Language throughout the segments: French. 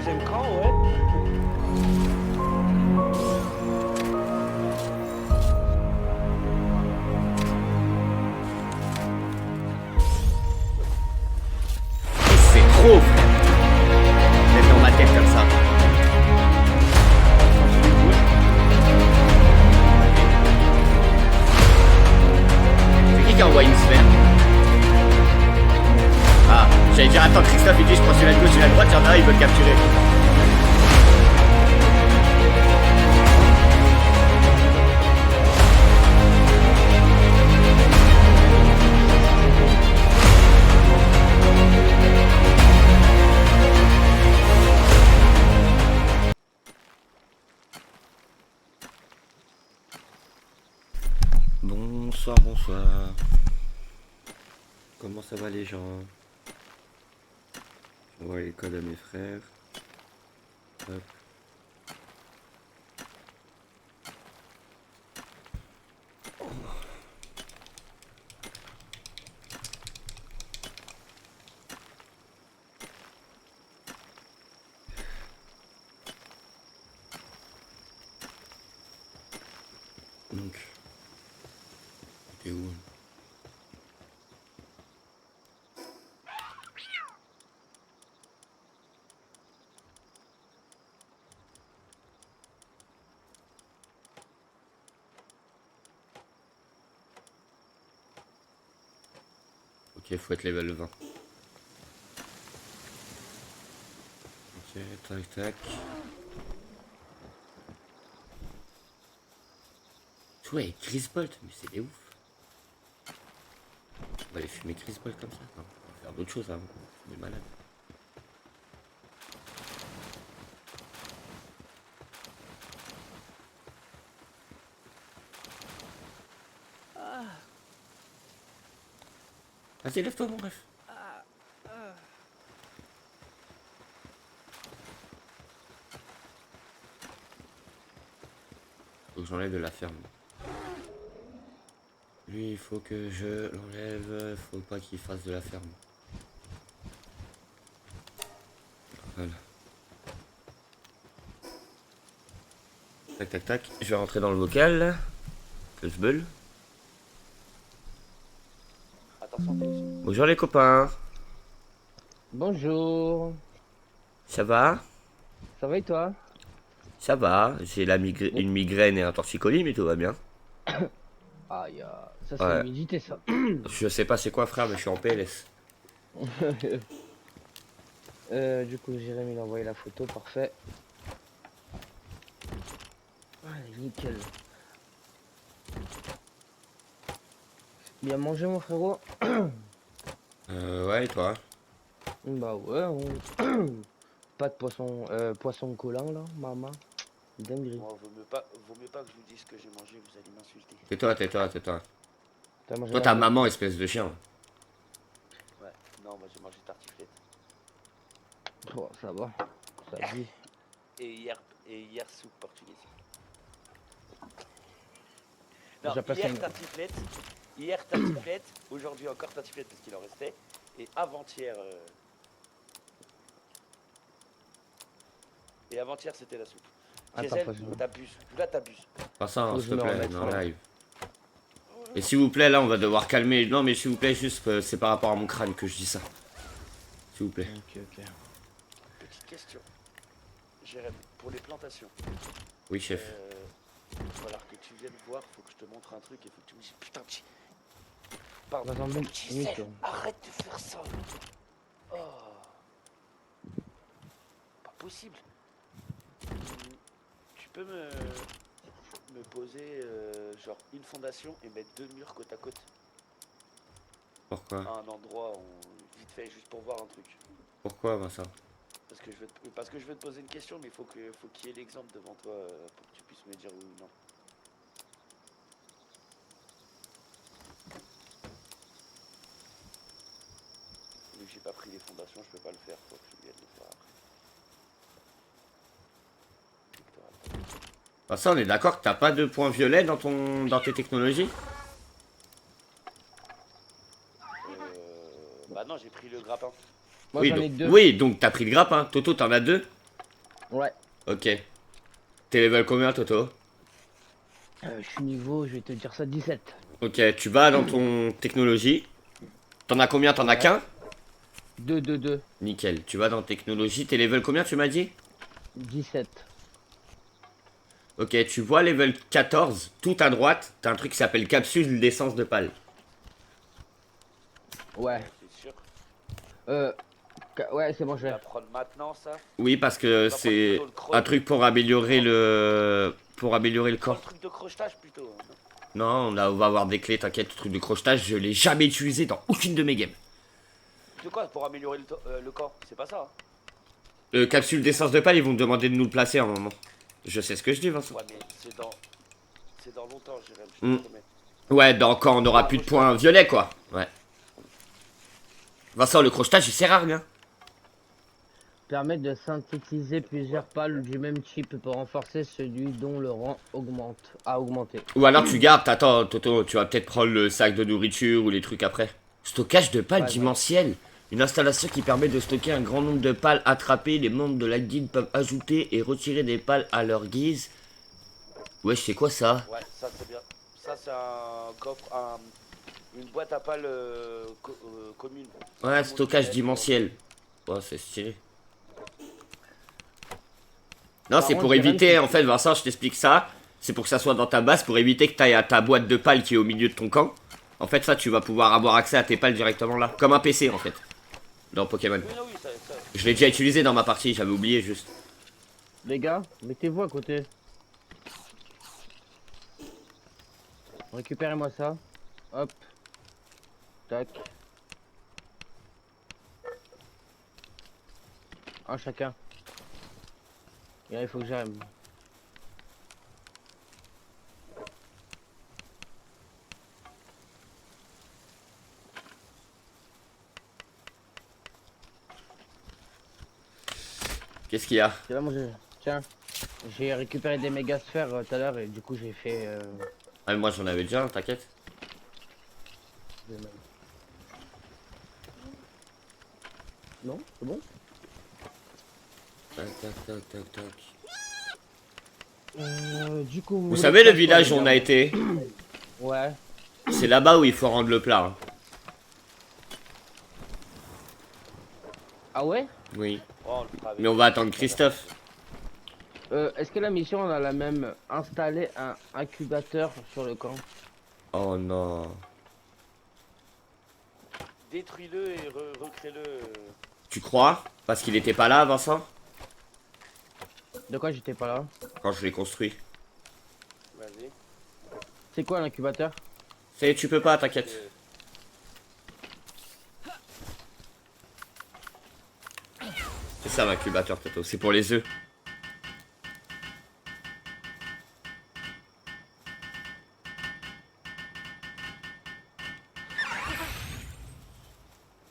12e cran, ouais. C'est trop, frère. D'être dans ma tête comme ça. C'est qui a envoyé une sphère? Ah, j'allais dire, attends, Christophe, il dit, je prends celui-là de gauche, celui-là de droite, il y en a un, il veut le capturer. Bonsoir, bonsoir. Comment ça va les gens? Je vois l'école de mes frères. Hop. Donc, t'es où? Ok, faut être level 20. Ok, tac tac. Jouer avec Chris Bolt, mais c'est des ouf. On va aller fumer Chris Bolt comme ça. Non, on va faire d'autres choses avant. On est malade. Vas-y, lève-toi mon ref. Faut que j'enlève de la ferme. Lui, il faut que je l'enlève. Faut pas qu'il fasse de la ferme. Voilà. Tac tac tac. Je vais rentrer dans le local. Que je bulle. Attention, t'es aussi. Bonjour les copains. Bonjour, Ça va? ça va et toi? Ça va. J'ai une migraine et un torticolis, mais tout va bien. Aïe, ça c'est Ouais. l'humidité ça. Je sais pas c'est quoi frère, mais je suis en PLS. Du coup, Jérémy il a envoyé la photo, parfait. Allez, nickel. Bien mangé mon frérot? Ouais, et toi? Bah ouais, pas de poisson, poisson collant là, maman. Dinguerie. Bon, vaut mieux pas que je vous dise ce que j'ai mangé, vous allez m'insulter. Tais-toi, tais-toi, tais-toi. T'as mangé Toi, la ta viande? maman, espèce de chien. Ouais, non, moi j'ai mangé tartiflette. Oh, ça va, ça dit. Et hier soupe portugaise. Non, J'appelle ça une- hier tartiflette, aujourd'hui encore tartiflette parce qu'il en restait. Et avant-hier... Et avant-hier c'était la soupe. Attends, Diesel, faut que je- t'abuses. Là t'abuses. Pas ça, hein, Faut que s'il je te me plaît, remette non, sur la- live. Et s'il vous plaît, là, on va devoir calmer. Non, mais s'il vous plaît, juste, c'est par rapport à mon crâne que je dis ça. S'il vous plaît. Ok. Petite question. Jérémy, pour les plantations, Oui, chef. il va falloir que tu viennes voir, faut que je te montre un truc et faut que tu me dises putain, pardon, Dans un bon- Gisèle, nickel. arrête de faire ça. Oh, pas possible. Tu peux me poser genre une fondation et mettre deux murs côte à côte Pourquoi? à un endroit vite fait juste pour voir un truc. Pourquoi, Vincent? Parce que je veux te poser une question, mais faut qu'il y ait l'exemple devant toi pour que tu puisses me dire oui ou non. Vu que j'ai pas pris les fondations, je peux pas le faire, faut que je vienne le faire après. Vincent, on est d'accord que t'as pas de point violet dans tes technologies? Bah non, j'ai pris le grappin. Moi Oui, j'en ai donc, deux. oui, donc t'as pris le grappin. Toto, t'en as deux? Ouais. Ok. T'es level combien, Toto? Je suis niveau, je vais te dire ça, 17. Ok, tu vas dans ton technologie. T'en as combien? T'en as Ouais. qu'un? 2, 2, 2. Nickel. Tu vas dans technologie. T'es level combien, tu m'as dit? 17. Ok, tu vois level 14, tout à droite, t'as un truc qui s'appelle capsule d'essence de pale. Ouais. C'est sûr. Euh, ouais, c'est bon, Tu je vas vais. la prendre maintenant, ça. Oui, parce que Tu vas prendre c'est plutôt le un creux. truc pour améliorer le... Pour améliorer le Prends le corps. truc de crochetage plutôt. Hein. Non, on va avoir des clés, t'inquiète, le truc de crochetage, je l'ai jamais utilisé dans aucune de mes games. De quoi? Pour améliorer le corps. C'est pas ça. Hein. Capsule d'essence de pale, ils vont te demander de nous le placer à un moment. Je sais ce que je dis, Vincent. Ouais, mais c'est dans longtemps, Jérém, je Hmm. te promets. Ouais, quand on aura plus de points violets, quoi. Ouais. Vincent, le crochetage, il sert à rien. Permet de synthétiser plusieurs pales du même type pour renforcer celui dont le rang augmente. A augmenté. Ou alors tu gardes, attends, Toto, tu vas peut-être prendre le sac de nourriture ou les trucs après. Stockage de pales Ouais, dimensionnel. Une installation qui permet de stocker un grand nombre de pales attrapées. Les membres de la guilde peuvent ajouter et retirer des pales à leur guise. Wesh, c'est quoi ça? Ouais, ça c'est bien. Ça c'est un coffre, une boîte à pales commune. Ouais, Tout le monde stockage utilise, dimensionnel. Ouais, c'est stylé. Non, Par c'est contre, pour Jérém, éviter, en fait, Vincent, je t'explique ça. C'est pour que ça soit dans ta base, pour éviter que tu ailles à ta boîte de pales qui est au milieu de ton camp. En fait, ça, tu vas pouvoir avoir accès à tes pales directement là. Comme un PC, en fait. Dans Pokémon. Oui, non, oui, ça. Je l'ai déjà utilisé dans ma partie, j'avais oublié juste. les gars, mettez-vous à côté. Récupérez-moi ça. Hop. Tac. Un chacun. Et là, il faut que j'aime. Qu'est-ce qu'il y a? C'est là, moi, tiens. J'ai récupéré des méga sphères tout à l'heure et du coup, j'ai fait. Ah, mais moi j'en avais déjà, t'inquiète. Non, c'est bon. Tac, tac, tac, tac, tac. Du coup, Vous savez le village où on a été. été? Ouais. C'est là-bas où il faut rendre le plat. Hein. Ah ouais? Oui. Oh, on le fera avec Mais on va attendre Christophe. Est-ce que la mission on a la même? Installer un incubateur sur le camp. Oh non. Détruis-le et recrée-le. Tu crois? Parce qu'il était pas là, Vincent? De quoi j'étais pas là? Quand je l'ai construit. Vas-y. C'est quoi l'incubateur? Tu peux pas, t'inquiète. C'est ça l'incubateur, Toto. C'est pour les œufs.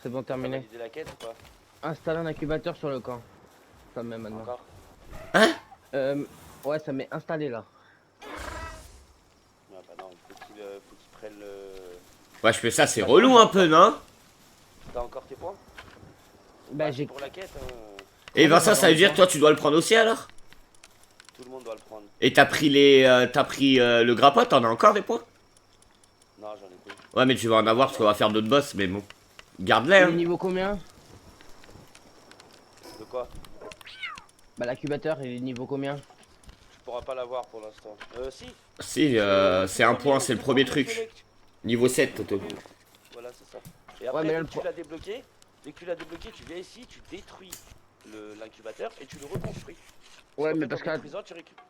C'est bon, T'as terminé. validé la quête ou pas? Installer un incubateur sur le camp. Ça me met maintenant. Encore? Ouais, ça m'est installé là. Non, bah non, faut qu'il prenne le... Ouais, je fais ça, c'est relou un peu, non? T'as encore tes points? Bah, C'est j'ai. pour la quête, hein. Et Vincent, ça veut dire toi, tu dois le prendre aussi alors? Tout le monde doit le prendre. Et t'as pris le grappin, t'en as encore des points? Non, j'en ai plus. Ouais, mais tu vas en avoir parce qu'on va faire d'autres boss, mais bon. Garde-les, Il est hein. niveau combien? De quoi? Bah, l'incubateur, il est niveau combien? Tu pourras pas l'avoir pour l'instant. Si. Si, c'est un point, c'est le premier truc. Niveau 7, Toto. Voilà, c'est ça. Et après, mais là, dès le que tu l'as débloqué, tu viens ici, tu détruis l'incubateur et tu le reconstruis. Ouais, En mais fait, parce en que détruisant, tu récupères.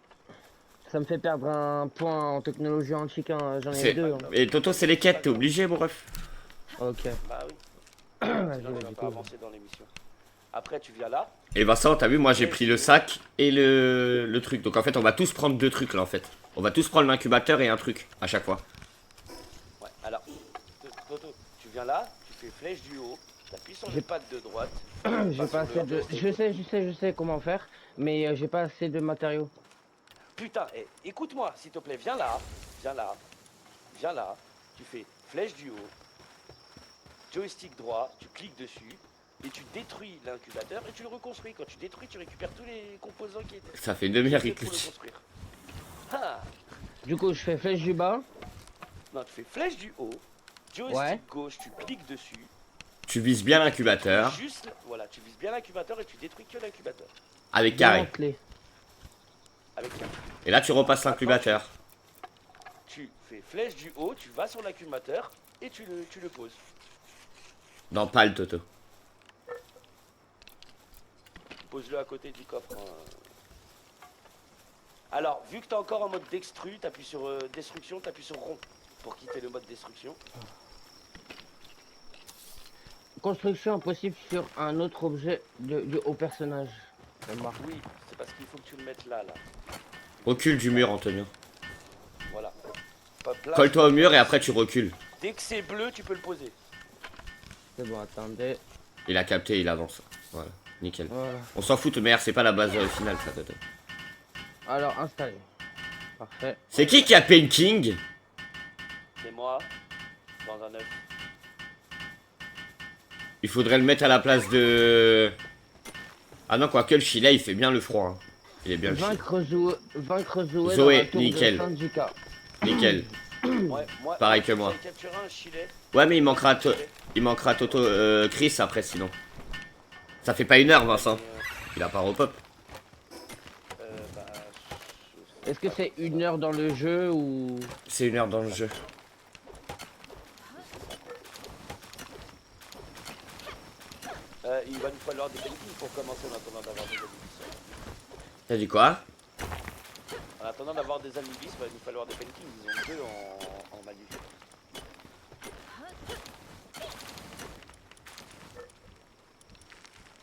ça me fait perdre un point en technologie antique, hein. J'en ai C'est- deux. Hein. Et Toto, c'est les quêtes, t'es obligé, mon ref. Ok. Bah oui. Vas-y, Sinon, tu vas du pas coup. avancer dans l'émission. Après, tu viens là. Et Vincent, t'as vu, moi j'ai pris le sac et le truc. Donc en fait, on va tous prendre deux trucs là en fait. On va tous prendre l'incubateur et un truc à chaque fois. Ouais, alors, Toto, tu viens là, tu fais flèche du haut, t'appuies sur J'ai- les pattes de droite. J'ai pas assez de. Je sais comment faire, mais j'ai pas assez de matériaux. Putain, écoute-moi, s'il te plaît, viens là, viens là, viens là. Tu fais flèche du haut, joystick droit, tu cliques dessus, et tu détruis l'incubateur et tu le reconstruis. Quand tu détruis, tu récupères tous les composants qui étaient Ça fait une demi-heure faits qu'il pour le glitch. construire. Ah. Du coup, je fais flèche du bas. Non, tu fais flèche du haut, joystick Ouais. gauche, tu cliques dessus. Tu vises bien l'incubateur. Juste, voilà, tu vises bien l'incubateur et tu détruis que l'incubateur. Avec carré. Démantelé. Avec la... Et là, tu repasses l'incubateur. Tu fais flèche du haut, tu vas sur l'incubateur et tu le poses. Non, pas le Toto. Pose-le à côté du coffre. Hein. Alors, vu que tu es encore en mode dextru, tu appuies sur destruction, tu appuies sur rond pour quitter le mode destruction. Construction impossible sur un autre objet au personnage. Oui, c'est parce qu'il faut que tu le mettes là, là. Recule du mur, Antonio. Voilà. Hop là. Colle-toi au mur et après tu recules. Dès que c'est bleu, tu peux le poser. C'est bon, attendez. Il a capté, il avance. Voilà, nickel. Voilà. On s'en fout, mais c'est pas la base finale, ça, Toto. Alors, installé. Parfait. C'est qui a Painting? C'est moi, dans un œuf. Il faudrait le mettre à la place de... Ah non, quoique le Chile, il fait bien le froid. Hein. Il est bien le Chile. Vaincre Zoé, Zoé, dans la tour nickel. de syndicat. Nickel. Ouais, moi, Pareil que moi. j'ai capturé un chilet. Ouais, mais il manquera Toto, Chris après, sinon. Ça fait pas 1 heure, Vincent. Il a pas repop. Bah, Est-ce que c'est 1 heure dans le jeu ou... C'est 1 heure dans le jeu. il va nous falloir des paintings pour commencer en attendant d'avoir des anubis. T'as dit quoi? En attendant d'avoir des anubis, il va nous falloir des paintings. Ils ont 2 en manu.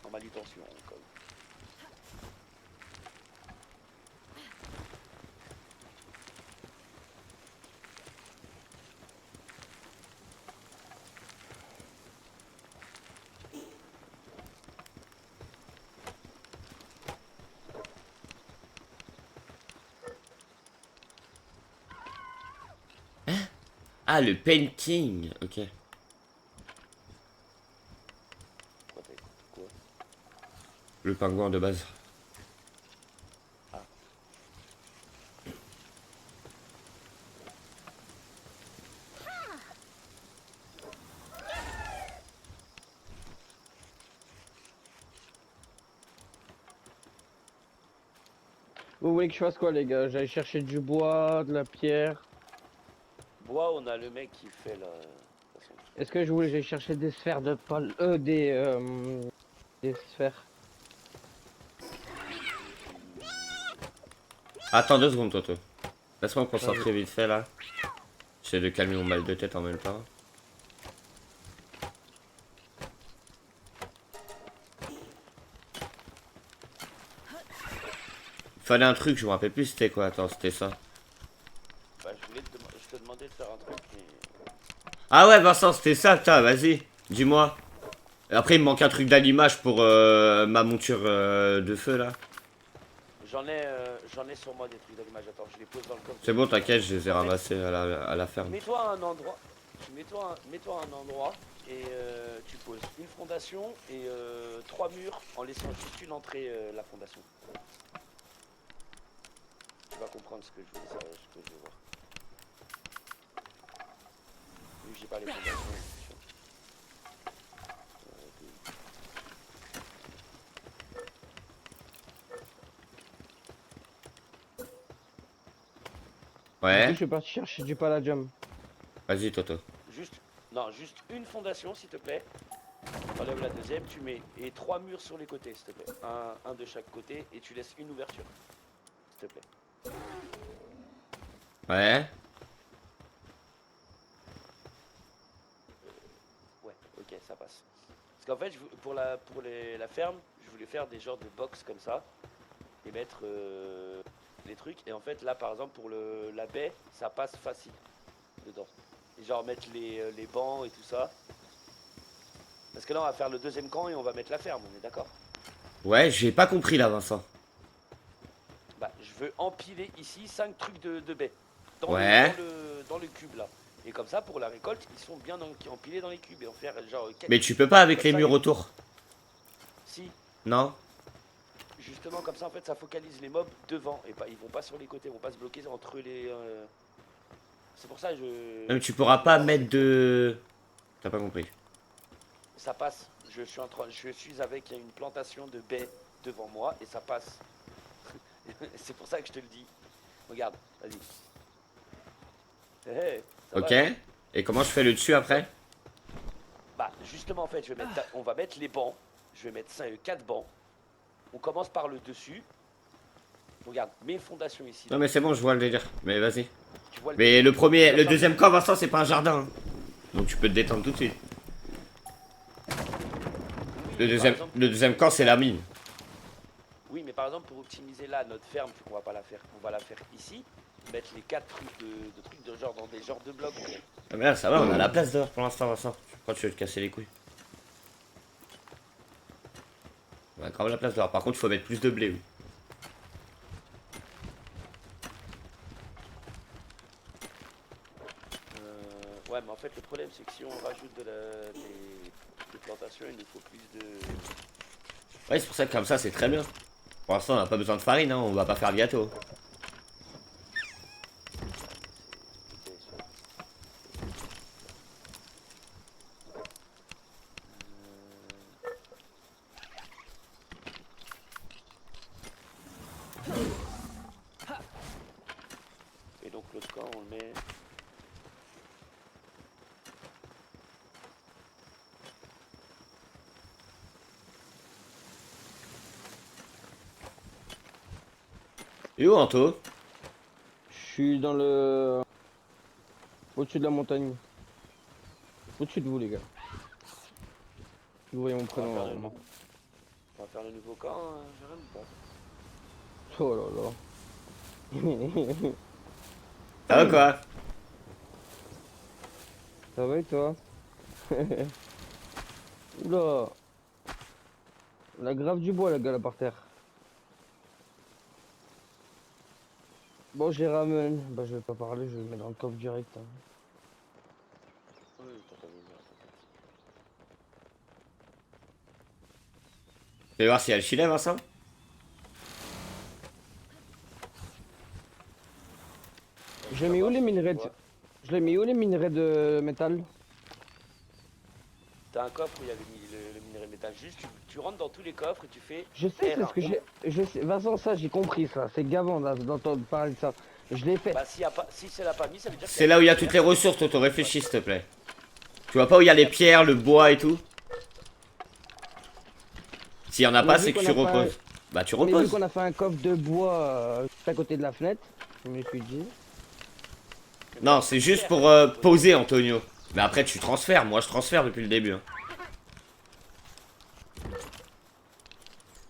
En manutention encore. Ah, le painting. Ok. Quoi, t'as écouté quoi? Le pingouin de base. Vous voulez que je fasse quoi, les gars? J'aille chercher du bois, de la pierre. Bois, on a le mec qui fait la... de toute façon. Est-ce que je voulais que j'aille chercher des sphères de pal... des sphères. Attends 2 secondes, Toto. Laisse-moi me concentrer vite fait, là. J'essaie de calmer mon mal de tête en même temps. Il fallait un truc, je me rappelle plus c'était quoi. Attends, c'était ça. Bah, je te demandais de faire un truc, mais... Ah ouais, Vincent, c'était ça, putain, vas-y. Dis-moi. Après, il me manque un truc d'allumage pour ma monture de feu, là. J'en ai sur moi des trucs d'allumage. Attends, je les pose dans le coffre. C'est bon, t'inquiète, je les ai ramassés à la ferme. Mets-toi à un endroit. Mets-toi à un endroit et tu poses une fondation et 3 murs en laissant juste une entrée la fondation. Tu vas comprendre ce que je veux voir. Vu que j'ai pas les fondations. Ouais, Je suis parti chercher du palladium. vas-y, Toto. Juste une fondation s'il te plaît. Enlève la deuxième, tu mets et 3 murs sur les côtés s'il te plaît. Un de chaque côté et tu laisses une ouverture. S'il te plaît. Ouais. Ouais, ok, ça passe. Parce qu'en fait, pour la ferme, je voulais faire des genres de box comme ça et mettre les trucs. Et en fait, là, par exemple, pour la baie, ça passe facile dedans. Et genre mettre les bancs et tout ça. Parce que là, on va faire le deuxième camp et on va mettre la ferme, on est d'accord? Ouais, j'ai pas compris là, Vincent. Bah, je veux empiler ici 5 trucs de baies. Ouais. Dans le cube là. Et comme ça, pour la récolte, ils sont bien empilés dans les cubes. Et on fait genre... Mais tu peux pas avec les murs autour. Si, Non? justement comme ça en fait ça focalise les mobs devant et pas, ils vont pas sur les côtés, ils vont pas se bloquer entre les. C'est pour ça que Non, mais tu pourras pas mettre de... T'as pas compris. ça passe. Je suis avec une plantation de baies devant moi et ça passe. C'est pour ça que je te le dis. Regarde, vas-y. Ça Ok. va, non? Et comment je fais le dessus après? Bah justement en fait je vais mettre on va mettre les bancs. Je vais mettre 4 bancs. On commence par le dessus. Regarde, mes fondations ici. Non Là. mais c'est bon, je vois le délire. Mais vas-y. Tu vois le Mais délire. le premier, Comme le ça, deuxième camp, Vincent, c'est pas un jardin, hein. Donc tu peux te détendre tout de suite. oui, par exemple, Le deuxième camp, c'est la mine. oui, mais par exemple pour optimiser là notre ferme, on va pas la faire. On va la faire ici. Mettre les 4 trucs de trucs de genre dans des genres de blocs. Ah mais là, ça va, on a la place dehors pour l'instant, Vincent. Je crois que tu veux te casser les couilles. On a grave la place dehors. Par contre, il faut mettre plus de blé, oui. Ouais, mais en fait le problème c'est que si on rajoute des plantations, il nous faut plus de. Ouais, c'est pour ça que comme ça, c'est très bien. Pour l'instant, on n'a pas besoin de farine, hein. On va pas faire le gâteau. C'est sûr. Et donc l'autre camp on le met. Et où, Anto? Je suis dans le... Au-dessus de la montagne. Au-dessus de vous, les gars. Vous voyez mon prénom, normalement. On va faire le nouveau camp, Jérôme ou pas? Oh là là. Ça va quoi? Ça va et toi? Oula. La grave du bois, la gars, là, par terre. Bon, j'ai ramène. Bah, je vais pas parler, je vais le mettre dans le coffre direct, hein. Oui, t'as pas besoin, t'inquiète. Tu vas voir si elle chilait, Vincent? Je l'ai mis où les minerais de... Ouais. Je l'ai mis où les minerais de métal? T'as un coffre où il y avait mis le minerai métal. Juste, tu rentres dans tous les coffres et tu fais. Je sais, c'est R1. ce que j'ai... Je sais... Vincent, ça, j'ai compris, ça. C'est gavant d'entendre parler de ça. Je l'ai fait. Bah, si c'est l'a pas mis, ça veut dire que C'est là où il y a toutes les ressources, Toto. Réfléchis, s'il te plaît. Tu vois pas où il y a les pierres, le bois et tout? S'il y en a Mais pas, vu c'est que qu'on tu a pas- reposes. Bah, tu Mais vu reposes. qu'on a fait un coffre de bois juste à côté de la fenêtre, je me suis dit... Non, c'est juste pour poser, Antonio. Mais après, tu transfères. Moi, je transfère depuis le début, hein.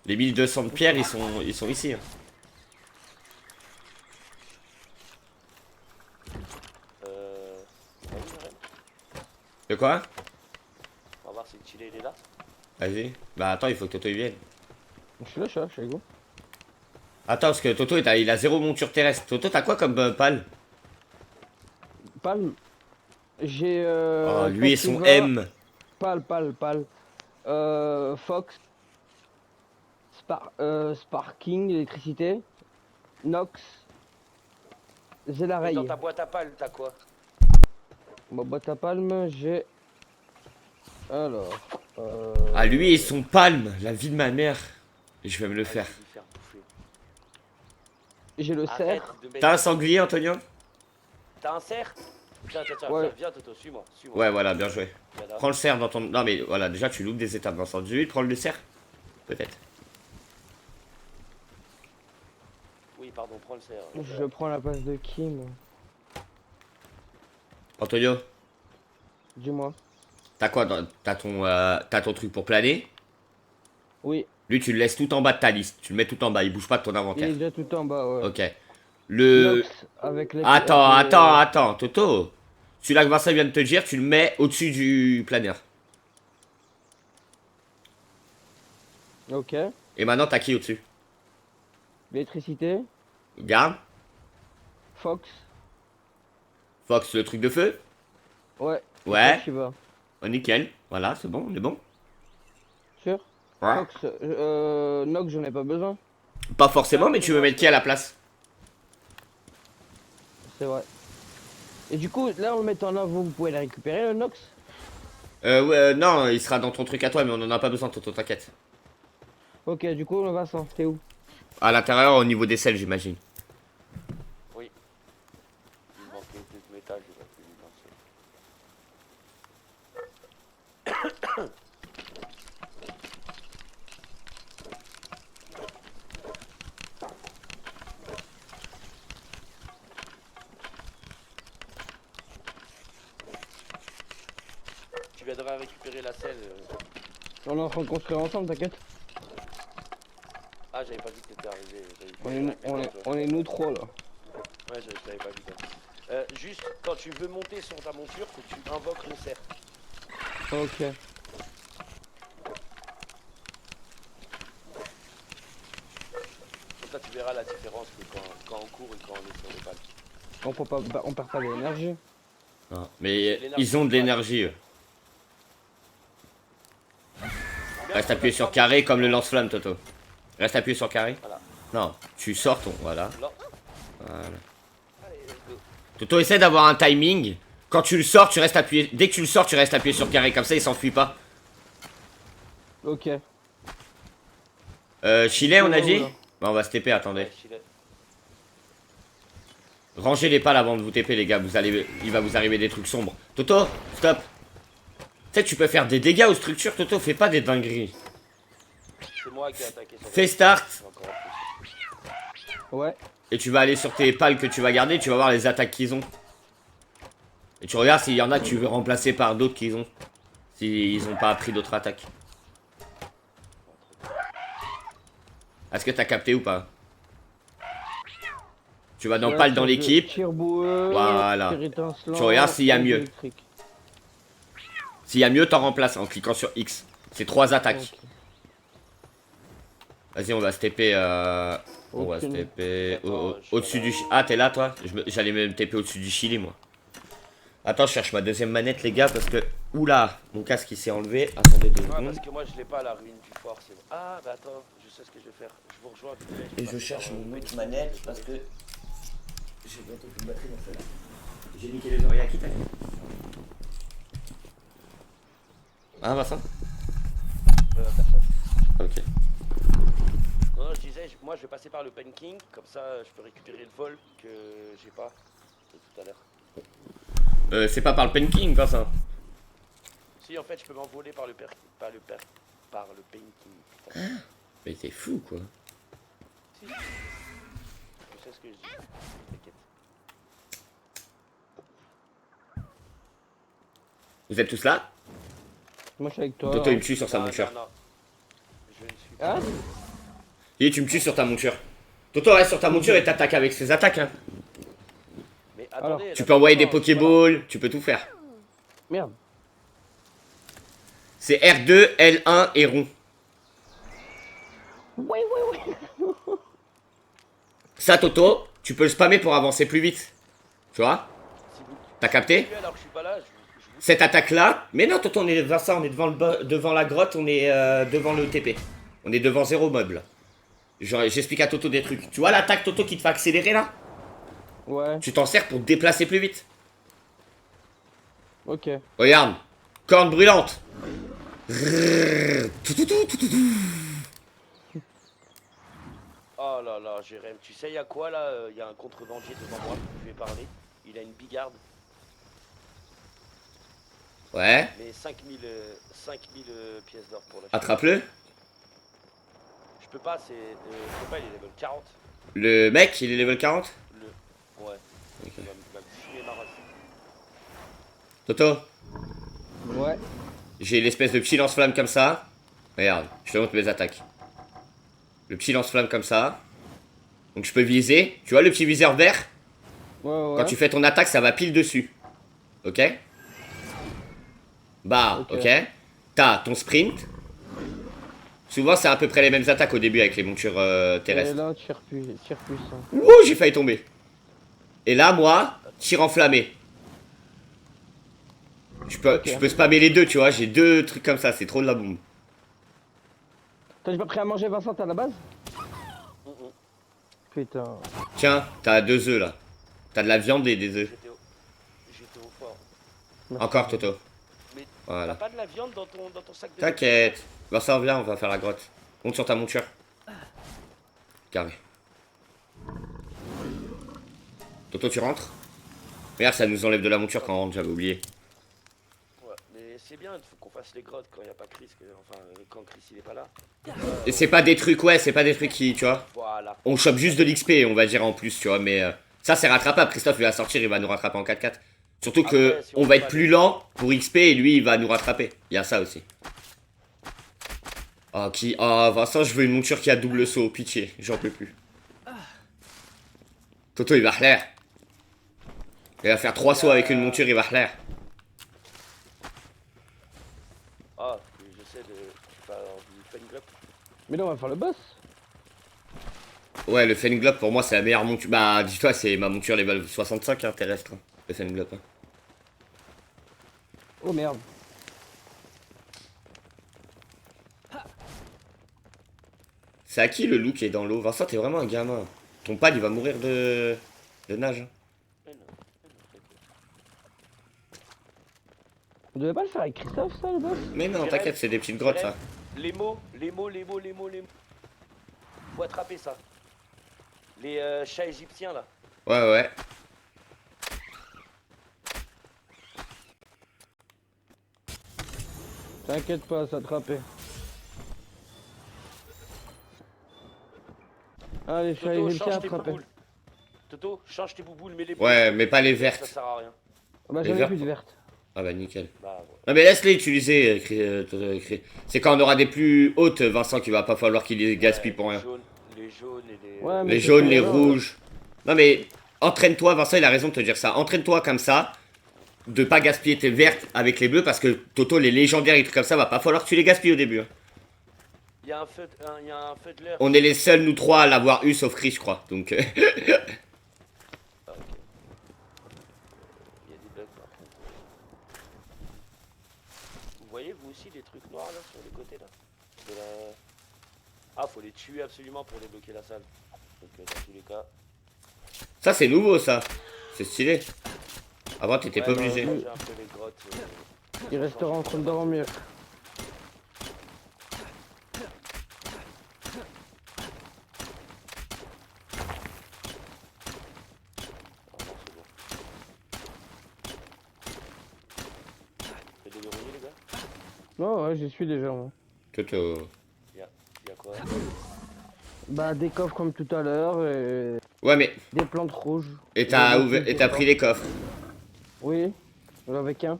Les 1200 de pierres, ils sont ici, hein. Ah oui, Jérôme. De quoi? On va voir si le chili il est là. Vas-y. Bah, attends, il faut que Toto y vienne. Je suis là, je suis avec vous. Attends, parce que Toto, il a zéro monture terrestre. Toto, t'as quoi comme pal? Palme. J'ai... Oh, lui et son Captiva, M. Pal. Fox. Sparking, électricité. Nox. Et Zelaray. dans ta boîte à pales, t'as quoi? Ma boîte à palme, j'ai... Alors... Ah, lui et son palme. La vie de ma mère. Je vais me le Ah, faire. je vais lui faire bouffer. J'ai le Arrête cerf. de mettre. T'as un sanglier, Antonio? T'as un cerf? Tiens, Ouais. viens, Toto, suis-moi. Ouais, voilà, bien joué. Viens là. Prends le cerf dans ton... Non, mais voilà, déjà, tu loupes des étapes, Vincent. 18, prends le cerf? Peut-être. Oui, pardon, prends le cerf. Je prends la place de Kim. Antonio, Dis-moi. t'as quoi t'as ton truc pour planer? Oui, Lui, tu le laisses tout en bas de ta liste. Tu le mets tout en bas. Il bouge pas de ton il est inventaire. déjà tout en bas, ouais. Ok. Le... Nox avec les... Attends, Toto. Celui-là que Vincent vient de te dire, tu le mets au-dessus du planeur. Ok. Et maintenant, t'as qui au-dessus? L'électricité. Garde. Fox. Fox, le truc de feu. Ouais. Ouais. Tu vas. Oh, nickel. Voilà, c'est bon, on est bon. Sûr? Ouais. Nox, Nox, j'en ai pas besoin. Pas forcément, mais tu veux mettre qui à la place? C'est vrai. Et du coup, là, en le mettant là, vous pouvez le récupérer, le Nox? Ouais, non, il sera dans ton truc à toi, mais on en a pas besoin, Toto, t'inquiète. Ok, du coup, Vincent, t'es où? À l'intérieur, au niveau des selles, j'imagine. Oui. Il me manquait plus de métal, j'ai pas pu lui lancer. Tu viendras récupérer la selle. On est en train de construire ensemble, t'inquiète. Ah, j'avais pas vu que t'étais arrivé. J'avais On fait est, un peu on dans est, toi. on est nous trois, là. Ouais, je l'avais pas vu. Juste, quand tu veux monter sur ta monture, faut que tu invoques le cerf. Ok. Comme ça, tu verras la différence que quand on court et quand on est sur les balles. On perd pas d'énergie. Non, mais L'énergie, ils ont de ouais. l'énergie, eux. Bien, Reste on appuyé a sur trois carré montures. comme le lance-flamme, Toto. Reste appuyé sur carré. Voilà. Non, tu sors ton. Voilà. Là. Voilà. Allez, let's go. Toto, essaie d'avoir un timing. Quand tu le sors, tu restes appuyé. Dès que tu le sors, tu restes appuyé sur carré. Comme ça, il s'enfuit pas. Ok. Chile, on a dit? Oula. Bah, on va se TP, attendez. Ouais, Chile. Rangez les pales avant de vous TP, les gars. Il va vous arriver des trucs sombres. Toto, stop. Tu sais, tu peux faire des dégâts aux structures, Toto. Fais pas des dingueries. C'est moi qui ai attaqué sur Fais start. C'est encore plus. Ouais. Et tu vas aller sur tes pales que tu vas garder. Tu vas voir les attaques qu'ils ont. Et tu regardes s'il y en a que tu veux remplacer par d'autres qu'ils ont. S'ils ont pas appris d'autres attaques. Est-ce que t'as capté ou pas? Tu vas dans Là, pale dans tir de- l'équipe. Tir boueux. Voilà. Tir étincelant, Tu regardes s'il y a onde mieux. électrique. S'il y a mieux, t'en remplaces en cliquant sur X. C'est 3 attaques. Ok. Vas-y, on va se TP. On va se Aucune- TP Attends, je suis au-dessus là. du. Ah, t'es là, toi? J'allais me TP au-dessus du Chili, moi. Attends, je cherche ma deuxième manette, les gars, parce que. Oula, mon casque il s'est enlevé. Attendez 2 Ouais, secondes. parce que moi, je l'ai pas la ruine du fort. C'est... Ah, bah attends, je sais ce que je vais faire. Je vous rejoins. Et je cherche mon autre manette parce que. J'ai bientôt plus de batterie dans celle-là. J'ai niqué les oreilles à qui, t'as dit? Ah, Vincent? Personne. Ok. Non, je disais, moi, je vais passer par le Penking. Comme ça, je peux récupérer le vol que j'ai pas de tout à l'heure. C'est pas par le Penking, Vincent. Si, en fait, je peux m'envoler par le Penking. Putain. Mais t'es fou, quoi. Si. Je sais ce que je dis. T'inquiète. Vous êtes tous là? Moi, je suis avec toi. Toto, hein. il me tue sur sa Non, monture. non, non. Je ne suis Ah, Et tu me tues sur ta monture. Toto, reste sur ta monture et t'attaques avec ses attaques, hein. Mais Alors, attendez, Tu là, peux envoyer des non, je suis pas là. Pokéballs, tu peux tout faire. merde. C'est R2, L1 et rond. Ouais. Ça, Toto, tu peux le spammer pour avancer plus vite. Tu vois? Si vous T'as capté? tuez alors que je suis pas là, je vous Cette attaque-là. Mais non, Toto, on est Vincent, on est devant la grotte, on est devant le TP. On est devant 0 meuble. J'explique à Toto des trucs. Tu vois l'attaque, Toto, qui te fait accélérer là? Ouais. Tu t'en sers pour te déplacer plus vite. Ok. Regarde. Corne brûlante. Oh là là, Jérém, tu sais, il y a quoi là? Il y a un contre-bandier devant moi, je vais parler. Il a une bigarde, Ouais. mais 5000 pièces d'or pour l'acheter. Attrape-le. Je peux pas, c'est. Je peux pas, il est level 40. Le mec, il est level 40. Ouais, Ok. il va me fumer ma race. Toto, Ouais. j'ai l'espèce de petit lance-flamme comme ça. Regarde, je te montre mes attaques. Le petit lance-flamme comme ça. Donc je peux viser. Tu vois le petit viseur vert? Ouais. Quand tu fais ton attaque, ça va pile dessus. Ok? Bah, Ok. ok. T'as ton sprint. Souvent, c'est à peu près les mêmes attaques au début avec les montures Et terrestres. là, tir puissant. Ouh, j'ai failli tomber. Et là, moi, tir enflammé. Je peux spammer les deux, tu vois. J'ai deux trucs comme ça, c'est trop de la bombe. T'as pas pris à manger Vincent à la base? Mm, mm. Putain. Tiens, t'as 2 œufs là. T'as de la viande et des œufs. J'étais au fort. Merci. Encore Toto. Mais Voilà. t'as pas de la viande dans ton sac de... T'inquiète. Vincent, viens, on va faire la grotte. Monte sur ta monture. Carré. Toto, tu rentres? Regarde, ça nous enlève de la monture quand on rentre, j'avais oublié. Ouais, mais c'est bien, il faut qu'on fasse les grottes quand il n'y a pas Chris, enfin quand Chris il est pas là. Et c'est pas des trucs, ouais, c'est pas des trucs qui, tu vois. Voilà. On chope juste de l'XP, on va dire en plus, tu vois, mais ça c'est rattrapable. Christophe il va sortir, il va nous rattraper en 4-4. Surtout que Après, si on on va peut être pas plus les- lent pour XP et lui il va nous rattraper. Il y a ça aussi. Oh, Vincent, je veux une monture qui a double saut, pitié, j'en peux plus. Toto il va l'air. Il va faire 3 sauts avec une monture, il va l'air. Ah, j'essaie de faire du Fenglop. Mais là, on va faire le boss. Ouais, le Fenglop pour moi c'est la meilleure monture. Bah, dis-toi, c'est ma monture level 65 hein, terrestre. Hein, le Fenglop. Hein. Oh merde. C'est à qui le loup qui est dans l'eau? Vincent, t'es vraiment un gamin. Ton pal il va mourir de nage. Hein. Mais non, t'inquiète. Vous devez pas le faire avec Christophe, ça, le boss? Mais non, t'inquiète, c'est des petites grottes ça. Les mots. Faut attraper ça. Les chats égyptiens là. Ouais, ouais. T'inquiète pas, ça attraper. Allez, je suis Toto, allé change tes attraper. bouboules. Toto, change tes bouboules, mets les Ouais, mais pas les Ça vertes. sert à rien. Bah, Les j'en ai verts. plus de verte. Ah bah nickel. Bah ouais. Non mais laisse-les utiliser. C'est quand on aura des plus hautes, Vincent, qu'il va pas falloir qu'il les gaspille pour rien. Les jaunes et les... Ouais, mais Les c'est jaunes, pas les grave. rouges. Non mais entraîne-toi, Vincent, il a raison de te dire ça. Entraîne-toi comme ça, de pas gaspiller tes vertes avec les bleus, parce que Toto, les légendaires et trucs comme ça, va pas falloir que tu les gaspilles au début. Hein. Il y a un feu, il y a un feu de l'air. On est les seuls, nous trois, à l'avoir eu, sauf Chris, je crois. Donc... Ah, ok. Il y a des bugs par contre. Vous voyez vous aussi les trucs noirs là sur les côtés là de la... Ah, faut les tuer absolument pour débloquer la salle. Donc dans tous les cas... ça, c'est nouveau, ça. C'est stylé. Avant, t'étais Ouais, pas non, obligé. j'ai un peu les grottes. Il restera en train de dormir. Ah, non, c'est bon. Faites des verrouillés les gars. Non, ouais, j'y suis déjà, moi. Toto... Il y a quoi? Bah, des coffres comme tout à l'heure et Ouais, mais... des plantes rouges. Et t'as pris les coffres. Oui, avec un.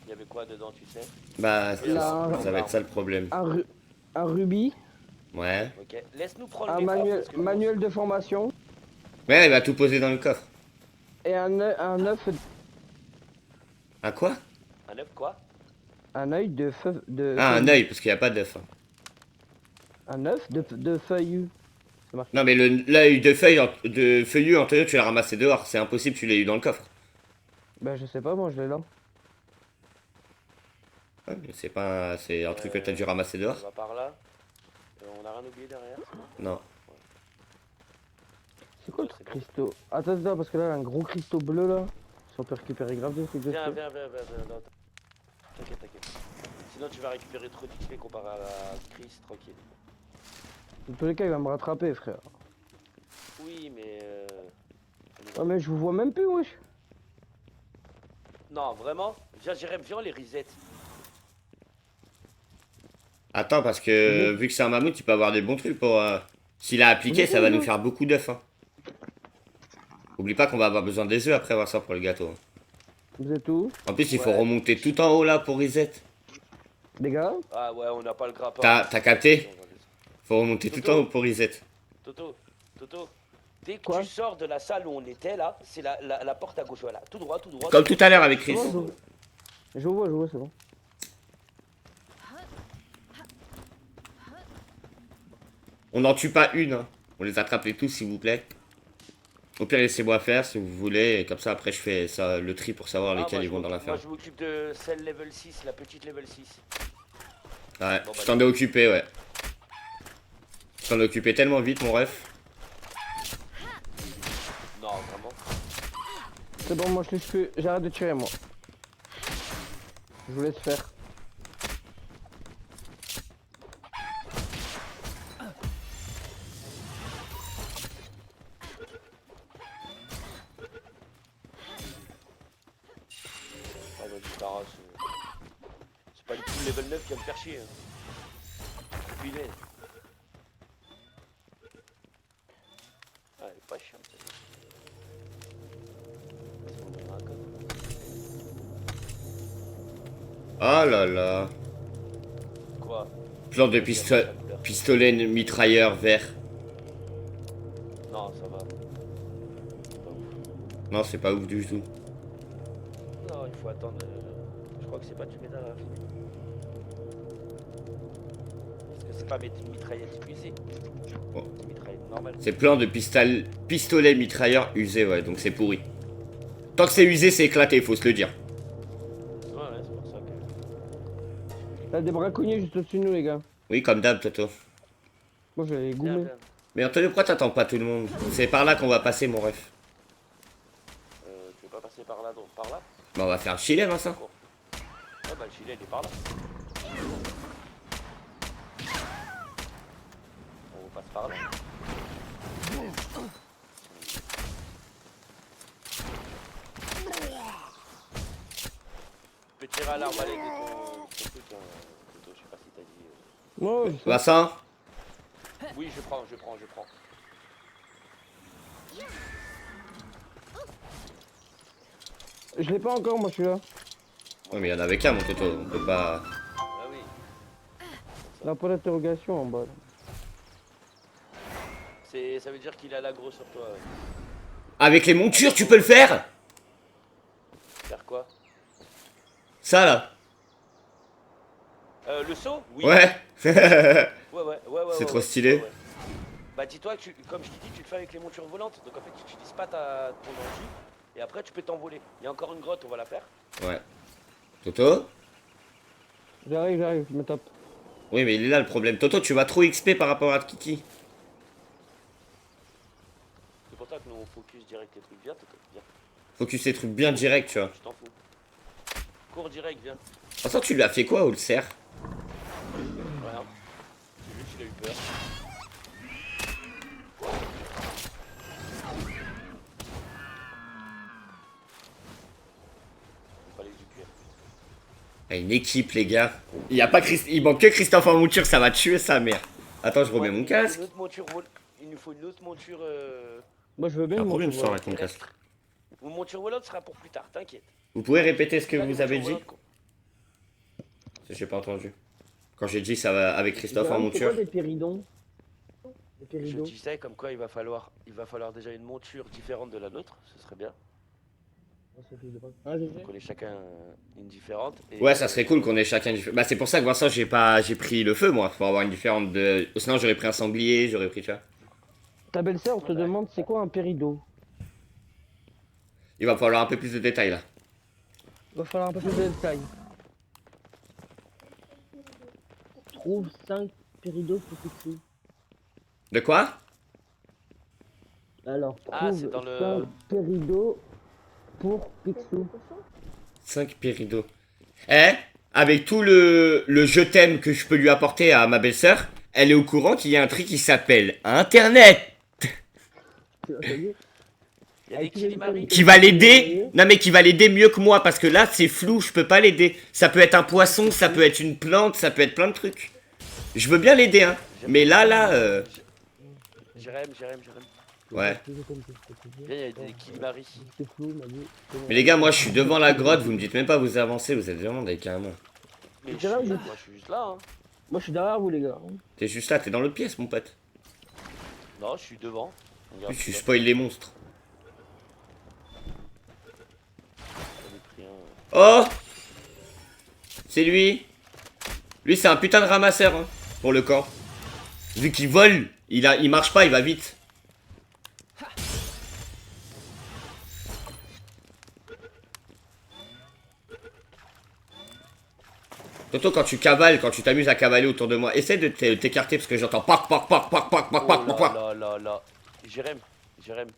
Il y avait quoi dedans tu sais? Bah, Là, ça va être ça le problème. Un rubis, Ouais. Ok, laisse-nous prendre un les coffres, manuel, parce que manuel de formation Ouais, il va tout poser dans le coffre. et un œuf, Un quoi? Un œuf quoi? un œil de feu, de Ah, un feuillu. œil, parce qu'il n'y a pas d'œuf. Hein. Un œuf de feuillu. Non, mais l'œil de feuillu, Antonio, tu l'as ramassé dehors. C'est impossible, tu l'as eu dans le coffre. Bah, je sais pas, moi, je l'ai là. Ouais, mais c'est un truc que t'as dû ramasser On dehors. va par là. On a rien oublié derrière, c'est bon? Non. C'est quoi le truc cristaux? Attends, parce que là, un gros cristaux bleu là. Si on peut récupérer grave des trucs de Viens, feu. viens. Non, t'inquiète. Sinon tu vas récupérer trop d'XP comparé à Chris, tranquille. Dans tous les cas, il va me rattraper, frère. Oui, mais... Oh, mais je vous vois même plus, wesh. Non, vraiment? Jérém, viens les reset. Attends, parce que vu que c'est un mammouth, il peut avoir des bons trucs pour... S'il a appliqué, ça va nous faire beaucoup d'œufs. Hein. Oublie pas qu'on va avoir besoin des œufs après avoir ça pour le gâteau. Hein. Vous êtes où? En plus, il faut Ouais. remonter tout en haut là pour reset. Les gars? Ah ouais, on n'a pas le grappin. T'as capté? Faut remonter tout en haut pour reset. Toto, dès que Quoi? tu sors de la salle où on était là, c'est la porte à gauche, voilà. Tout droit. Comme tout à l'heure avec Chris. C'est bon, je vois, c'est bon. On n'en tue pas une, hein. On les attrape les tous, s'il vous plaît. Au pire, laissez-moi faire si vous voulez. Et comme ça, après, je fais ça, le tri pour savoir lesquels ils vont dans la Moi ferme. je m'occupe de celle level 6, la petite level 6. Ouais, Bon, je bah, t'en ai occupé, ouais. T'en occupais tellement vite, mon ref. Non, vraiment. C'est bon, moi je les fais. J'arrête de tirer, moi. Je vous laisse faire. Ah, vas-y, Tara, c'est pas du tout le level 9 qui va me faire chier. Hein. Puis il est. Ah, elle est pas chiante. Ah là là. Quoi? Plan de Vas-y, annonce la couleur. pistolet mitrailleur vert. Non, ça va. C'est pas ouf. Non, c'est pas ouf du tout. Non, il faut attendre. Je crois que c'est pas du métal à la fin. Parce que c'est pas mitraillette usée. Bon. C'est mitraillette normale. C'est plein de pistolet mitrailleur usé, ouais, donc c'est pourri. Tant que c'est usé, c'est éclaté, faut se le dire. Ouais, c'est pour ça que. T'as des braconniers juste au-dessus de nous, les gars. Oui, comme d'hab, Toto. Moi je vais les Viens, goumer. viens. Mais Antonio, pourquoi t'attends pas tout le monde? C'est par là qu'on va passer, mon ref. Tu veux pas passer par là, donc par là? Bah, on va faire le Chili, Vincent. Cours. Ouais, bah le gilet il est par là. On passe par là. Tu peux tirer à l'arbalète de ton truc, hein, Toto, je sais pas si t'as dit. Ouais, je sais. Vincent? Oui, je prends. Je l'ai pas encore, moi je suis là. Ouais, mais il y en avait qu'un, mon Toto. On peut pas. Ah oui. La point d'interrogation en bas. Là. Ça veut dire qu'il a l'agro sur toi. Avec les montures, tu peux le faire? Faire quoi? Ça, là. Le saut? Oui. Ouais. Ouais. C'est trop stylé. Ouais. Bah dis-toi que comme je t'ai dit, tu le fais avec les montures volantes. Donc en fait, tu n'utilises pas ton engie. Et après, tu peux t'envoler. Il y a encore une grotte, on va la faire. Ouais. Toto? J'arrive, je me tape. Oui, mais il est là le problème. Toto, tu vas trop XP par rapport à Kiki. C'est pour ça que nous on focus direct les trucs. Viens, viens. Focus les trucs bien direct, tu vois. Je t'en fous. Cours direct, viens. Vincent, tu lui as fait quoi, Ulcer? Voilà. J'ai vu qu'il a eu peur. Il fallait du cuir. Ah, une équipe, les gars. Il manque que Christophe en mouture, ça va tuer sa mère. Attends, je remets Ouais, mon il nous faut casque. une autre monture il nous faut une autre monture. Moi je veux bien. Un moi, problème, je je veux sors bien. avec mon casque. Mon monture volante sera pour plus tard, t'inquiète. Vous pouvez répéter ce que Là, les vous avez montures dit? volantes, J'ai pas entendu. Quand j'ai dit ça va avec Christophe en C'est monture. quoi des péridons? Des Je péridons. disais comme quoi il va falloir déjà une monture différente de la nôtre, ce serait bien. Ah, je sais. Qu'on ait chacun une différente. Et, Ouais, ça serait cool qu'on ait chacun différent. Bah, c'est pour ça que Vincent, j'ai pris le feu, moi, pour avoir une différente de. Sinon, j'aurais pris un sanglier, j'aurais pris, tu vois. Ta belle-sœur te demande c'est quoi un péridot? Il va falloir un peu plus de détails là. Il va falloir un peu plus de détails. Trouve 5 péridots pour Pixie. De quoi? Alors, Ah, trouve c'est dans le- 5 péridots pour Picsou. 5 péridots. Eh, avec tout le je t'aime que je peux lui apporter à ma belle-sœur, elle est au courant qu'il y a un truc qui s'appelle Internet. Il y a des Kilimari. Qui va l'aider. Non, mais qui va l'aider mieux que moi, parce que là, c'est flou, je peux pas l'aider. Ça peut être un poisson, ça peut être une plante, ça peut être plein de trucs. Je veux bien l'aider, hein. Mais là, Jérém. ouais. Viens, il y a des Kilimari. Mais les gars, moi, je suis devant la grotte, vous me dites même pas vous avancez, vous êtes vraiment des carrément. Mais C'est là où moi je suis juste là. Hein. Moi je suis derrière vous les gars. T'es juste là, t'es dans l'autre pièce, mon pote. Non, je suis devant. Regarde, Tu là, spoil les monstres. j'en ai pris un. Oh! C'est lui. Lui, c'est un putain de ramasseur, hein, pour le camp. Vu qu'il vole, il marche pas, il va vite. Toto, quand tu cavales, quand tu t'amuses à cavaler autour de moi, essaie de t'écarter parce que j'entends pac, pac, pac, pac, pac, pac, Oh pac, pac, pac. là. Jérém, Jérém.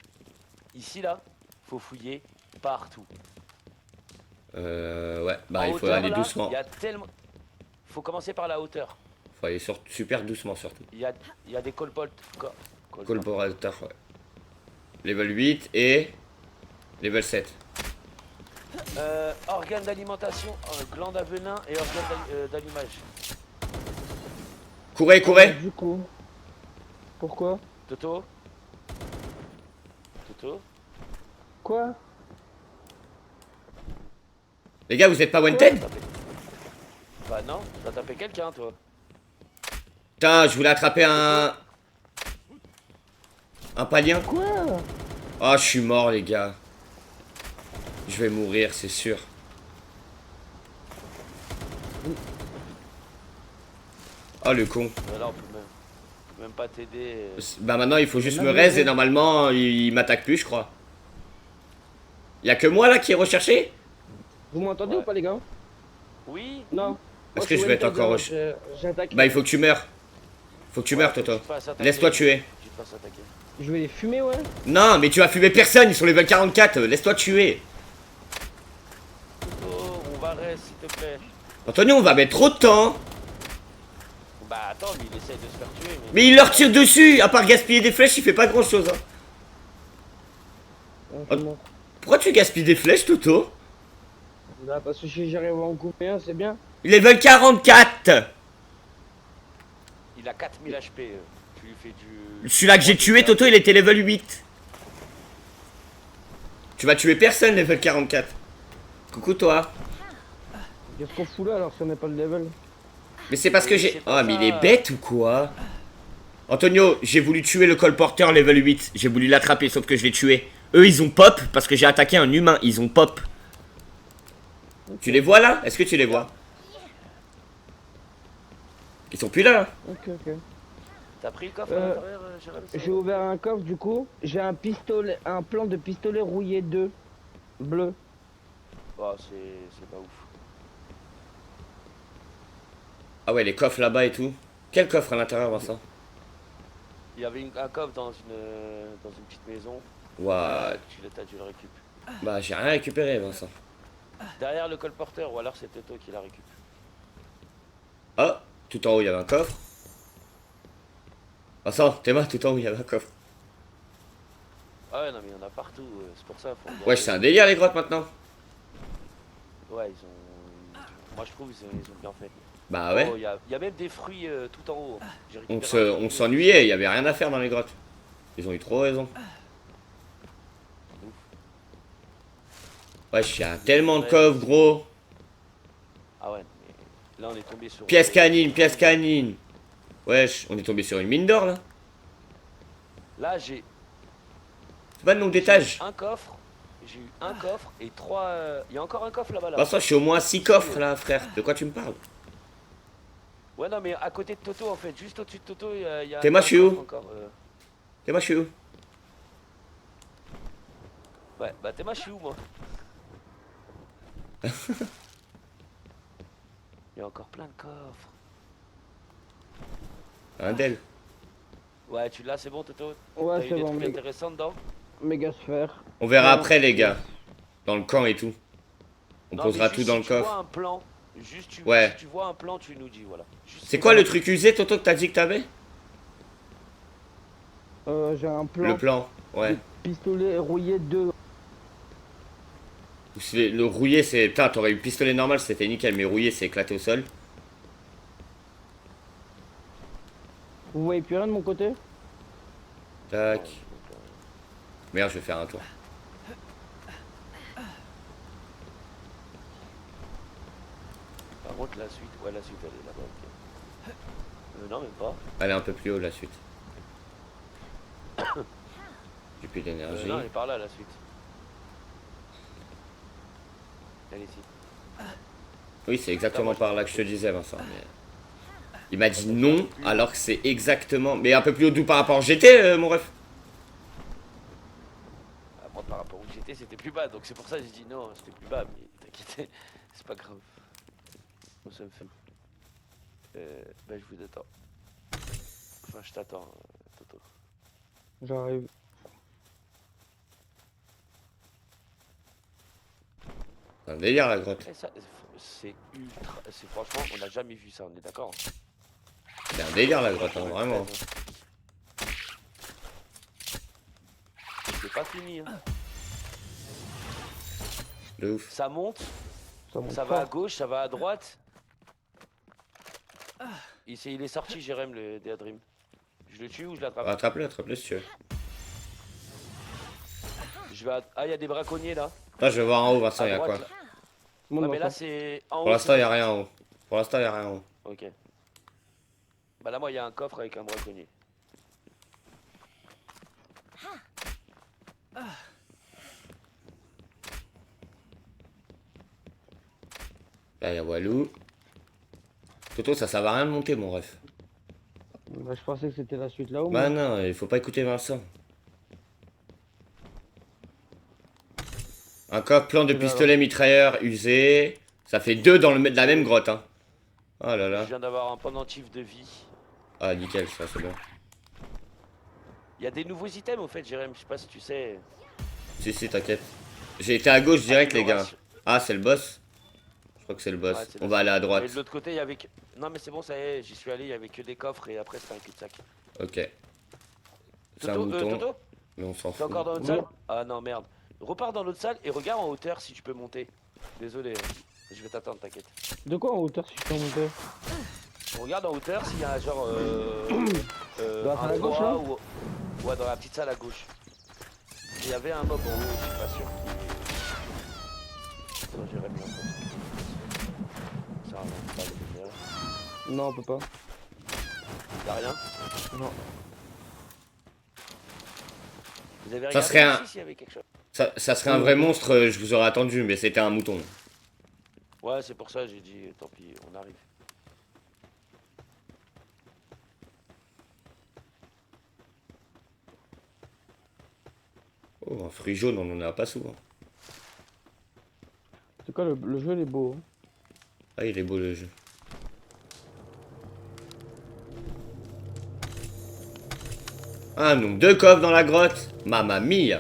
Ici là, faut fouiller partout. Ouais, bah En il faut hauteur, aller là, doucement. il y a tellement. Faut commencer par la hauteur. Faut aller super doucement surtout. Il y a des colporteurs. Collaborateur, ouais. Level 8 et level 7. Organes d'alimentation, glande à venin et organes d'allumage. Courez, courez. Du coup. Pourquoi? Toto Toto Quoi? Les gars, vous êtes pas wanted? Bah non, t'as tapé quelqu'un toi. Putain, je voulais attraper un palien. Quoi? Oh, je suis mort, les gars. Je vais mourir, c'est sûr. Oh, le con. Là on peut même pas t'aider. Bah maintenant, il faut juste me raise et normalement, il m'attaque plus, je crois. Y'a que moi, là, qui est recherché? Vous m'entendez Ouais. ou pas, les gars? Oui. Non. Est-ce Moi, que je vais être wanted, encore j'ai attaqué. Bah, il faut que tu meurs. Faut que tu meurs, Toto. Laisse-toi tuer. Tu te fasses attaquer. Je vais les fumer, ouais. Non, mais tu vas fumer personne, ils sont level 44. Laisse-toi tuer. Toto, on va rester s'il te plaît. Antonio, on va mettre trop de temps. Bah attends, lui il essaye de se faire tuer Mais il leur tire dessus. À part gaspiller des flèches, il fait pas grand-chose. Hein. Je suis mort. Pourquoi tu gaspilles des flèches, Toto? Bah, parce que si j'arrive à en couper un, c'est bien. Level 44. Il a 4000 HP. Tu lui fais du. Celui-là que j'ai tué, Toto, il était level 8. Tu vas tuer personne, level 44. Coucou, toi. Qu'est-ce qu'on fout là alors si on n'est pas le level? Mais c'est parce que j'ai... c'est Oh, pas mais ça. il est bête ou quoi? Antonio, j'ai voulu tuer le colporteur level 8. J'ai voulu l'attraper, sauf que je l'ai tué. Eux, ils ont pop parce que j'ai attaqué un humain. Ils ont pop. Tu les vois là? Est-ce que tu les vois? Ils sont plus là. Ok. T'as pris le coffre à l'intérieur, Jérém? J'ai ouvert un coffre du coup. J'ai un pistolet, un plan de pistolet rouillé 2. Bleu. Oh, c'est pas ouf. Ah ouais, les coffres là-bas et tout. Quel coffre à l'intérieur, Vincent? Il y avait un coffre dans une petite maison. Ouah. T'as dû le récupérer. Bah, j'ai rien récupéré, Vincent. Derrière le colporteur, ou alors c'est Toto qui l'a récupéré. Oh, tout en haut, il y avait un coffre. Vincent, t'es mort, tout en haut, il y avait un coffre. Ah ouais, non, mais il y en a partout, c'est pour ça. Faut Ouais, c'est un délire, les grottes, maintenant. Ouais, ils ont. Moi je trouve ils ont bien fait. Bah ouais. Oh, il y a même des fruits tout en haut. J'ai On récupéré un fruit. s'ennuyait, il y avait rien à faire dans les grottes. Ils ont eu trop raison. Wesh, il y a tellement de coffres, gros. Ah ouais, mais là on est tombé sur. Pièce canine, pièce canine. Wesh, on est tombé sur une mine d'or, là. Là j'ai C'est pas le nombre d'étages. un coffre. J'ai eu un coffre et 3. Il y a encore un coffre là-bas là. Vincent, je suis au moins 6 coffres, là, frère. De quoi tu me parles? Ouais, non, mais à côté de Toto en fait, juste au-dessus de Toto, il y a. T'es moi, un je suis où? coffre encore, Et moi, je suis où? Ouais, bah t'es moi, je suis où moi? Il y a encore plein de coffres. Un d'elle. Ouais, tu l'as, c'est bon Toto? Ouais, T'as eu c'est des bon. trucs intéressants dedans? Méga sphère. On verra Ouais. après, les gars. Dans le camp et tout. On Non, posera mais tout juste dans si le tu vois coffre. un plan, juste Ouais. si tu vois un plan, tu nous dis, voilà. Juste C'est quoi le truc usé, Toto, que t'as dit que t'avais? J'ai un plan. Le plan, ouais. Pistolet rouillé 2. Le rouillé, c'est... Putain, t'aurais eu pistolet normal, c'était nickel, mais rouillé, c'est éclaté au sol. Vous voyez plus rien de mon côté? Tac. Merde, je vais faire un tour. Par contre, la suite, ouais, la suite elle est là-bas, ok. Non, même pas. Elle est un peu plus haut, la suite. J'ai plus d'énergie. Non, elle est par là, la suite. Elle est ici. Oui, c'est exactement par là que je te disais, Vincent. Mais... Il m'a dit non, alors que c'est exactement... Mais un peu plus haut d'où par rapport à GT, mon ref? Ah, moi, par rapport où j'étais, c'était plus bas, donc c'est pour ça que j'ai dit non, c'était plus bas, mais t'inquiète, c'est pas grave. Moi, ça me fait. Bah je vous attends. Enfin je t'attends, Toto. J'arrive. C'est un délire la grotte. Et ça, c'est ultra... C'est franchement, on n'a jamais vu ça, on est d'accord hein. C'est un délire la grotte, hein, vraiment. C'est pas fini hein. De ouf. Ça monte, monte ça va à fort. gauche, ça va à droite. Il est sorti Jérém le Deadream. Je le tue ou je l'attrape? Attrape-le si tu veux. Je vais Ah il y a des braconniers là. Là, je vais voir en haut, Vincent, À il y a droite, quoi? là. Monte Ouais mais là Vincent. c'est en haut. Pour l'instant, c'est il y a rien en haut. Pour l'instant, il y a rien en haut. Ok. Bah là moi il y a un coffre avec un braconnier. Là, il y a Walou. Toto, ça sert à rien de monter, mon ref. Bah, je pensais que c'était la suite là-haut. Bah moi. non, il faut pas écouter Vincent. Un coffre, plan de Et là, pistolet mitrailleur usé. Ça fait 2 dans la même grotte, hein. Oh là Je là. viens d'avoir un pendentif de vie. Ah, nickel, ça, c'est bon. Il y a des nouveaux items au fait Jérém, je sais pas si tu sais. Si, t'inquiète. J'ai été à gauche direct, les gars. Amélioration. Ah, c'est le boss? Je crois que c'est le boss. Ouais, c'est On le- va aller à Et droite. de l'autre côté il y avait que... Non mais c'est bon ça y est, j'y suis allé, il y avait que des coffres et après c'était un cul-de-sac. Ok. C'est un Toto, bouton, Toto, mais on s'en t'es fout. encore dans l'autre Oui. salle? Ah non merde. Repars dans l'autre salle et regarde en hauteur si tu peux monter. Désolé, je vais t'attendre, t'inquiète. De quoi en hauteur si je peux monter? Regarde en hauteur s'il y a genre Dans la salle un à gauche, toit là ou... Ouais dans la petite salle à gauche. Il y avait un mob en haut, je suis pas sûr qu'il... Attends, j'irai bien ça avance pas le lumière. Non, on peut pas. Y'a rien? Non. Vous avez Ça regardé serait un- ici s'il y avait quelque chose? Ça serait un vrai monstre, je vous aurais attendu, mais c'était un mouton. Ouais c'est pour ça j'ai dit tant pis, on arrive. Oh, un fruit jaune, on en a pas souvent. C'est quoi le jeu, il est beau. Hein. Ah, il est beau le jeu. Ah, donc 2 coffres dans la grotte. Mamma mia.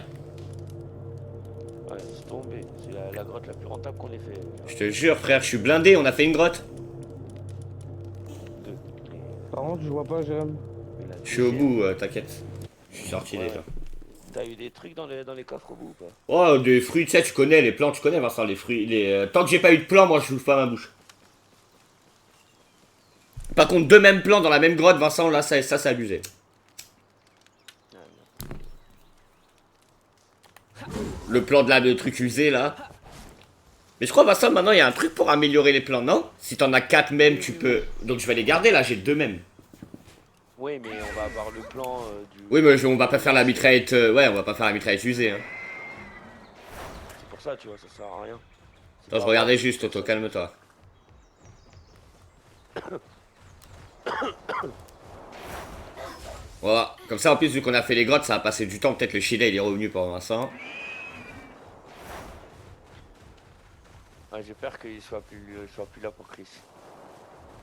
Ouais c'est tombé, c'est la grotte la plus rentable qu'on ait fait. Je te jure, frère, je suis blindé, on a fait une grotte. Deux. Par contre, je vois pas, Jérém. Mais la Je suis au deuxième- bout, t'inquiète. Je suis sorti Ouais. déjà. T'as eu des trucs dans les coffres au bout ou pas? Oh, des fruits, tu sais, tu connais les plants, tu connais Vincent, les fruits. Tant que j'ai pas eu de plants, moi je ouvre pas ma bouche. Par contre, 2 mêmes plants dans la même grotte, Vincent, là, ça c'est abusé. Le plan de truc usé là. Mais je crois, Vincent, maintenant il y a un truc pour améliorer les plans, non? Si t'en as 4 mêmes, tu peux. Donc je vais les garder là, j'ai 2 mêmes. Oui mais on va avoir le plan du... Oui, mais on va pas faire la mitraillette. Ouais, on va pas faire la mitraillette usée. Hein. C'est pour ça tu vois, ça sert à rien. C'est Attends, pas je regardais grave. juste, Toto, calme-toi. Voilà, comme ça en plus, vu qu'on a fait les grottes, ça a passé du temps. Peut-être le Chile il est revenu pour Vincent. Ouais, j'ai peur qu'il soit plus là pour Chris.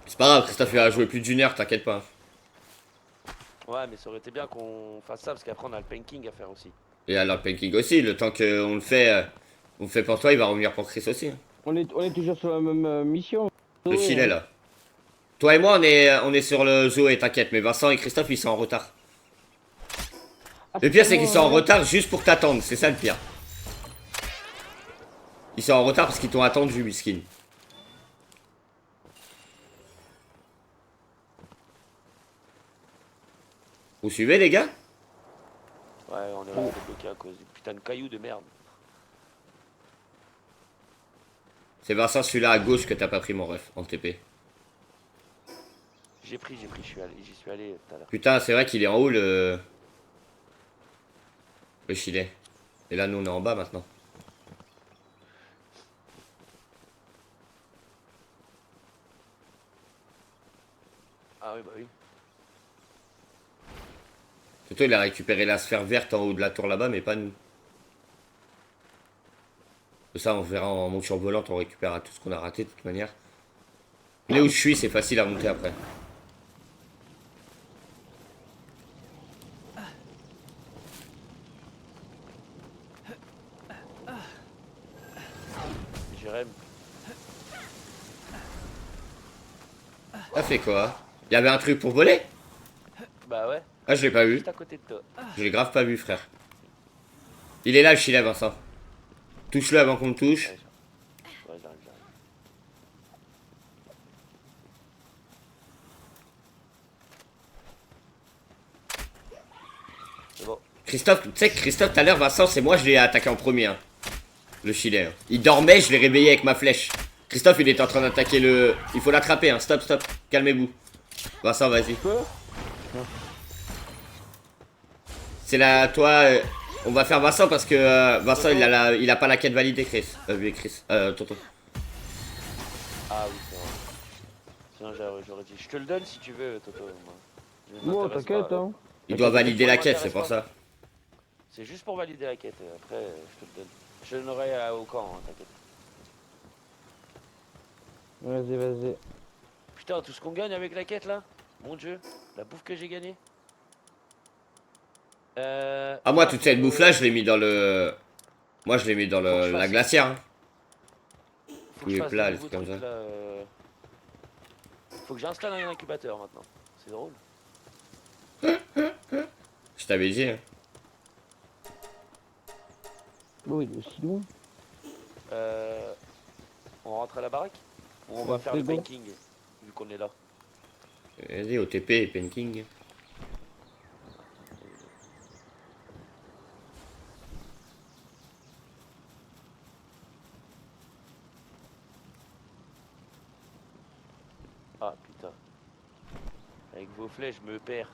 C'est pas grave, Christophe il a joué plus d'1 heure, t'inquiète pas. Ouais mais ça aurait été bien qu'on fasse ça parce qu'après on a le painting à faire aussi. Et alors le King aussi, le temps qu'on le fait, on le fait pour toi, il va revenir pour Chris aussi. Hein. On est toujours sur la même mission. Le Ouais, filet hein. là. Toi et moi on est sur le Zoé, t'inquiète, mais Vincent et Christophe ils sont en retard. Ah, Le pire c'est qu'ils sont en moi, retard juste pour t'attendre, c'est ça le pire. Ils sont en retard parce qu'ils t'ont attendu, miskin. Vous suivez les gars? Ouais on est resté bloqué à cause du putain de caillou de merde. C'est Vincent celui-là à gauche que t'as pas pris mon ref en TP. J'ai pris, j'y suis allé tout à l'heure. Putain c'est vrai qu'il est en haut le filet. Et là nous on est en bas maintenant. Ah oui bah oui. Toto il a récupéré la sphère verte en haut de la tour là-bas mais pas nous. Ça on verra en monture volante, on récupérera tout ce qu'on a raté de toute manière. Là où je suis, c'est facile à monter après. Jérém. Ça fait quoi? Il y avait un truc pour voler? Bah ouais, Ah, je l'ai pas vu. juste à côté de toi. Je l'ai grave pas vu, frère. Il est là, le Chili, Vincent. Touche-le avant qu'on le touche. Ouais, j'arrive, j'arrive. C'est bon. Christophe, tu sais que Christophe, tout à l'heure, Vincent, c'est moi, je l'ai attaqué en premier. Hein. Le Chili. Hein. Il dormait, je l'ai réveillé avec ma flèche. Christophe, il était en train d'attaquer le... Il faut l'attraper, hein. Stop, stop. Calmez-vous. Vincent, vas-y. C'est là, toi... on va faire Vincent parce que Vincent, il a pas la quête validée, Chris. Tonton. Ah oui, c'est vrai. Sinon, j'aurais dit. Je te le donne si tu veux, Toto. Moi. Je Bon, m'intéresse t'inquiète, pas. hein. Il doit valider la Moi, quête, c'est m'intéresse pour pas. ça. C'est juste pour valider la quête. Après, je te le donne. Je le donnerai au camp, hein, t'inquiète. Vas-y, vas-y. Putain, tout ce qu'on gagne avec la quête là. Mon dieu, la bouffe que j'ai gagnée. Ah, moi, toute cette bouffe-là, je l'ai mis dans le... Moi, je l'ai mis dans Faut que je la fasse- glacière. Hein. Faut que tous je les fasse plats, des les nouveaux trucs comme trucs, ça. là. Faut que j'installe un incubateur maintenant. C'est drôle. Je t'avais dit. Hein. Oh, il est aussi loin. On rentre à la baraque. Ou on Ouais, va faire le c'est bon. banking vu qu'on est là. Vas-y, OTP et Painting. Ah putain. Avec vos flèches, je me perds.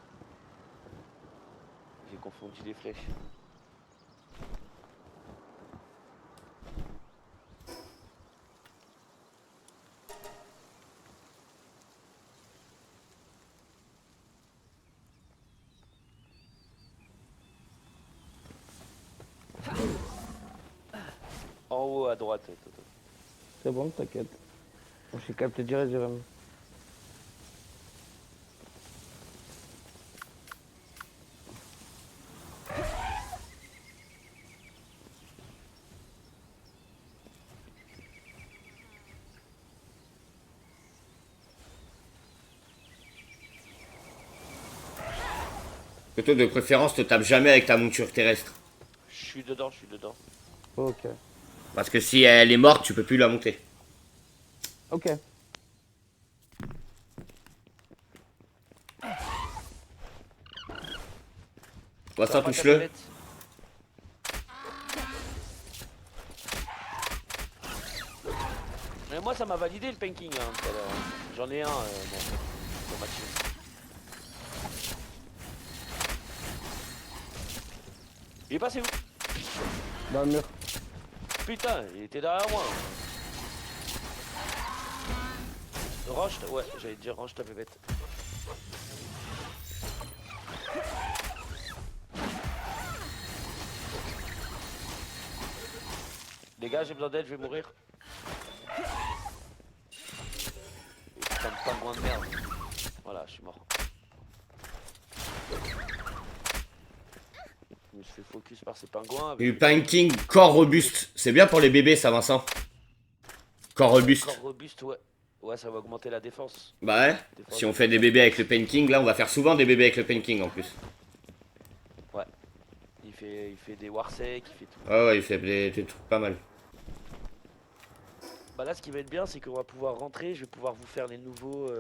J'ai confondu les flèches. En haut à droite, Toto. C'est bon, t'inquiète. Je suis capté direct, Jérém. Que toi, de préférence, te tape jamais avec ta monture terrestre. Je suis dedans, je suis dedans. Ok. Parce que si elle est morte, tu peux plus la monter. Ok. Vincent, T'as pas ta touche-le. palette. Mais moi ça m'a validé le panking hein, tout à l'heure. J'en ai un dans ma team. Il est passé où? Dans le mur. Putain, il était derrière moi. Range, ouais, j'allais te dire range ta bébête. Les gars, j'ai besoin d'aide, je vais mourir. Putain de pingouin de merde. Voilà, je suis mort. Je me suis fait focus par ces pingouins. avec Du les Painting corps robuste. C'est bien pour les bébés, ça, Vincent. Corps robuste. corps robustes, ouais. Ouais, ça va augmenter la défense. Bah ouais. Si on fait des bébés avec le Painting, là, on va faire souvent des bébés avec le Painting en plus. Il fait des warsec, il fait tout. Ah ouais, il fait des trucs pas mal. Bah là, ce qui va être bien, c'est qu'on va pouvoir rentrer. Je vais pouvoir vous faire les nouveaux.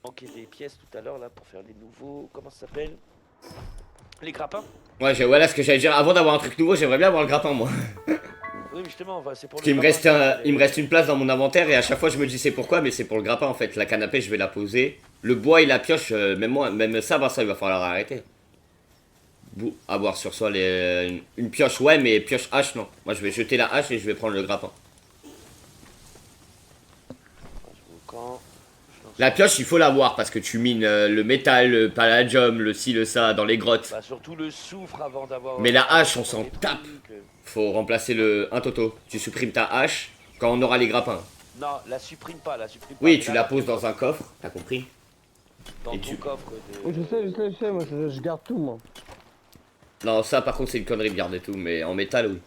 Manquer des pièces tout à l'heure là pour faire les nouveaux. Comment ça s'appelle? Les grappins. Ouais, voilà ce que j'allais dire. Avant d'avoir un truc nouveau, j'aimerais bien avoir le grappin, moi. Oui, mais justement, c'est pour Parce qu'il me reste, il me reste une place dans mon inventaire et à chaque fois je me dis c'est pourquoi, mais c'est pour le grappin en fait. La canne à pêche, je vais la poser. Le bois et la pioche, même ça, bah, ça, il va falloir arrêter. Avoir sur soi une pioche, ouais, mais pioche hache, non. Moi je vais jeter la hache et je vais prendre le grappin. La pioche, il faut l'avoir parce que tu mines le métal, le palladium, le ci, le ça dans les grottes. Bah, surtout le soufre avant d'avoir. Mais la hache, on s'en des tape. trucs. Faut remplacer un toto. Tu supprimes ta hache quand on aura les grappins. Non, la supprime pas, la supprime pas. Oui, Mais tu là, la poses dans un coffre, t'as compris? dans Et ton tu... coffre Oui, de. je sais, moi je garde tout moi. Non, ça par contre c'est une connerie de garder tout, mais en métal, oui.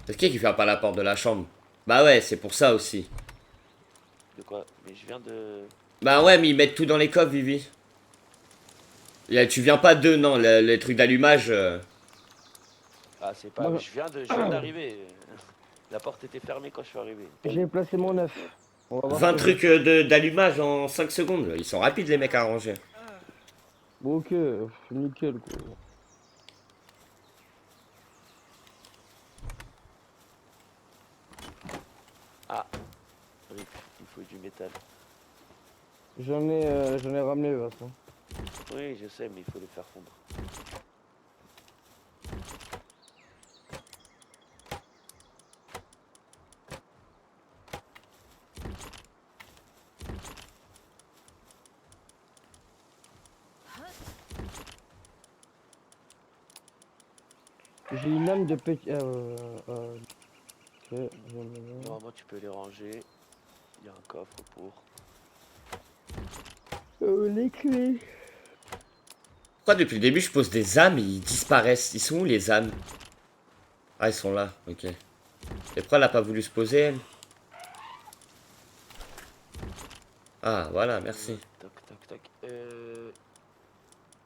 Est-ce qu'il ferme pas la porte de la chambre? Bah ouais, c'est pour ça aussi. De quoi? Mais je viens de. Bah ouais, mais ils mettent tout dans les coffres, Vivi. Tu viens pas d'eux, non, les trucs d'allumage. Ah, c'est pas. Moi, Je viens d'arriver. La porte était fermée quand je suis arrivé. j'ai placé mon œuf. On va voir ce 20 que j'ai. trucs d'allumage en 5 secondes. Ils sont rapides, les mecs, à ranger. Bon, ok, nickel quoi. Ah, rip, il faut du métal. J'en ai ramené, de toute façon. Oui, je sais, mais il faut le faire fondre. J'ai une âme de petit. Ok, Normalement, tu peux les ranger. Il y a un coffre pour. les clés. Pourquoi depuis le début je pose des âmes et ils disparaissent? Ils sont où les âmes? Ah, ils sont là, ok. Et pourquoi elle a pas voulu se poser, elle? Ah, voilà, merci. Toc, toc, toc.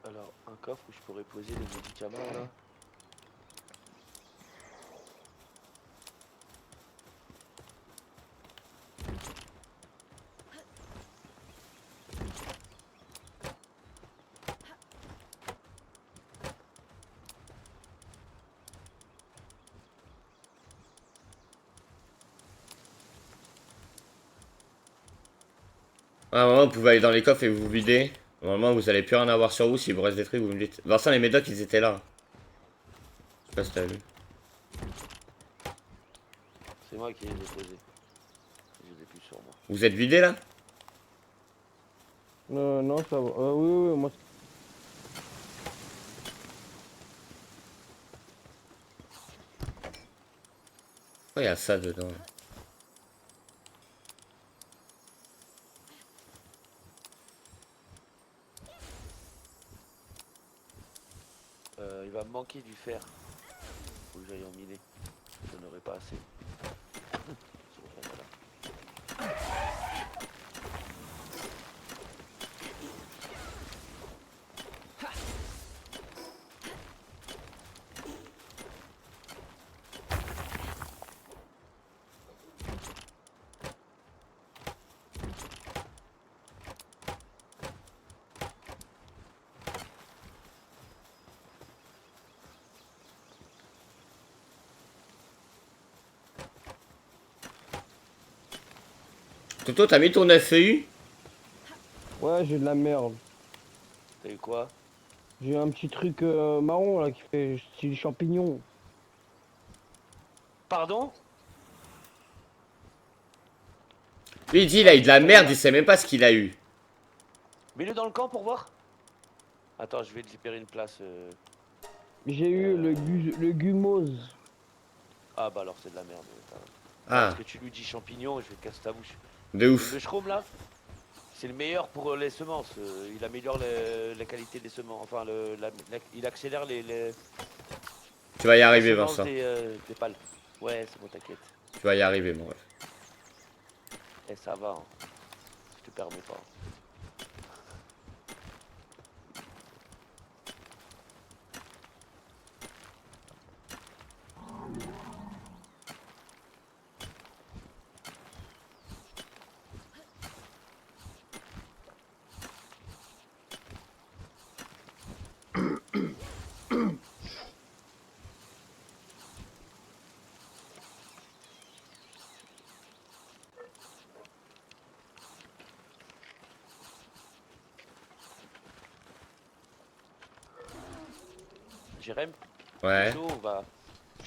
Alors, un coffre où je pourrais poser les médicaments là. Ah, moment, vous pouvez aller dans les coffres et vous vider. Normalement, vous allez plus rien avoir sur vous. S'il vous reste des trucs, vous me dites. Vincent, les médocs, ils étaient là. Je sais pas si t'as vu. C'est moi qui les ai posés. Je les ai plus sur moi. Vous êtes vidé là? Non, ça va. Oui, oui, moi. Oh, il y a ça dedans. Il va me manquer du fer. Faut que j'aille en miner. Je n'aurai pas assez. Voilà. Toto, t'as mis ton FEU? Ouais, j'ai de la merde. T'as eu quoi? J'ai un petit truc marron là qui fait style champignon. Pardon? Lui, il dit, il a eu de la merde, il sait même pas ce qu'il a eu. Mets-le dans le camp pour voir. Attends, je vais te libérer une place. J'ai eu le gumose. Ah bah alors c'est de la merde. Ah, Parce que tu lui dis champignon et je vais te casser ta bouche. de ouf. Le shrome là, c'est le meilleur pour les semences. Il améliore la qualité des semences. Enfin, il accélère Tu vas y la arriver, semence Vincent. des pales. Ouais, c'est bon, t'inquiète. Tu vas y arriver, mon ref. Eh, ça va, hein. Je te permets pas. Jérém, Ouais. bientôt,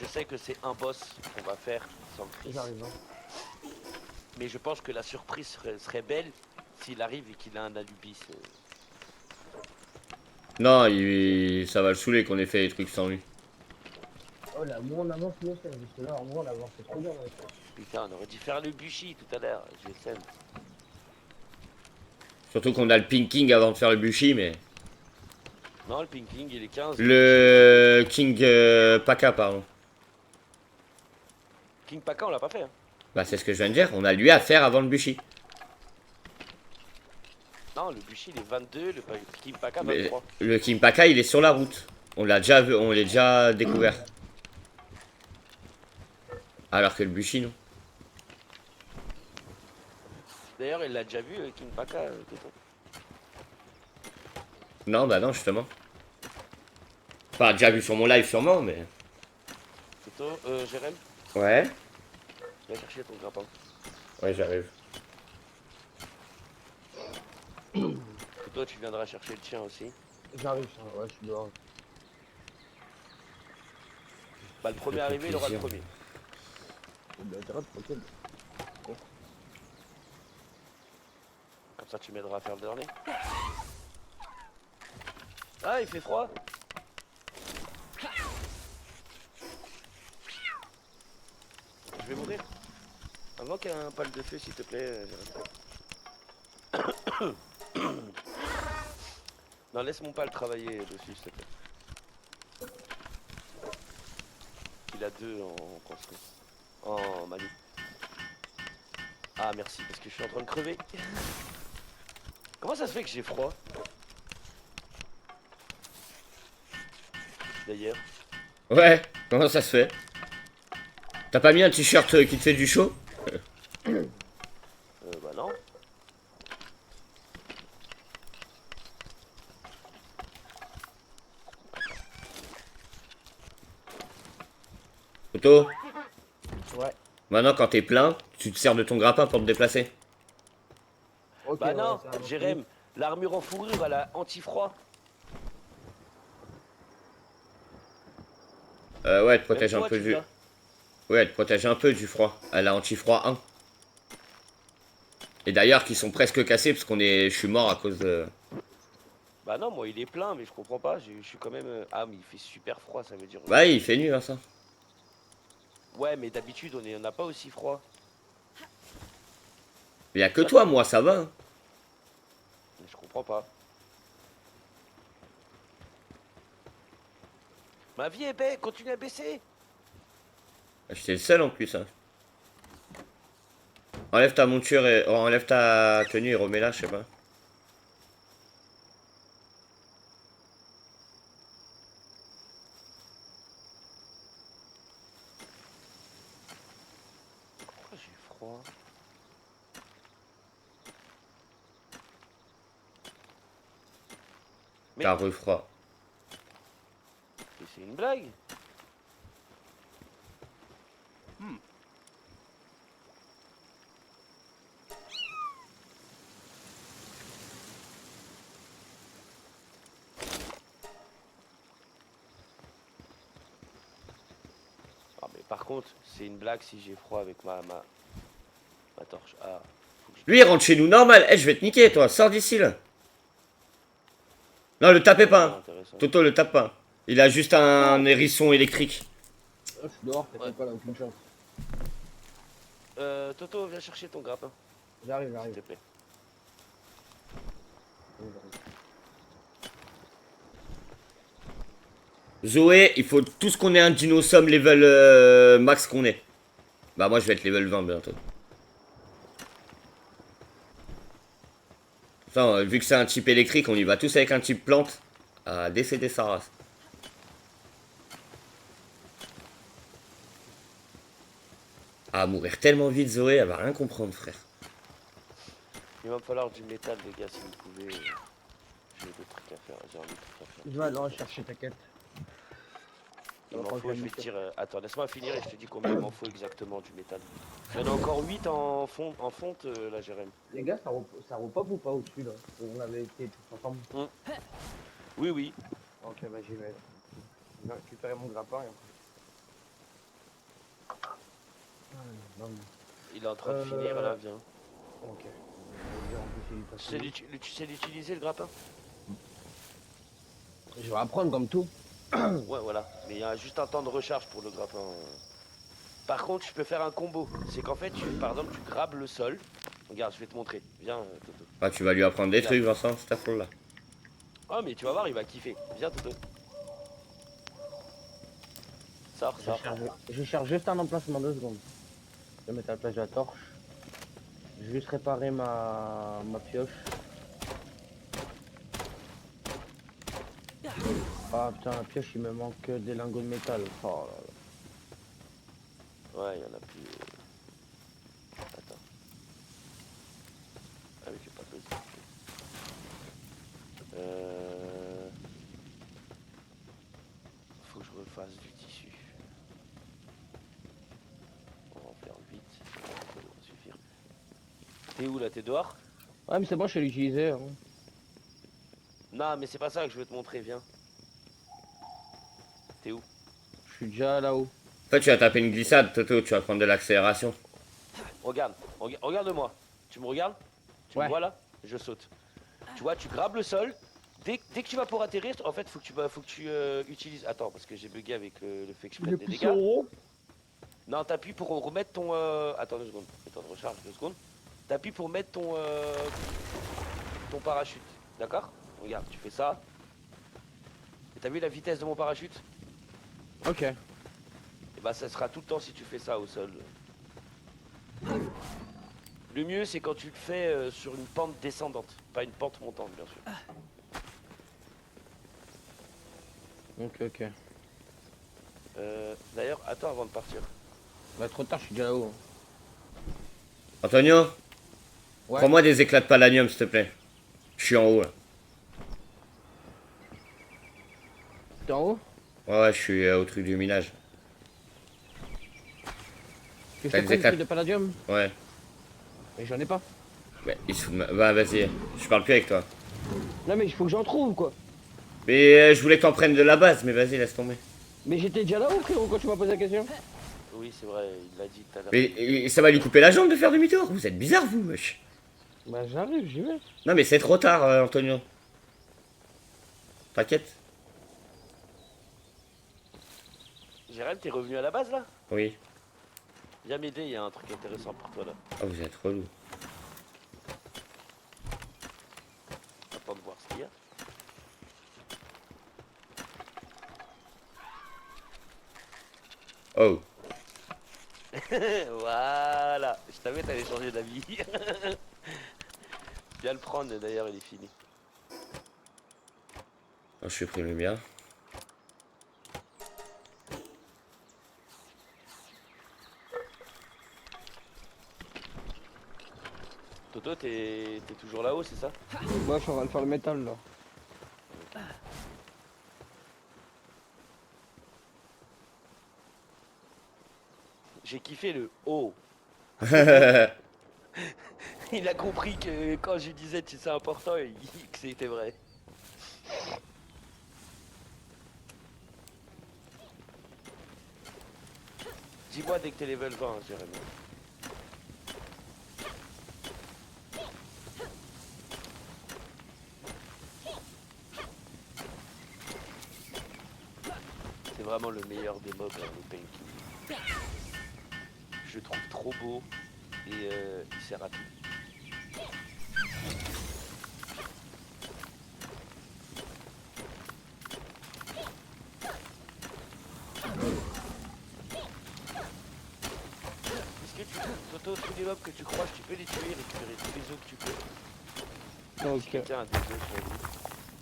je sais que c'est un boss qu'on va faire sans Chris. J'arrive. Hein. Mais je pense que la surprise serait belle s'il arrive et qu'il a un Anubis. Non, ça va le saouler qu'on ait fait les trucs sans lui. Oh là, moins on avance, mieux c'est. Parce que là, en gros, on avance trop bien. Ouais. Putain, on aurait dû faire le bûchi tout à l'heure. J'ai le seum. Surtout qu'on a le pinking avant de faire le bushi, mais... Non, le pinking il est 15. Le bûchi il est 22. Le King Paka, pardon. King Paka, on l'a pas fait. Hein. Bah c'est ce que je viens de dire, on a lui à faire avant le bushi. Non, le bûchi il est 22, King Paka Mais 23. le King Paka, il est sur la route. On l'a déjà vu, on l'a déjà découvert. Alors que le bushi, non. D'ailleurs, il l'a déjà vu, King Paka, Toto. Non, bah non, justement. Enfin, déjà vu sur mon live, sûrement, mais... Toto, Jérém, Ouais. viens chercher ton grappin. Ouais, j'arrive. Et toi, tu viendras chercher le tien aussi. J'arrive, ça. Ouais, je suis dehors. Bah, le premier Ça fait arrivé, il aura le plaisir. premier. Bah, t'arrêtes, tranquille. Comme ça, tu m'aideras à faire le dernier. Ah, il fait froid. Je vais mourir. Invoque un pal de feu, s'il te plaît. Jérém. Non, laisse mon pal travailler dessus, s'il te plaît. Il a 2 en construit. En manu. Ah, merci, parce que je suis en train de crever. Comment ça se fait que j'ai froid? D'ailleurs. Ouais, comment ça se fait? T'as pas mis un t-shirt qui te fait du chaud? Bah non. Toto, Ouais. maintenant quand t'es plein, tu te sers de ton grappin pour te déplacer. Ok, Bah ouais, non, ça va. Jérém, l'armure en fourrure, elle a anti-froid. Ouais, elle te Même protège un toi, peu tu du... l'as. Ouais, elle te protège un peu du froid. Elle a anti-froid 1. Et d'ailleurs, qui sont presque cassés parce qu'on est... Je suis mort à cause de... Bah non, moi il est plein, mais je comprends pas. Je suis quand même. Ah, mais il fait super froid, ça veut dire. Ouais, il fait nuit, hein, ça. Ouais, mais d'habitude, on a pas aussi froid. Il y a que Tiens, toi, moi, ça va. Hein. je comprends pas. Ma vie est belle, continue à baisser. J'étais le seul en plus. Hein. Enlève ta monture et... oh, enlève ta tenue et remets-la, je sais pas. Pourquoi j'ai froid? Mais T'as refroid. c'est une blague. Ah, mais par contre, c'est une blague si j'ai froid avec ma torche. Ah, faut que je... Lui, il rentre chez nous normal. Eh, je vais te niquer, toi. Sors d'ici, là. Non, le tapez pas. super Hein. intéressant. Toto, le tape pas. Il a juste un hérisson électrique. Je suis dehors, Ouais. t'inquiète pas, là, aucune chance. Toto, viens chercher ton grappin, J'arrive, s'il j'arrive. te plaît. Zoé, il faut tous qu'on ait un dinosaure level max qu'on est. Bah moi je vais être level 20 bientôt. Ça, vu que c'est un type électrique, on y va tous avec un type plante. À décéder sa race. À mourir tellement vite Zoé, elle va rien comprendre frère. Il va me falloir du métal, les gars, si vous pouvez. J'ai des trucs à faire, j'ai un truc à faire. Je vais aller en chercher, t'inquiète. Il m'en faut, je vais te dire. Attends, laisse-moi finir et je te dis combien il m'en faut exactement du métal. J'en ai encore 8 en fonte, là, Jérém. Les gars, ça repop ou pas au-dessus, là? On avait été tous ensemble. Oui, oui. Ok, bah j'y vais. Je vais récupérer mon grappin et après. Non, Il est en train de finir, là, viens. ok. Je vais en plus, il est Tu sais l'utiliser, le grappin? Je vais apprendre comme tout. Ouais, voilà. Mais il y a juste un temps de recharge pour le grappin. Par contre, je peux faire un combo. C'est qu'en fait, par exemple, tu grabes le sol. Regarde, je vais te montrer. Viens, Toto. Ah, tu vas lui apprendre des Regarde. trucs, Vincent, c'est ta folle là. Oh, mais tu vas voir, il va kiffer. Viens, Toto. Sors, sors. Je cherche juste un emplacement 2 secondes. Je vais mettre à la place de la torche. Je vais juste réparer ma pioche. Ah putain, la pioche, il me manque des lingots de métal. Oh là là. Ouais, il y en a plus. Attends. Ah oui, j'ai pas besoin. Faut que je refasse du tissu. On va en faire 8. Ça va suffire. T'es où là? T'es dehors? Ouais, mais c'est bon, je vais l'utiliser. Hein. Non, mais c'est pas ça que je veux te montrer, viens. T'es où? Je suis déjà là-haut. Toi, tu vas taper une glissade, Toto, tu vas prendre de l'accélération. Regarde, regarde-moi. Tu me regardes? Tu me Ouais. vois là? Je saute. Tu vois, tu grabes le sol. Dès que tu vas pour atterrir, en fait, faut que tu utilises. Attends, parce que j'ai bugué avec le fait que je prenne des dégâts. Non, t'appuies pour remettre ton. Attends 2 secondes. Attends, recharge 2 secondes. T'appuies pour mettre ton parachute. D'accord? Regarde, tu fais ça. Et t'as vu la vitesse de mon parachute? Ok. Et bah, ça sera tout le temps si tu fais ça au sol. Le mieux, c'est quand tu le fais sur une pente descendante, pas une pente montante, bien sûr. Ok. D'ailleurs, attends avant de partir. Bah, trop tard, je suis déjà là-haut. Antonio, Ouais. prends-moi des éclats de palladium, s'il te plaît. Je suis en haut là. T'es en haut? Ouais, je suis au truc du minage. Tu T'as fais des quoi, éclats- de palladium? Ouais. Mais j'en ai pas. Mais il se fout de ma... Bah, vas-y, je parle plus avec toi. Non, mais il faut que j'en trouve, quoi. Mais je voulais que t'en prennes de la base, mais vas-y, laisse tomber. Mais j'étais déjà là-haut, frérot, quand tu m'as posé la question. Oui, c'est vrai, il l'a dit tout à l'heure. Mais ça va lui couper la jambe de faire demi-tour. Vous êtes bizarre, vous, wesh. Bah, j'arrive, j'y vais. Non, mais c'est trop tard, Antonio. T'inquiète. Jérém, t'es revenu à la base là? Oui. Viens m'aider, il y a un truc intéressant pour toi là. Oh, vous êtes relou. Attends de voir ce qu'il y a. Oh. Voilà, je savais que t'allais changer d'avis. Viens le prendre, d'ailleurs, il est fini. Oh, je suis pris le mien. Toto, t'es toujours là-haut, c'est ça? Moi, je suis en train de faire le métal, là. J'ai kiffé le haut. Il a compris que quand je lui disais que c'est important, que c'était vrai. Dis-moi dès que t'es level 20, Jérémy. C'est vraiment le meilleur des mobs, hein, le Painting. Je le trouve trop beau et il sert à tout. Est-ce que tu Toto, tous les mobs que tu croises, tu peux les tuer, récupérer tous les os que tu peux. Ok. Si quelqu'un a des os sur lui.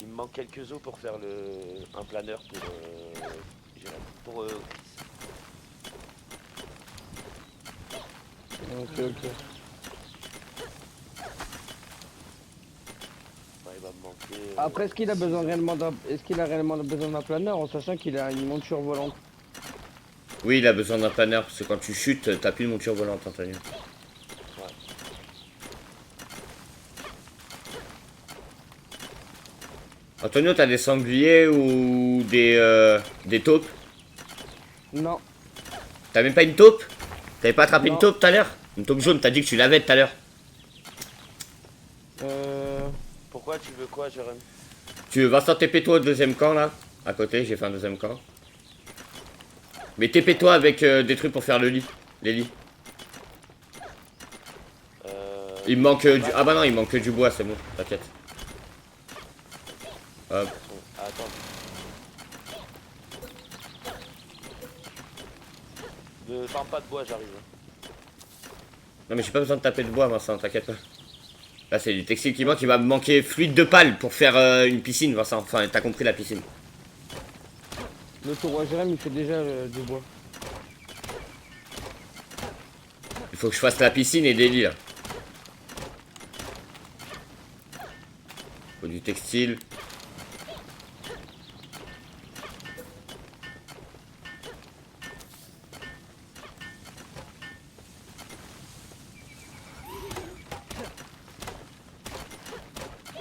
Il me manque quelques os pour faire un planeur pour Chris. Ok. Ouais, il va me manquer. Après, est-ce qu'il a besoin réellement est-ce qu'il a réellement besoin d'un planeur en sachant qu'il a une monture volante? Oui, il a besoin d'un planeur, parce que quand tu chutes, t'as plus de monture volante, Antonio. Ouais. Antonio, t'as des sangliers ou des taupes? Non. T'as même pas une taupe? T'avais pas attrapé Non. une taupe tout à l'heure? Une taupe jaune, t'as dit que tu l'avais tout à l'heure. Euh... Pourquoi tu veux quoi, Jérém? Tu veux Vincent TP toi au deuxième camp là? À côté, j'ai fait un deuxième camp. Mais TP-toi avec des trucs pour faire le lit. Les lits. Il me manque du... Ah bah non, il manque que du bois, c'est bon, t'inquiète. Hop. Attends. Ne farme pas de bois, j'arrive. Non mais j'ai pas besoin de taper de bois, Vincent, t'inquiète pas. Là c'est du textile qui manque, il va me manquer fluide de pale pour faire une piscine, Vincent. Enfin, t'as compris la piscine. Le tour Jérém, il fait déjà du bois. Il faut que je fasse la piscine et des lits là. Faut du textile.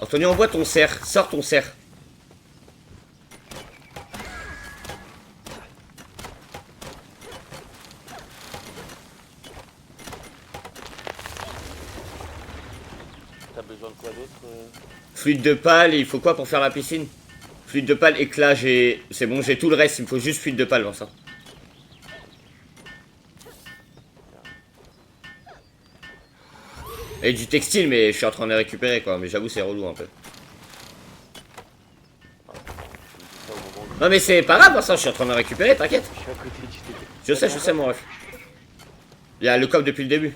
Anthony, envoie ton cerf, sors ton cerf. T'as besoin de quoi d'autre Fluide de pale, et il faut quoi pour faire la piscine? Fluide de pale, éclat, j'ai... C'est bon, j'ai tout le reste, il me faut juste fluide de pale, Vincent. Et du textile, mais je suis en train de les récupérer quoi, mais j'avoue c'est relou un peu. Ça, au moment où Non mais c'est pas grave, Vincent, je suis en train de les récupérer, t'inquiète. je suis à côté du TP. Je sais mon ref. Il y a le coffre depuis le début,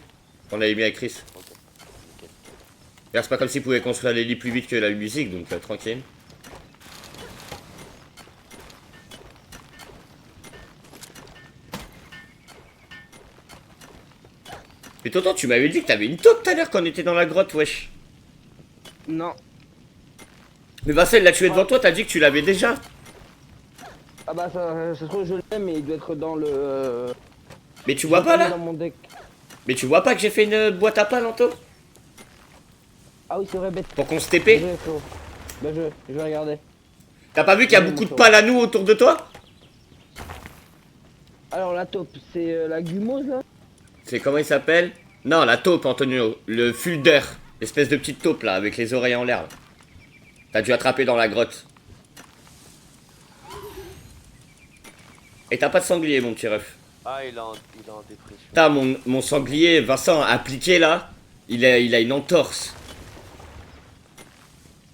qu'on avait mis avec Chris. Ok, nickel. Et c'est pas comme s'il pouvait construire les lits plus vite que la musique, donc tranquille. Mais Tonton, tu m'avais dit que t'avais une taupe tout à l'heure quand on était dans la grotte, wesh. Non. Mais Vincent, il l'a tué devant toi, t'as dit que tu l'avais déjà. Ah bah ça se trouve je l'aime, mais il doit être dans le... Mais tu vois pas là? Dans mon deck. Mais tu vois pas que j'ai fait une boîte à pales, Anto? Ah oui, c'est vrai, bête. Pour qu'on se Bien TP? joué, frérot. Bien joué, je vais regarder. T'as pas vu qu'il y a beaucoup de pales à nous autour de toi? Alors la taupe, c'est la gumose là? C'est comment il s'appelle? Non, la taupe, Antonio. Le fulder. L'espèce de petite taupe là, avec les oreilles en l'air. Là. T'as dû attraper dans la grotte. Et t'as pas de sanglier, mon petit ref. Ah, il est en dépression. T'as mon sanglier, Vincent, appliqué là. Il a une entorse.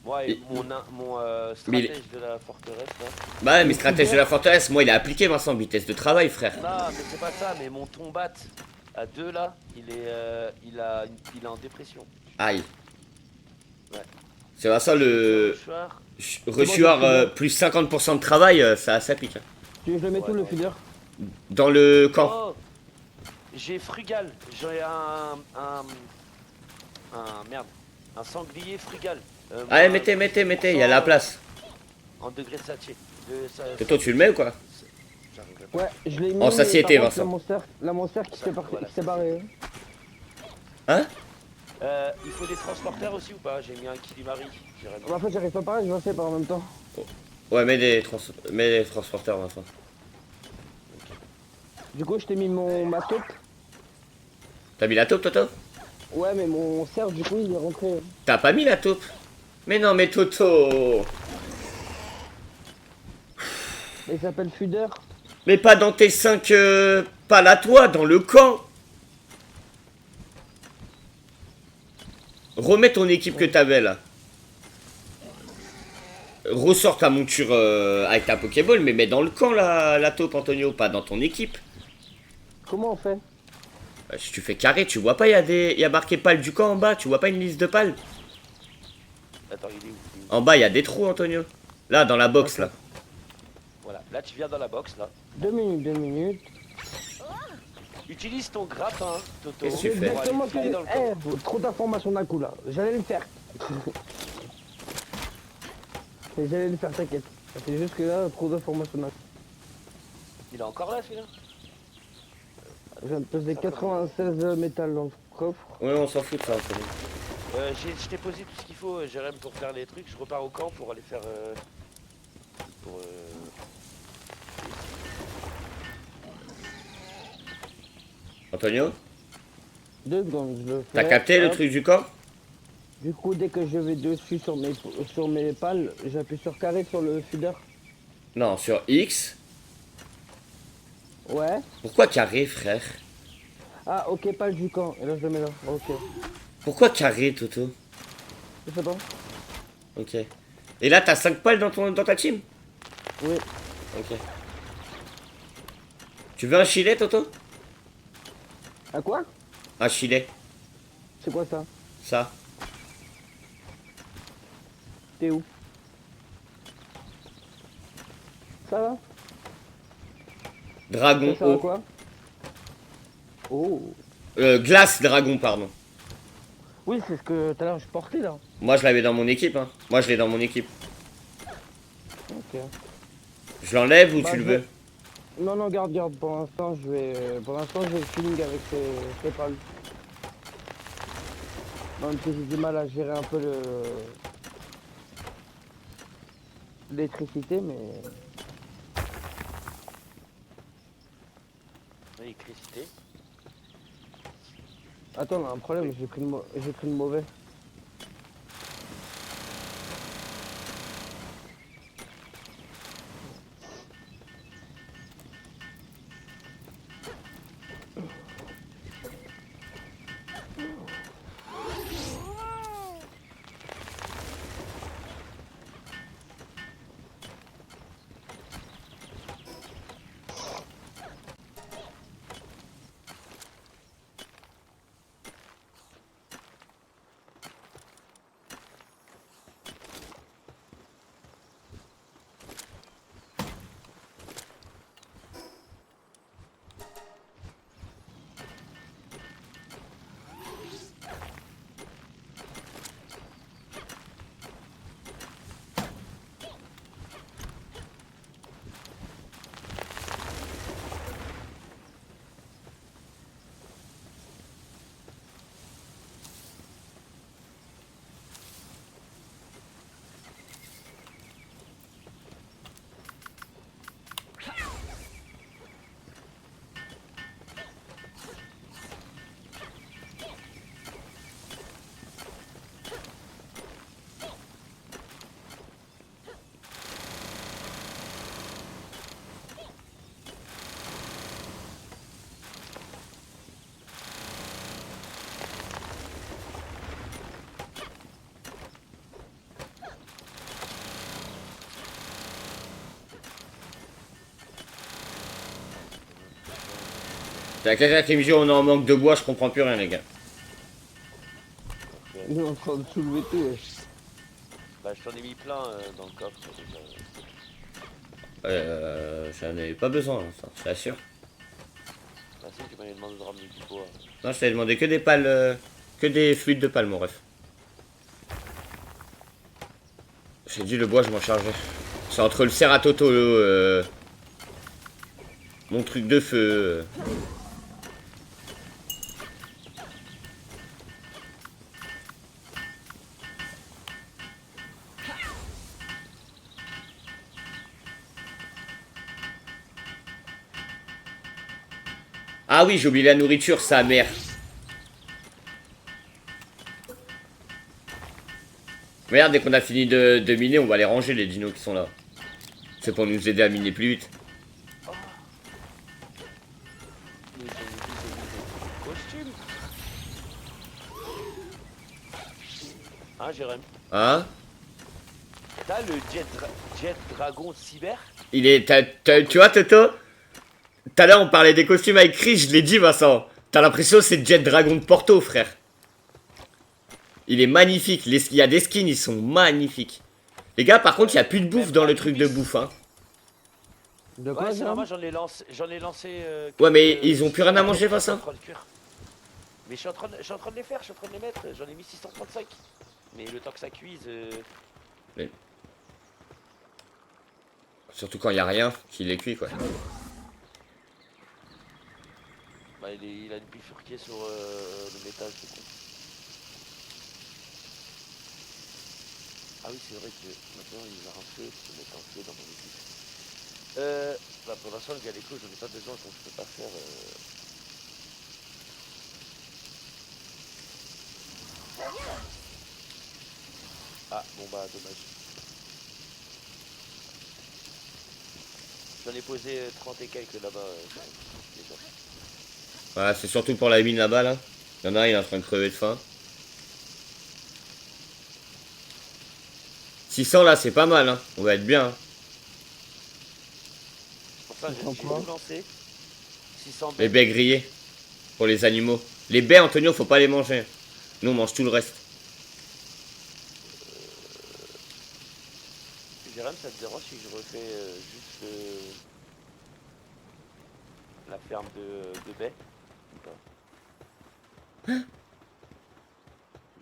Moi, Et- mon Mais il- stratège de la forteresse là. Bah ouais, mais stratège de la forteresse, moi il a appliqué, Vincent, vitesse de travail, frère. Non, mais c'est pas ça, mais mon tombat à 2 là, il est en dépression. Aïe. Ouais. C'est Vincent le Mouchoir. rechuard plus 50% de travail, ça pique. Hein. Tu veux que je le mets Ouais, tout le ouais. feeder? Dans le camp. Oh, j'ai frugal. J'ai merde, un sanglier frugal. Allez, moi, mettez, il y a la place. En degré de satiété. Et toi, tu le mets ou quoi? J'arriverai pas. Ouais, je l'ai mis. En satiété, par contre, Vincent. La monster qui s'est Voilà, qui s'est barrée. Hein? Il faut des transporteurs aussi ou pas? J'ai mis un Kilimari. Bah, en fait, j'arrive pas pareil, je vais faire en même temps. Ouais, mets des transporteurs, Vincent. Du coup, je t'ai mis ma taupe. T'as mis la taupe, Toto? Ouais, mais mon cerf, du coup, il est rentré. T'as pas mis la taupe? Mais non, mais Toto! Il s'appelle Fuder. Mais pas dans tes 5 pales à toi, dans le camp! Remets ton équipe que t'avais là. Ressors ta monture avec ta Pokéball, mais mets dans le camp la taupe, Antonio, pas dans ton équipe. Comment on fait? Si tu fais carré, tu vois pas, il y a marqué pales du camp en bas, tu vois pas une liste de pales? Attends, il est où? En bas, il y a des trous, Antonio. Là, dans la box, là. Voilà, là tu viens dans la box là. 2 minutes, 2 minutes. Utilise ton grappin, Toto. Qu'est-ce que tu C'est fais? exactement ce que Pour aller filer dans le camp. trop d'informations d'un coup là. J'allais le faire. Et j'allais le faire, t'inquiète. C'est juste que là, trop d'informations d'un coup. Il est encore là celui-là? Je viens de peser 96 métal dans le coffre. Ouais, on s'en fout de ça, Antonio. Je t'ai posé tout ce qu'il faut, Jérém, pour faire les trucs. Je repars au camp pour aller faire. Pour. Antonio, 2 secondes, je le fais. t'as capté le Hop. truc du camp? Du coup, dès que je vais dessus sur mes pales, j'appuie sur carré sur le feeder. Non, sur X. Ouais. Pourquoi carré, frère? Ah, ok, pas du camp. Et là, je le mets là. Ok. Pourquoi carré, Toto? Je sais pas. Ok. Et là, t'as 5 pales dans ta team? Oui. Ok. Tu veux un filet, Toto? À quoi? Un filet. C'est quoi ça? Ça. T'es où? Ça va? Dragon Ça sert à haut. quoi? Oh. Glace dragon, pardon. Oui, c'est ce que tout à l'heure je portais là. Moi, je l'avais dans mon équipe, hein. Moi, je l'ai dans mon équipe. Ok. Je l'enlève ou Bah, tu le je vais- veux? Non, non, garde, garde. Pour l'instant, je vais le feeling avec ces pales. Même si j'ai du mal à gérer un peu l'électricité, mais. L'électricité. Attends, on a un problème, j'ai pris le mauvais. T'as quelqu'un qui me dit on est en manque de bois, je comprends plus rien, les gars. Ok. Il est en train de soulever tout, wesh. Bah, je t'en ai mis plein dans le coffre déjà. J'en avais pas besoin, ça, je t'assure. Ah si, tu m'avais demandé de ramener du bois. Non, je t'avais demandé que des pales, que des fluides de pales, mon ref. J'ai dit le bois, je m'en chargeais. C'est entre le Ceratotolo, mon truc de feu. Ah oui, j'ai oublié la nourriture, sa mère. Merde, dès qu'on a fini de miner, on va les ranger, les dinos qui sont là. C'est pour nous aider à miner plus vite. Ils ont mis des costumes. Hein, Jérém? Hein? T'as le Jet Dragon Cyber? Il est... tu vois, Toto? Tout à l'heure, on parlait des costumes avec Chris, je l'ai dit, Vincent. T'as l'impression que c'est Jet Dragon de Porto, frère. Il est magnifique. Il y a des skins, ils sont magnifiques. Les gars, par contre, il n'y a plus de bouffe Même dans le Anubis. truc de bouffe, hein. De quoi, Ouais, c'est Jérôme? normal, j'en ai lancé. Ouais, mais ils ont plus rien à manger, Vincent. Mais je suis en train de les faire, je suis en train de les mettre. J'en ai mis 635. Mais le temps que ça cuise. Surtout quand il n'y a rien qui les cuit, quoi. Bah, il a bifurqué sur le métal, c'est con. Ah oui, c'est vrai que maintenant il a un feu, je peux mettre un feu dans mon équipe. Bah pour l'instant, le Galeco, j'en ai pas besoin, donc je peux pas faire. Ah, bon bah, dommage. J'en ai posé 30 et quelques là-bas. Déjà. Voilà, c'est surtout pour la mine là-bas, là. Il y en a un, il est en train de crever de faim. 600 là, c'est pas mal, hein. On va être bien. Hein. Pour ça, j'ai 600 quoi tout lancé. 600 Les baies. baies grillées. Pour les animaux. Les baies, Antonio, faut pas les manger. Nous, on mange tout le reste. Jérôme, ça te dérange si je refais juste la ferme de baies ou pas?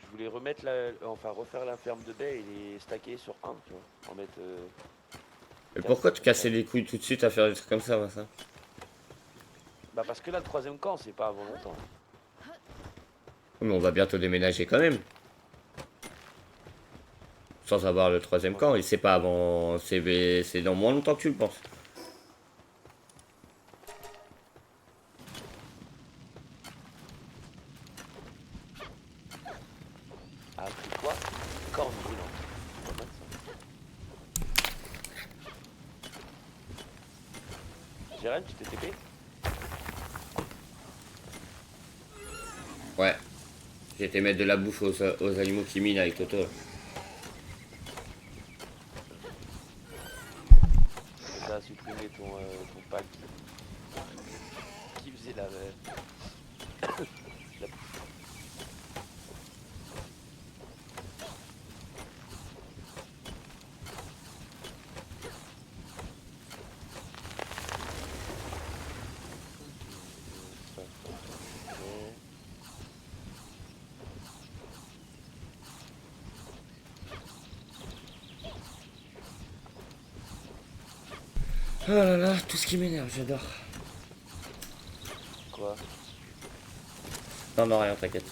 Je voulais remettre enfin refaire la ferme de baies et les stacker sur un, tu vois. En mettre. Mais 4, pourquoi te casser les couilles tout de suite à faire des trucs comme ça, Vincent? Bah parce que là, le troisième camp, c'est pas avant longtemps. Mais on va bientôt déménager quand même. Sans avoir le troisième camp. Et c'est pas avant. C'est dans moins longtemps que tu le penses. Ah, appris quoi? Corne brûlante. Pas mal, ça. Jérôme, tu t'es TP? Ouais. J'ai été mettre de la bouffe aux animaux qui minent avec Toto. Là. Et ça a supprimé ton pack qui faisait la Oh là là, tout ce qui m'énerve, j'adore. quoi? Non, non, rien, t'inquiète.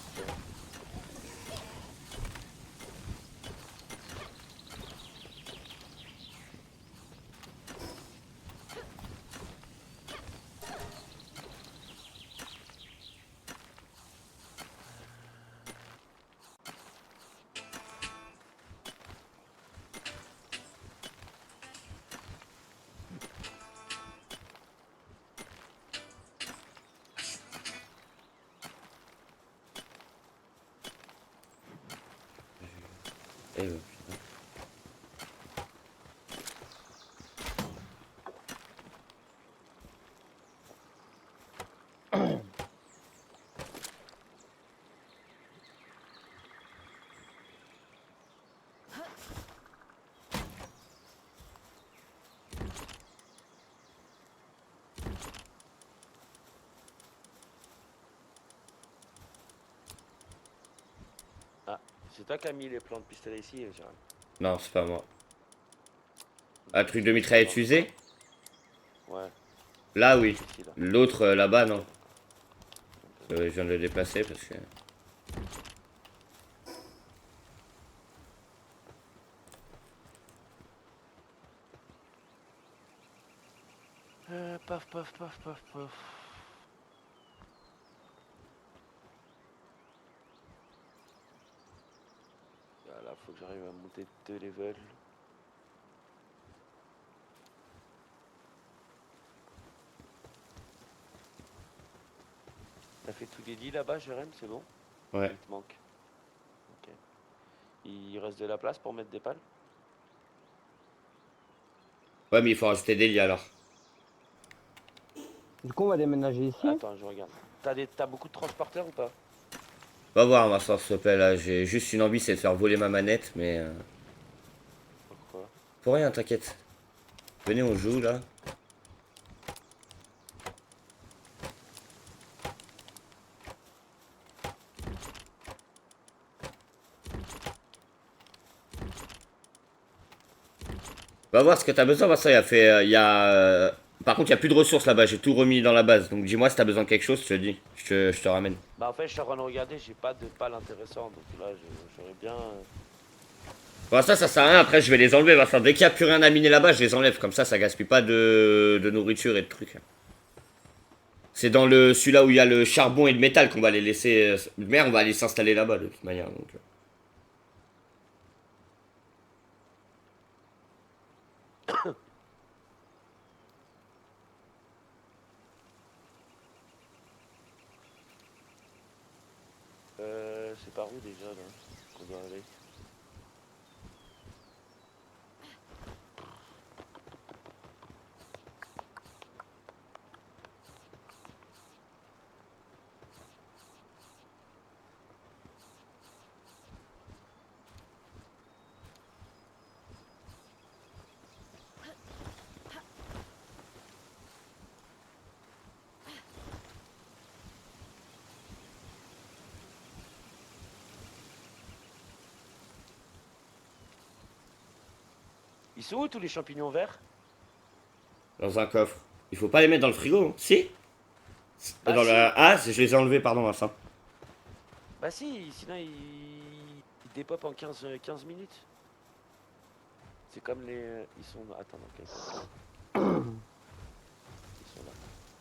Eh, putain. Ah, c'est toi qui as mis les plans de pistolet ici, Jérôme. Non, c'est pas moi. Un truc de mitraillette fusée? Ouais, Là, oui. ici là. L'autre, là-bas, non. Je viens de le déplacer parce que... Paf, paf, paf, paf, paf. Là, faut que j'arrive à monter 2 levels. T'as fait tous les lits là-bas, Jérém, c'est bon? Ouais. Il te manque. Ok. Il reste de la place pour mettre des pales? Ouais, mais il faut rajouter des lits alors. Du coup, on va déménager ici. Attends, je regarde. T'as beaucoup de transporteurs ou pas? Va voir, ma soeur, s'il te plaît, là. J'ai juste une envie, c'est de faire voler ma manette, mais... Pourquoi? Pour rien, t'inquiète. Venez, on joue, là. Va voir ce que t'as besoin, Vincent. Il y a fait... Par contre, il n'y a plus de ressources là-bas. J'ai tout remis dans la base. Donc dis-moi si t'as besoin de quelque chose, je te dis. Je te ramène. Bah en fait, je suis en train de regarder, j'ai pas de pales intéressantes, donc là, j'aurais bien... Bon, ça sert à rien. Après, je vais les enlever, Vincent. Dès qu'il n'y a plus rien à miner là-bas, je les enlève. Comme ça gaspille pas de nourriture et de trucs. C'est dans celui-là où il y a le charbon et le métal qu'on va les laisser... Mais on va aller s'installer là-bas, de toute manière. Donc... C'est par où déjà là qu'on doit aller? Ils sont où tous les champignons verts? Dans un coffre. Il faut pas les mettre dans le frigo, hein. Si. Bah Dans si. le... Ah, je les ai enlevés, pardon, Vincent. Bah si, sinon ils dépopent en 15 minutes. C'est comme les... Ils sont... Attends, dans quel coffre? Ils sont là.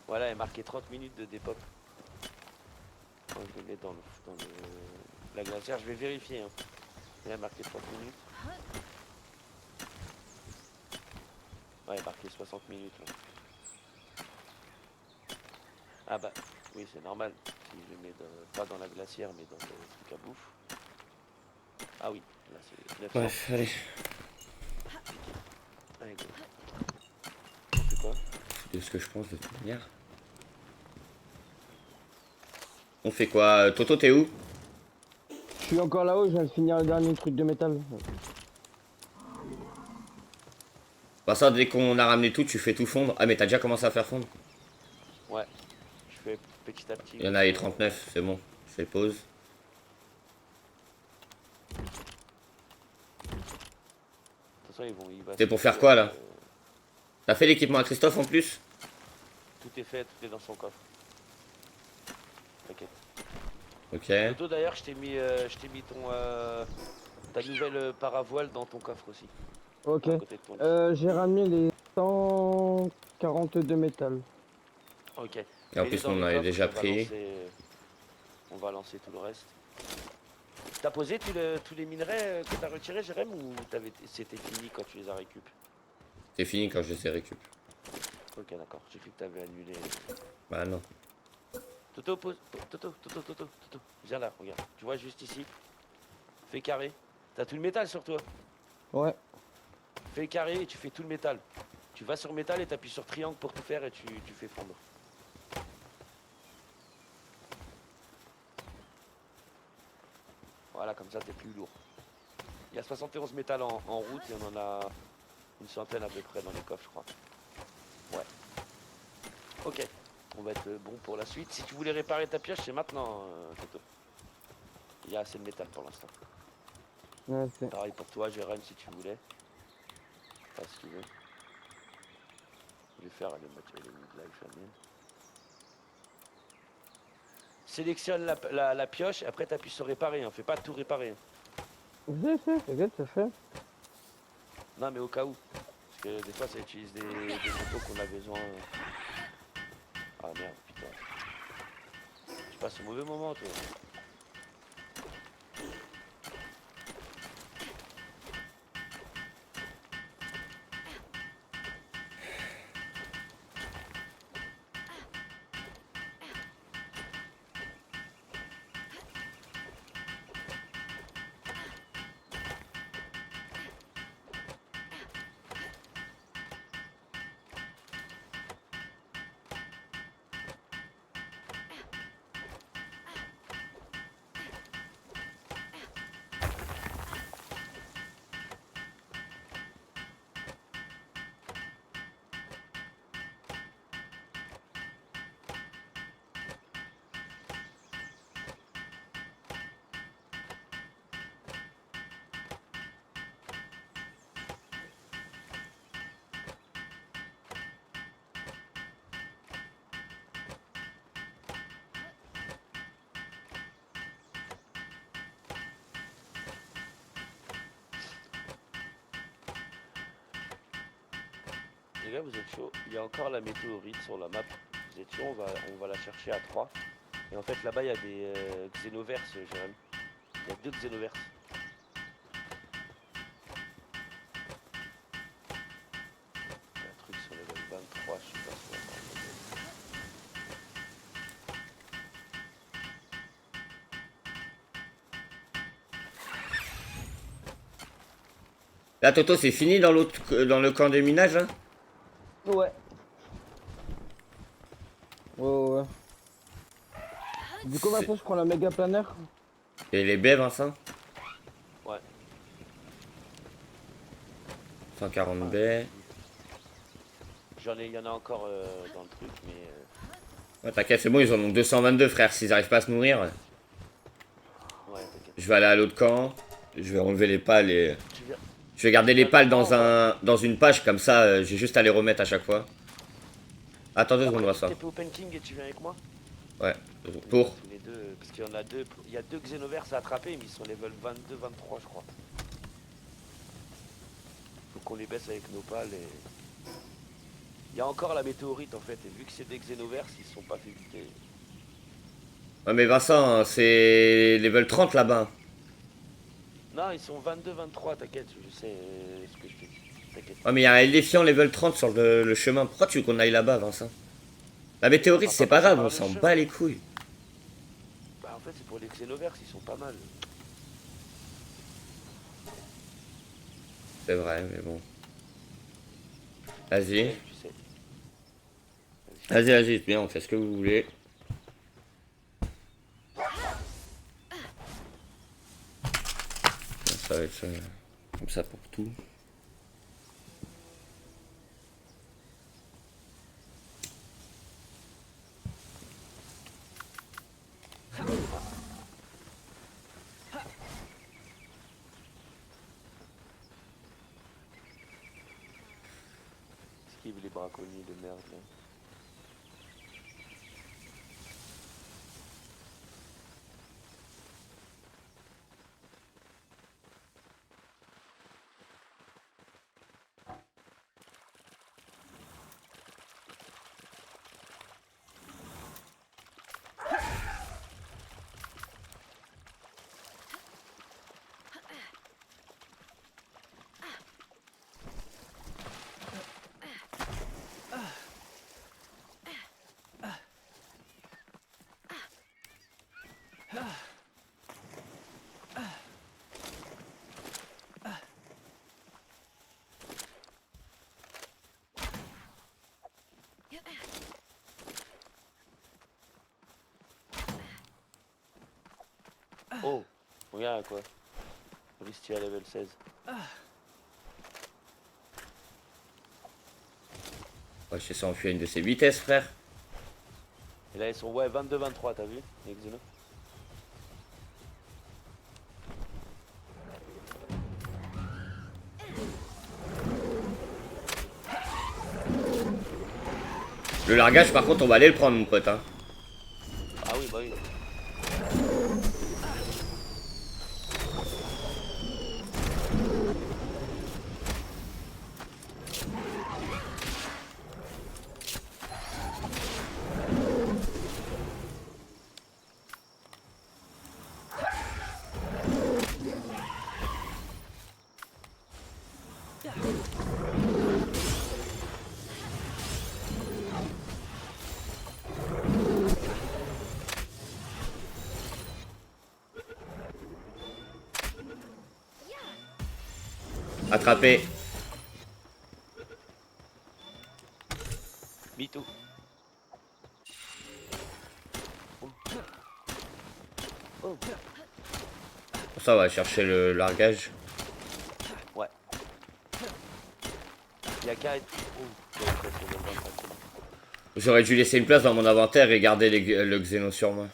Voilà, il est marqué 30 minutes de dépop. Quand je le mets la glacière, je vais vérifier. Hein. Il a marqué 30 minutes. Ouais, il a marqué 60 minutes. Là. Ah bah, oui, c'est normal. Si je le mets pas dans la glacière, mais dans le truc à bouffe. Ah oui, là c'est 900. Bref, allez. Allez, go. On fait quoi? C'est ce que je pense de toute manière. On fait quoi? Toto, t'es où? Je suis encore là-haut, je viens de finir le dernier truc de métal. Bah ça, dès qu'on a ramené tout, tu fais tout fondre. Ah mais t'as déjà commencé à faire fondre? Ouais, je fais petit à petit. Il y en a les 39, c'est bon. Je fais pause. De toute façon, il va C'est pour se faire dire, quoi là? T'as fait l'équipement à Christophe en plus? tout est fait, tout est dans son coffre. T'inquiète. Ok. Toto, d'ailleurs, je t'ai mis ta nouvelle paravoile dans ton coffre aussi. Ok. À côté de ton lit. J'ai ramené les 142 métal. Ok. Et en Mets-les plus, dans on les en avait coffres, déjà pris. on va lancer tout le reste. T'as posé tous les minerais que t'as retirés, Jérém, ou c'était fini quand tu les as récup? C'est fini quand je les ai récup. Ok, d'accord. J'ai cru que t'avais annulé. Bah non. Toto, pose. Toto. Viens là, regarde. Tu vois juste ici. Fais carré. T'as tout le métal sur toi. Ouais. Fais carré et tu fais tout le métal. Tu vas sur métal et t'appuies sur triangle pour tout faire et tu fais fondre. Voilà, comme ça t'es plus lourd. Il y a 71 métal en route et on en a une centaine à peu près dans les coffres, je crois. Ouais. Ok. On va être bon pour la suite. Si tu voulais réparer ta pioche, c'est maintenant, Toto. Il y a assez de métal pour l'instant. Ouais, c'est... Pareil pour toi, Jérém, si tu voulais. Pas si tu veux. Je vais faire les midlife famille. Sélectionne la pioche, après t'appuies sur réparer, hein. Fais pas tout réparer. Hein. T'inquiète, ça fait. Non mais au cas où. Parce que des fois ça utilise des compos qu'on a besoin. Ah merde, putain. Tu passes au mauvais moment toi. Les gars, vous êtes chaud. Il y a encore la météorite sur la map. Vous êtes chaud, on va la chercher à 3. Et en fait là-bas il y a des xénoverses, Jérém. Il y a 2 xénoverses. Il y a un truc sur level 23, je sais pas si on va Là, Toto, c'est fini dans le camp des minages, hein? Ouais. Ouais. Du coup, maintenant, je prends la méga planeur. Et les baies, Vincent? Ouais. 140 baies. Il y en a encore dans le truc, mais... Ouais, t'inquiète, c'est bon, ils en ont 222, frère. S'ils arrivent pas à se nourrir, ouais, t'inquiète. je vais aller à l'autre camp. Je vais enlever les pales et... Tu viens... Je vais garder les pales Non, dans une page, comme ça, j'ai juste à les remettre à chaque fois. Attends 2 secondes, après, Vincent. tu au Painting et tu viens avec moi? Ouais, pour. Tous les deux, parce qu'il y en a deux. Il y a deux Xenoverse à attraper, mais ils sont level 22, 23, je crois. Faut qu'on les baisse avec nos pales et... Il y a encore la météorite en fait, et vu que c'est des Xenoverse, ils sont pas fait buter. Ouais, mais Vincent, c'est level 30 là-bas. Non, ils sont 22, 23, t'inquiète, je sais ce que je te dis. T'inquiète. Ouais, mais il y a un éléphant level 30 sur le chemin. Pourquoi tu veux qu'on aille là-bas, Vincent? La météorite, c'est pas grave, on s'en bat les couilles. Bah en fait, c'est pour les Xenoverse, ils sont pas mal. C'est vrai, mais bon. Vas-y. Ouais, tu sais. Vas-y, bien, on fait ce que vous voulez. Ça va être comme ça pour tout. Esquive les braconniers de merde là. Oh, regarde quoi. Risty à level 16. Ouais, je ça enfuir une de ses vitesses, frère. Et là ils sont ouais 22, 23, t'as vu les Xeno? Le largage, par contre, on va aller le prendre, mon pote, hein. Ah oui, bah oui. Attrapé. Me too. Oh. Oh. Pour ça, on va chercher le largage. Ouais. Il y a qu'à être... Oh. Ouais, presque level 25, c'est bon. J'aurais dû laisser une place dans mon inventaire et garder le xéno sur moi.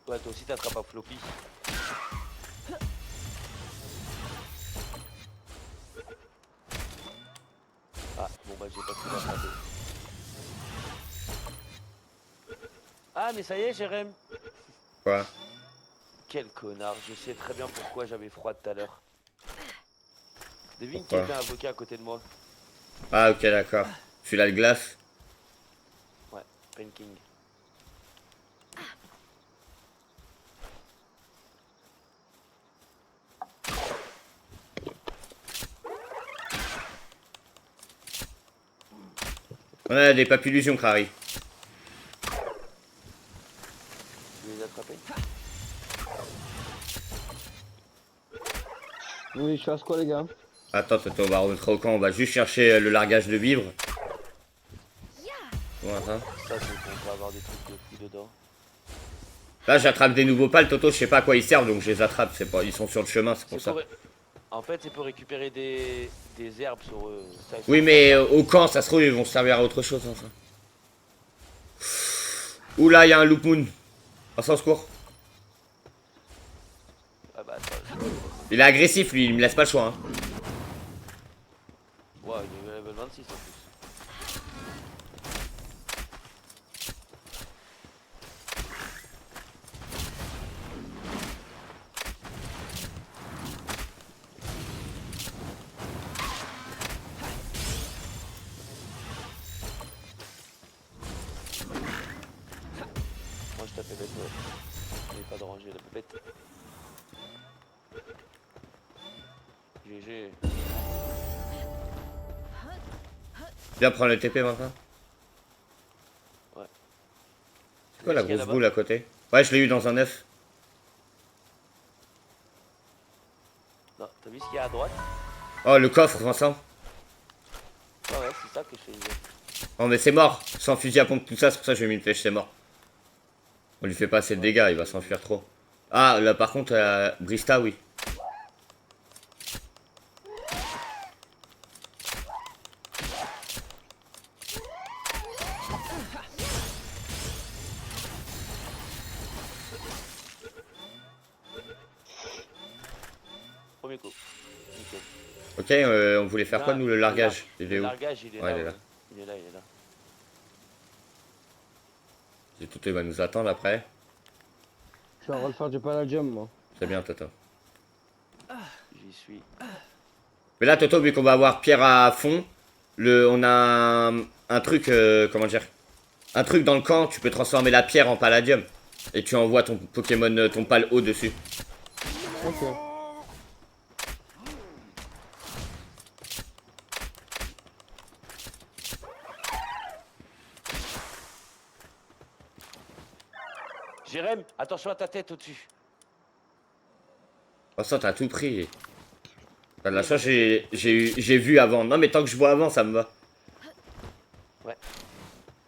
Ouais, toi aussi t'attrapes un floppy. Ah, bon bah j'ai pas pu l'attraper. Ah mais ça y est, Jérém. Quoi? Quel connard, je sais très bien pourquoi j'avais froid tout à l'heure. Devine qui Pourquoi? était invoqué à côté de moi. Ah, ok, d'accord. Celui-là, le glace. Ouais, Pain King. On a des papillusions qui arrivent. Tu les as attrapés? Oui, je fasse quoi, les gars? Attends, on va remettre au camp, on va juste chercher le largage de vivres. Voilà. Ça, c'est qu'on peut avoir des trucs de fou dedans. Là, j'attrape des nouveaux pales, Toto, je sais pas à quoi ils servent, donc je les attrape. C'est pas... Ils sont sur le chemin, c'est pour C'est ça. pour... En fait, c'est pour récupérer des herbes sur eux. Ça, Oui, mais au camp, ça se trouve, ils vont servir à autre chose, enfin. Oula, il y a un loop moon. En sens court. Ah bah, attends. Il est agressif, lui, il me laisse pas le choix. Hein. Ouais, il est level 26 en plus. Moi je tapais bête, ouais. Il n'est pas de ranger la bête. GG. Viens prendre le TP maintenant. Ouais. C'est quoi la grosse boule à côté? Ouais, je l'ai eu dans un œuf. Non, t'as vu ce qu'il y a à droite? Oh, le coffre, Vincent. Ouais, ouais, c'est ça que je faisais. Oh, mais c'est mort. Sans fusil à pompe, tout ça, c'est pour ça que j'ai mis une flèche, c'est mort. On lui fait pas assez de dégâts, il va s'enfuir trop. Ah, là par contre, Brista, oui. Premier coup. Nickel. Ok, on voulait faire quoi, nous, le largage? Il est Le où? largage, il est Ouais, là. il est là. Ouais. Il est là, il est là. Et Toto, il va nous attendre après. Je suis en train de faire du palladium, moi. C'est bien, Toto. J'y suis. Mais là, Toto, vu qu'on va avoir pierre à fond, on a un truc, comment dire? Un truc dans le camp, tu peux transformer la pierre en palladium. Et tu envoies ton Pokémon, ton pal haut dessus. Ok. Jérém, attention à ta tête au-dessus. Oh, ça, t'as tout pris. T'as de la chance, j'ai vu avant. Non, mais tant que je vois avant, ça me va. Ouais.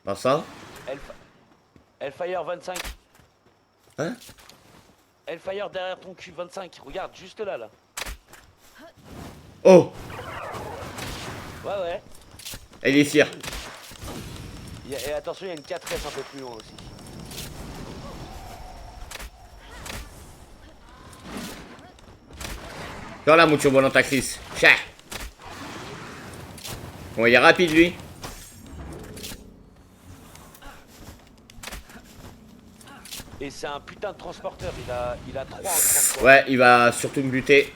Non, ça? Hellfire 25. Hein? Hellfire derrière ton cul 25. Regarde, juste là, là. Oh! Ouais, ouais. Elle est fière. Et attention, il y a une 4S un peu plus loin aussi. Genre là, mon turbo Tacris. Chah! Bon, il est rapide, lui. Et c'est un putain de transporteur. Il a 3 en transport. Ouais, il va surtout me buter.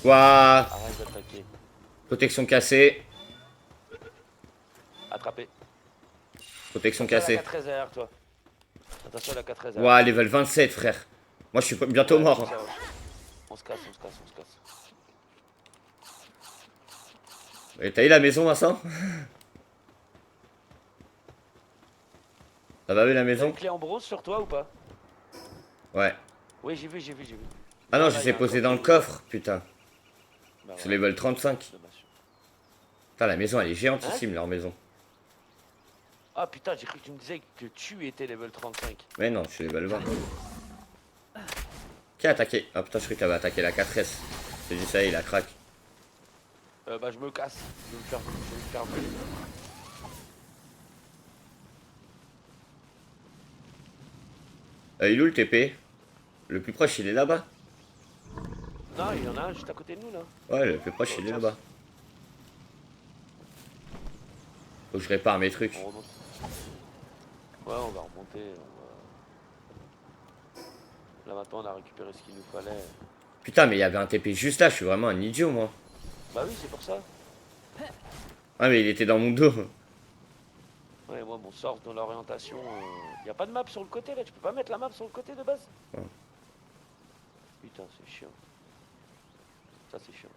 Ouah, Arrête d'attaquer. protection cassée. Attrapé. Protection Attention à cassée. la 4S derrière toi. Attention à la 4S derrière. Ouah, level 27, frère. Moi, je suis bientôt mort. Hein. On se casse, on se casse, on se casse. Et t'as eu la maison, Vincent? Ça va, vu la T'as maison? une clé en bronze sur toi ou pas? Ouais. Oui, j'ai vu, j'ai vu, j'ai vu. Ah non, Là, je il y les a ai un posés dans le coffre. coffre, putain. Bah C'est ouais, level 35. dommage. Putain, la maison, elle est géantissime, leur maison. Ah putain, j'ai cru que tu me disais que tu étais level 35. Mais non, je suis level 20. Qui a attaqué? Ah putain, je croyais que t'avais attaqué la 4S. J'ai dit ça, il a crack. Bah je me casse. Je vais me faire voler. Il est où le TP? Le plus proche, il est là-bas. Non, il y en a un juste à côté de nous là. Ouais, le plus proche, il est là-bas. Faut que je répare mes trucs. On remonte. Ouais, on va remonter. Là maintenant, on a récupéré ce qu'il nous fallait. Putain, mais il y avait un TP juste là, je suis vraiment un idiot, moi. Bah oui, c'est pour ça. Ah, mais il était dans mon dos. Ouais, moi, mon sort dans l'orientation. Y a pas de map sur le côté là. Tu peux pas mettre la map sur le côté de base. Ouais. Putain, c'est chiant. Ça, c'est chiant.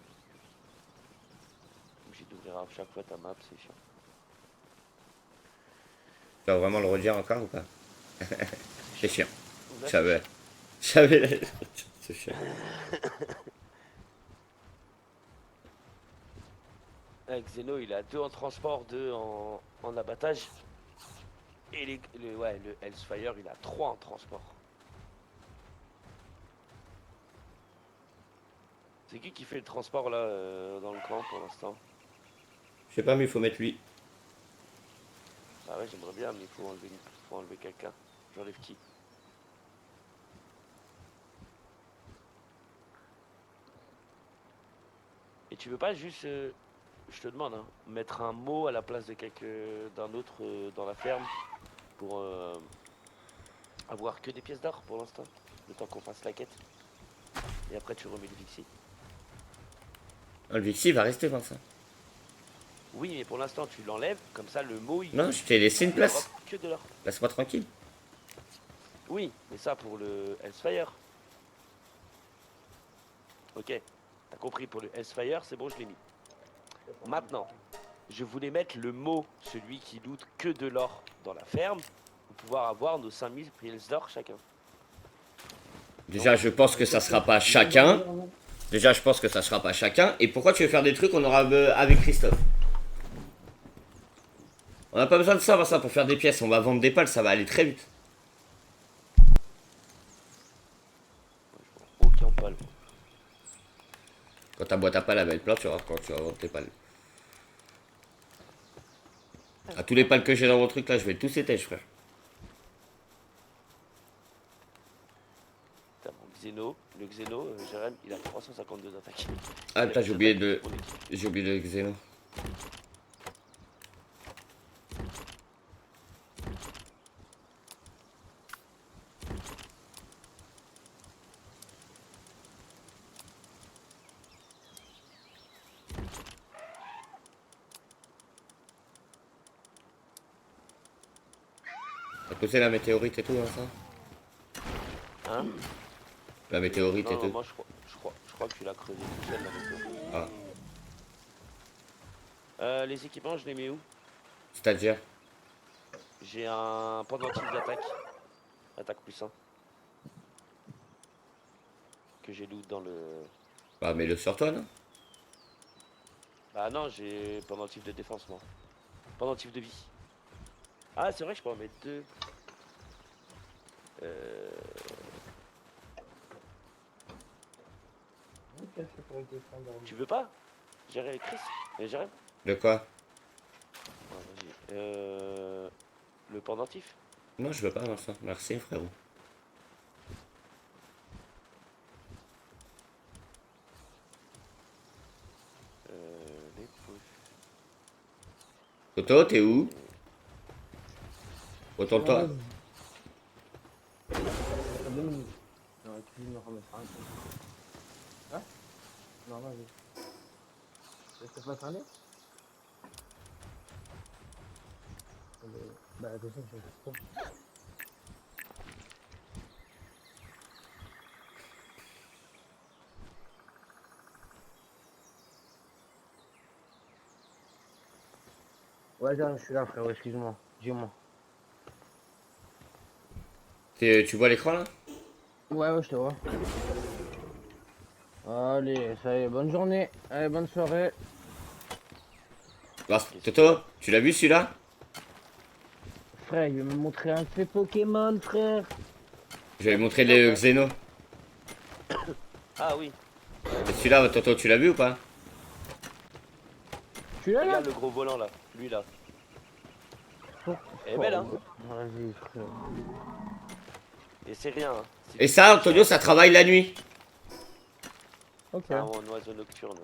Obligé d'ouvrir à chaque fois ta map, c'est chiant. Tu vas vraiment le redire encore ou pas? C'est chiant. Là, Je savais. Je savais. C'est chiant. avec Xeno, il a 2 en transport, 2 en abattage. Et le Hellfire, il a 3 en transport. C'est qui fait le transport là dans le camp pour l'instant? Je sais pas, mais il faut mettre lui. Ah ouais, j'aimerais bien, mais il faut enlever quelqu'un. J'enlève qui? Et tu veux pas juste, je te demande, hein, mettre un mot à la place de d'un autre dans la ferme pour avoir que des pièces d'or pour l'instant, le temps qu'on fasse la quête. Et après tu remets le Vixi. Ah, le Vixi va rester, Vincent. Oui, mais pour l'instant tu l'enlèves, comme ça le mot il. Non, je t'ai laissé une il place. rapporte que de l'or. Laisse-moi tranquille. Oui, mais ça pour le Hellfire. Ok, t'as compris, pour le Hellfire, c'est bon, je l'ai mis. Maintenant, je voulais mettre le mot, celui qui loot que de l'or dans la ferme, pour pouvoir avoir nos 5000 pièces d'or chacun. Déjà, je pense que ça sera pas chacun. Déjà, je pense que ça sera pas chacun. Et pourquoi tu veux faire des trucs qu'on aura avec Christophe? On n'a pas besoin de ça, Vincent, pour faire des pièces. On va vendre des pales, ça va aller très vite. Aucun pal. Quand ta boîte à pales va être pleine, tu verras quand tu vas vendre tes pales. À tous les pales que j'ai dans mon truc là, je vais tous étège, frère. T'as mon Xeno. Le Xeno, Jérém, il a 352 attaques. Ah putain, j'ai oublié de. Pour l'équipe. J'ai oublié le Xeno. T'as posé la météorite et tout, Vincent? Hein? La météorite et Non, tout. moi je crois que tu l'as creusé tout seul la météo. Ah, Les équipements, je les mets où? c'est-à-dire? J'ai un pendentif d'attaque. Attaque plus 1. Que j'ai loot dans le. Bah, mets-le sur toi, non? Ah non, j'ai pendentif de défense, moi. Pendentif de vie. Ah, c'est vrai que je peux en mettre 2. Tu veux pas? Gérer Chris? Jérém? De quoi? Ah, vas-y. Le pendentif? Non, je veux pas, Vincent. Merci, frérot. Les poches. Toto, t'es où? Retourne-toi. Hein? Non, vas-y. Laisse pas parler? Bah, attention, je vais pas. Ouais, je suis là, frérot, excuse-moi. Dis-moi. Tu vois l'écran là? Ouais, je te vois. Allez, ça y est, bonne journée. Allez, bonne soirée. Bah, Toto, tu l'as vu celui-là? Frère, il veut me montrer un de ses Pokémon, frère. Je vais lui montrer les Xeno. Ah oui. Et celui-là, Toto, tu l'as vu ou pas? Tu l'as là? Regarde le gros volant là. Lui là. Elle est belle, hein? Vas-y, frère. Et c'est rien. Hein. Et ça, Antonio, ça travaille la nuit. Ok. C'est un oiseau nocturne.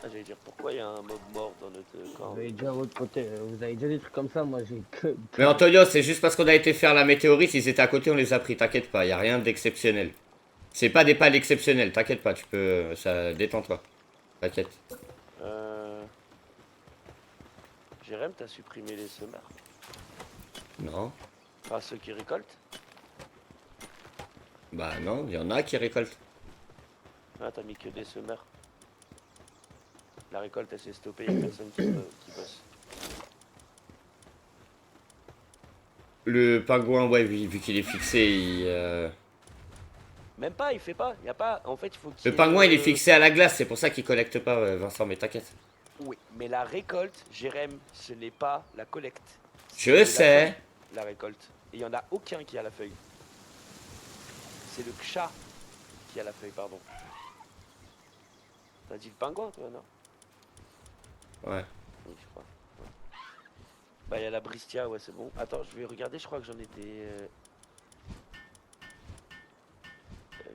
Ah, j'allais dire, pourquoi il y a un mob mort dans notre camp? Vous avez déjà votre côté, vous avez déjà des trucs comme ça, moi j'ai que. Mais Antonio, c'est juste parce qu'on a été faire la météorite, ils étaient à côté, on les a pris, t'inquiète pas, y a rien d'exceptionnel. C'est pas des pales exceptionnelles, t'inquiète pas, tu peux... ça détends-toi. T'inquiète. Jérém, t'as supprimé les semeurs? Non. Enfin, ceux qui récoltent? Bah non, il y en a qui récoltent. Ah, t'as mis que des semeurs. La récolte, elle s'est stoppée, y'a personne qui bosse. Le pingouin, ouais, vu qu'il est fixé, Même pas, il fait pas, y a pas. En fait, il faut qu'il Le y ait pingouin, il est fixé à la glace, c'est pour ça qu'il collecte pas, Vincent, mais t'inquiète. Oui, mais la récolte, Jérém, ce n'est pas la collecte. Je C'est la sais. feuille, la récolte. Et il y en a aucun qui a la feuille. C'est le chat qui a la feuille, pardon. T'as dit le pingouin, toi, non? Ouais. Oui, je crois. Ouais. Bah, il y a la Bristia, ouais, c'est bon. Attends, je vais regarder, je crois que j'en ai des...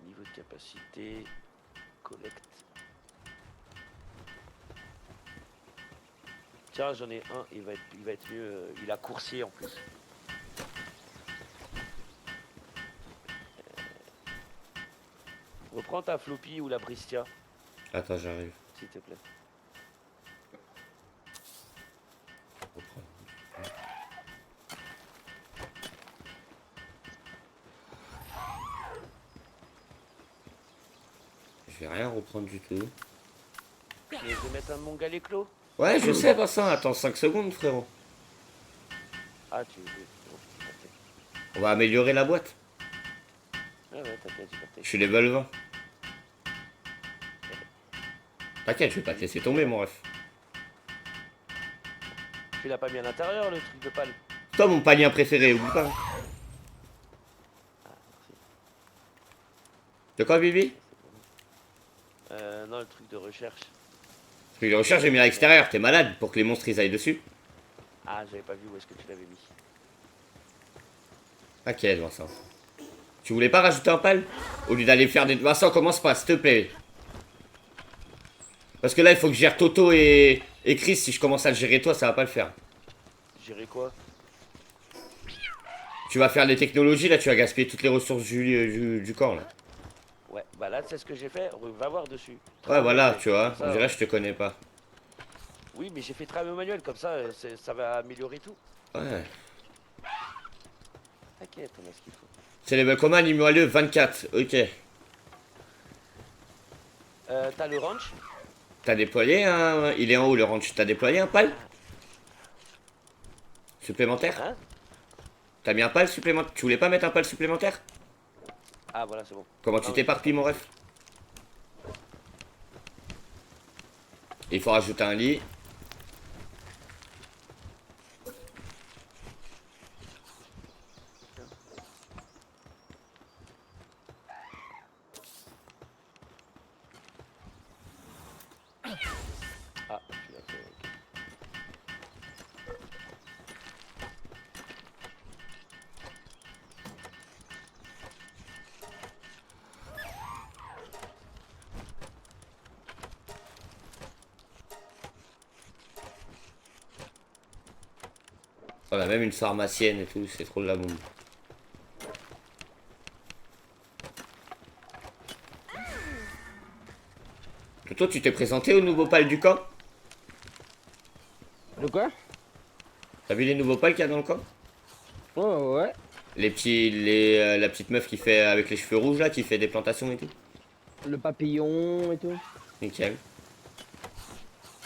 niveau de capacité... Collecte... Tiens, j'en ai un, il va être mieux. Il a coursier en plus. Reprends ta floppy ou la Bristia, Attends, j'arrive. s'il te plaît. Je vais rien reprendre du tout. Mais je vais mettre un mongol éclos. Ouais, je sais, Vincent, attends 5 secondes, frérot. Ah, tu veux. Oh, ok. On va améliorer la boîte. Ah ouais, t'inquiète, j'ai capté. Je suis level 20. T'inquiète, je vais pas te laisser tomber, mon ref. Tu l'as pas mis à l'intérieur, le truc de pal. Toi, mon palier préféré, oublie pas. Ah, merci. De quoi, Bibi? Non, le truc de recherche. Parce que les recherches, j'ai mis à l'extérieur. T'es malade pour que les monstres ils aillent dessus. Ah, j'avais pas vu où est-ce que tu l'avais mis. T'inquiète, Vincent. Tu voulais pas rajouter un pal? Au lieu d'aller faire des... Vincent, commence pas, s'il te plaît. Parce que là, il faut que je gère Toto et Chris. Si je commence à le gérer toi, ça va pas le faire. Gérer quoi? Tu vas faire les technologies, là, tu vas gaspiller toutes les ressources du corps, là. Ouais, bah là, c'est ce que j'ai fait. Va voir dessus. Ouais, Travaux voilà, manuels, tu vois. comme ça, On dirait que je te connais pas. Oui, mais j'ai fait travail manuel, comme ça, ça va améliorer tout. Ouais. T'inquiète, on a ce qu'il faut. C'est level command numéro 2, 24. Ok. T'as le ranch? T'as déployé un... Il est en haut, le ranch. T'as déployé un pal supplémentaire? Hein? T'as mis un pal supplémentaire? Tu voulais pas mettre un pal supplémentaire? Ah, voilà, c'est bon. Comment Ah tu oui. t'éparpilles, mon ref? Il faut rajouter un lit. Ah, tu l'as fait, ok. On a même une pharmacienne et tout, c'est trop de la bombe. Toi, tu t'es présenté au nouveau pal du camp? De quoi? T'as vu les nouveaux pals qu'il y a dans le camp? Ouais, ouais. La petite meuf qui fait avec les cheveux rouges là, qui fait des plantations et tout. Le papillon et tout. Nickel.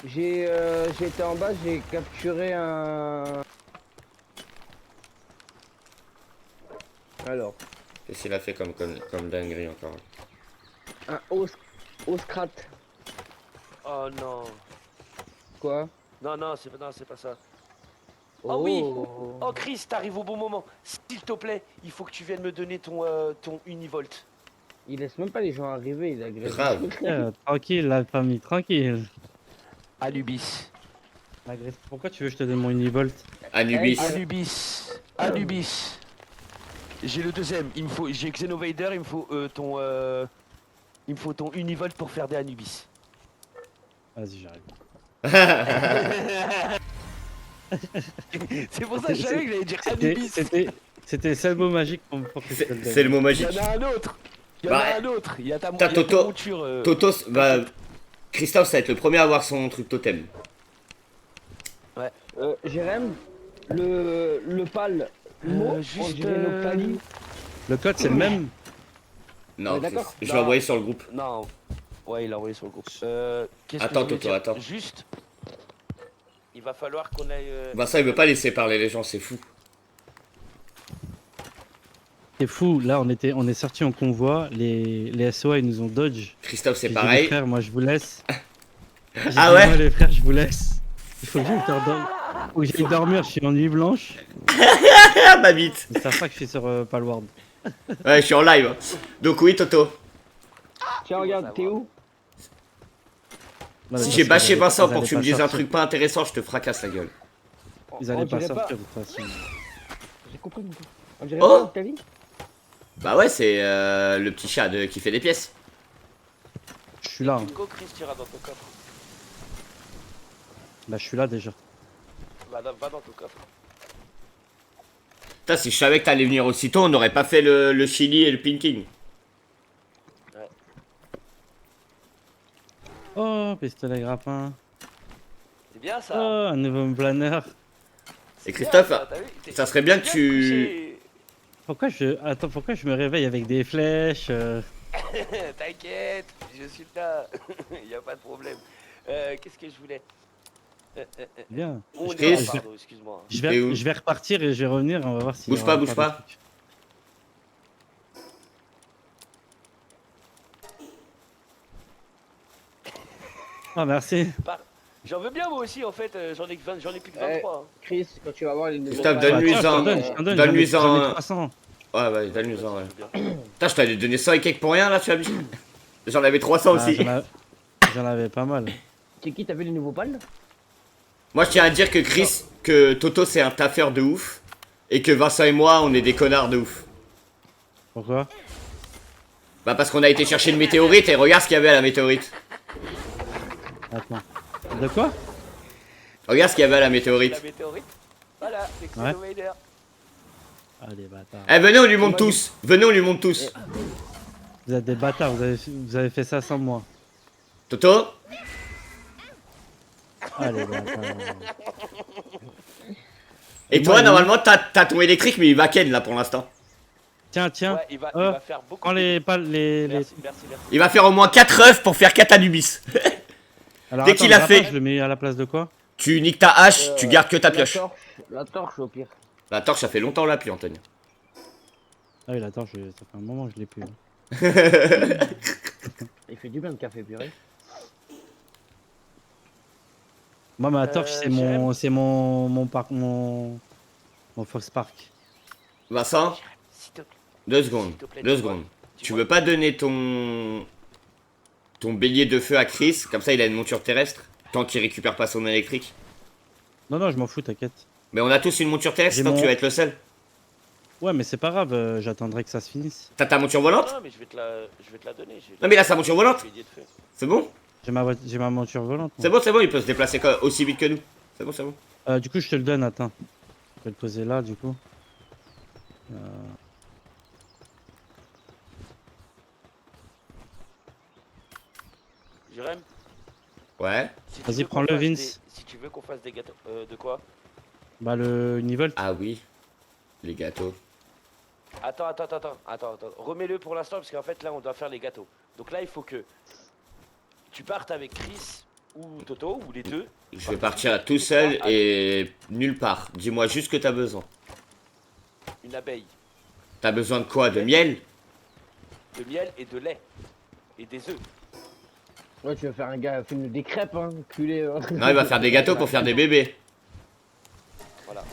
J'ai été en bas, j'ai capturé un. Alors, Qu'est-ce qu'il a fait comme dinguerie encore? un Oscrat. Oh non. Quoi? Non, c'est pas ça. Oh oui. Oh. Oh Chris, t'arrives au bon moment. S'il te plaît, il faut que tu viennes me donner ton univolt. Il laisse même pas les gens arriver, il agresse. Grave. Tranquille, la famille, tranquille. Anubis. Pourquoi tu veux que je te donne mon Univolt? Anubis. Anubis. J'ai le deuxième. J'ai Xenovader, il me faut ton univolt pour faire des Anubis. Vas-y, j'arrive. C'est pour ça que je savais que j'allais dire C'était- Anubis. C'était le seul mot magique pour que je te le donne. C'est le mot Il y magique. en a un autre. Il y en Bah, a un autre. Il y a ta, t'as il y a ta Toto. monture. Toto, bah, Christophe, ça va être le premier à avoir son truc totem. Jérém, le pal, mot, juste, on dirait nos palis. Le code, c'est le même. Non, Ouais, d'accord. je vais envoyer sur le groupe. Non. Ouais, il a envoyé sur le groupe. Qu'est-ce Attends, que je voulais Toto, dire attends. Juste, il va falloir qu'on aille. Bah ça, il veut pas laisser parler les gens, c'est fou. C'est fou, là on est sorti en convoi, les SOA ils nous ont dodge. Christophe, c'est J'ai dit, pareil. les frères, moi je vous laisse. J'ai Ah dit, ouais moi, les frères, je vous laisse. Il faut que j'aille faut que j'aille dormir, je suis en nuit blanche. Ah, ma bite. Ils savent pas que je suis sur Palworld. Ouais, je suis en live. Donc oui, Toto. Tiens, regarde, t'es où? Non, mais Si parce j'ai bâché qu'ils Vincent allaient pour que tu me pas dises un sortir. truc pas intéressant, je te fracasse la gueule. Ils allaient On pas dirait sortir de toute façon. J'ai compris, mon gars. On dirait Oh. pas ta vie? Bah ouais, c'est le petit chat qui fait des pièces. Je suis là, hein. Go, Chris, tu iras dans ton coffre. Là je suis là déjà. Va dans ton coffre. Putain, si je savais que t'allais venir aussitôt, on n'aurait pas fait le chili et le pinking. Oh, pistolet grappin. C'est bien ça. Oh, un nouveau planeur. Et Christophe, Bien, t'as vu, ça serait bien que bien tu... couché. Pourquoi je me réveille avec des flèches T'inquiète, je suis là. Il y a pas de problème. Qu'est-ce que je voulais Bien. On Chris. est là, pardon, excuse-moi. T'es où Je vais repartir et je vais revenir, on va voir si. Bouge pas, bouge pas. Ah, merci. J'en veux bien moi aussi en fait, j'en ai plus que 23. hein. Chris, quand tu vas voir les nouveaux Christophe, pals- donne-lui Tiens, je un. t'en donne, je t'en donne, Donne-lui j'en ai un. 300. Ouais, ouais, donne-lui-en, ouais. Je veux bien. Putain, je t'allais donner 100 et quelques pour rien là, tu as vu? J'en avais 300 Ah, aussi. J'en avais pas mal. C'est qui, t'as vu les nouveaux pals? Moi, je tiens à dire que que Toto c'est un taffeur de ouf. Et que Vincent et moi, on est des connards de ouf. Pourquoi? Bah, parce qu'on a été chercher une météorite et regarde ce qu'il y avait à la météorite. Attends. De quoi? Regarde ce qu'il y avait à la La météorite. météorite. Voilà, c'est Ouais. Vader. Allez, bâtard. Eh, venez, on lui monte tous. Venez, on lui monte tous. Vous êtes des bâtards, vous avez fait ça sans moi. Toto? Allez, bâtard. Et Et toi, moi, normalement, t'as ton électrique, mais il va ken là pour l'instant. Tiens, tiens. Ouais, il va faire beaucoup. Prends les pales, les. Merci. Il va faire au moins 4 œufs pour faire 4 Anubis. Alors, Dès attends, qu'il a le fait- grappin, je le mets à la place de quoi? Tu niques ta hache, tu gardes que ta pioche. La torche au pire. La torche, ça fait longtemps là, puis Anthony. Ah oui, attends, ça fait un moment que je l'ai plus. Hein. Il fait du bien le café purée. Moi, ma torche, Jérém c'est mon Fox Park. Vincent, S'il te plaît. 2 secondes. S'il te plaît, 2 dis-moi. secondes. Tu Dis-moi. veux pas donner ton bélier de feu à Chris, comme ça il a une monture terrestre, tant qu'il récupère pas son électrique. Non, non, je m'en fous, t'inquiète. Mais on a tous une monture terrestre, J'ai tant que mon- tu vas être le seul. Ouais, mais c'est pas grave, j'attendrai que ça se finisse. T'as ta monture volante? Non, mais je vais te la donner. Non mais là, sa monture volante, Bélier de feu. c'est bon? J'ai ma monture volante. moi. C'est bon, il peut se déplacer aussi vite que nous. C'est bon. Du coup, je te le donne, attends. Je vais le poser là, du coup. Jérém, Ouais. si tu Vas-y, veux qu'on prends-le, fasse Vince. si tu veux qu'on fasse des gâteaux. De quoi? Bah, le Univolt. Ah oui. Les gâteaux. Attends. Remets-le pour l'instant parce qu'en fait là on doit faire les gâteaux. Donc là il faut que tu partes avec Chris ou Toto ou les deux. Je vais partir tout seul et nulle part. Dis-moi juste ce que t'as besoin. Une abeille, T'as besoin de quoi? De miel? de miel et de lait et des œufs. Ouais, tu vas faire un gars, fais-nous des crêpes, hein, culé. Non, il va faire des gâteaux pour faire des bébés. Voilà.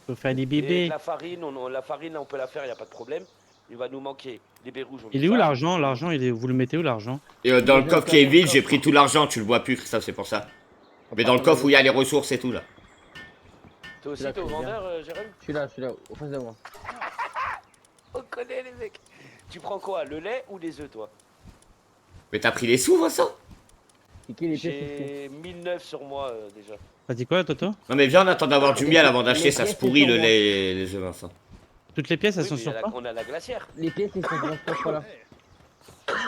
Faut faire des Et bébés. la farine, la farine là, on peut la faire, il y a pas de problème. Il va nous manquer des baies rouges. on Il met est où ça. l'argent? L'argent, vous le mettez où l'argent? Et dans le coffre qui est vide, j'ai pris tout l'argent. Tu le vois plus, Christophe, c'est pour ça. Mais dans le coffre où il y a les ressources et tout là. Toi aussi Là, t'es au tu viens. vendeur, Jérém? Je suis là, au face de moi. On connaît les mecs. Tu prends quoi? Le lait ou les œufs toi? Mais t'as pris les sous, Vincent? C'est qui les pièces aussi? J'ai 1009 sur moi déjà. T'as dit quoi, Toto? Non mais viens, on attend d'avoir du miel avant d'acheter, Les ça se pièces, pourrit c'est le sur lait, les œufs, Vincent. Toutes les pièces, elles Oui, sont mais sur quoi? on a la glacière. Les pièces, ils sont dans ce coffre-là.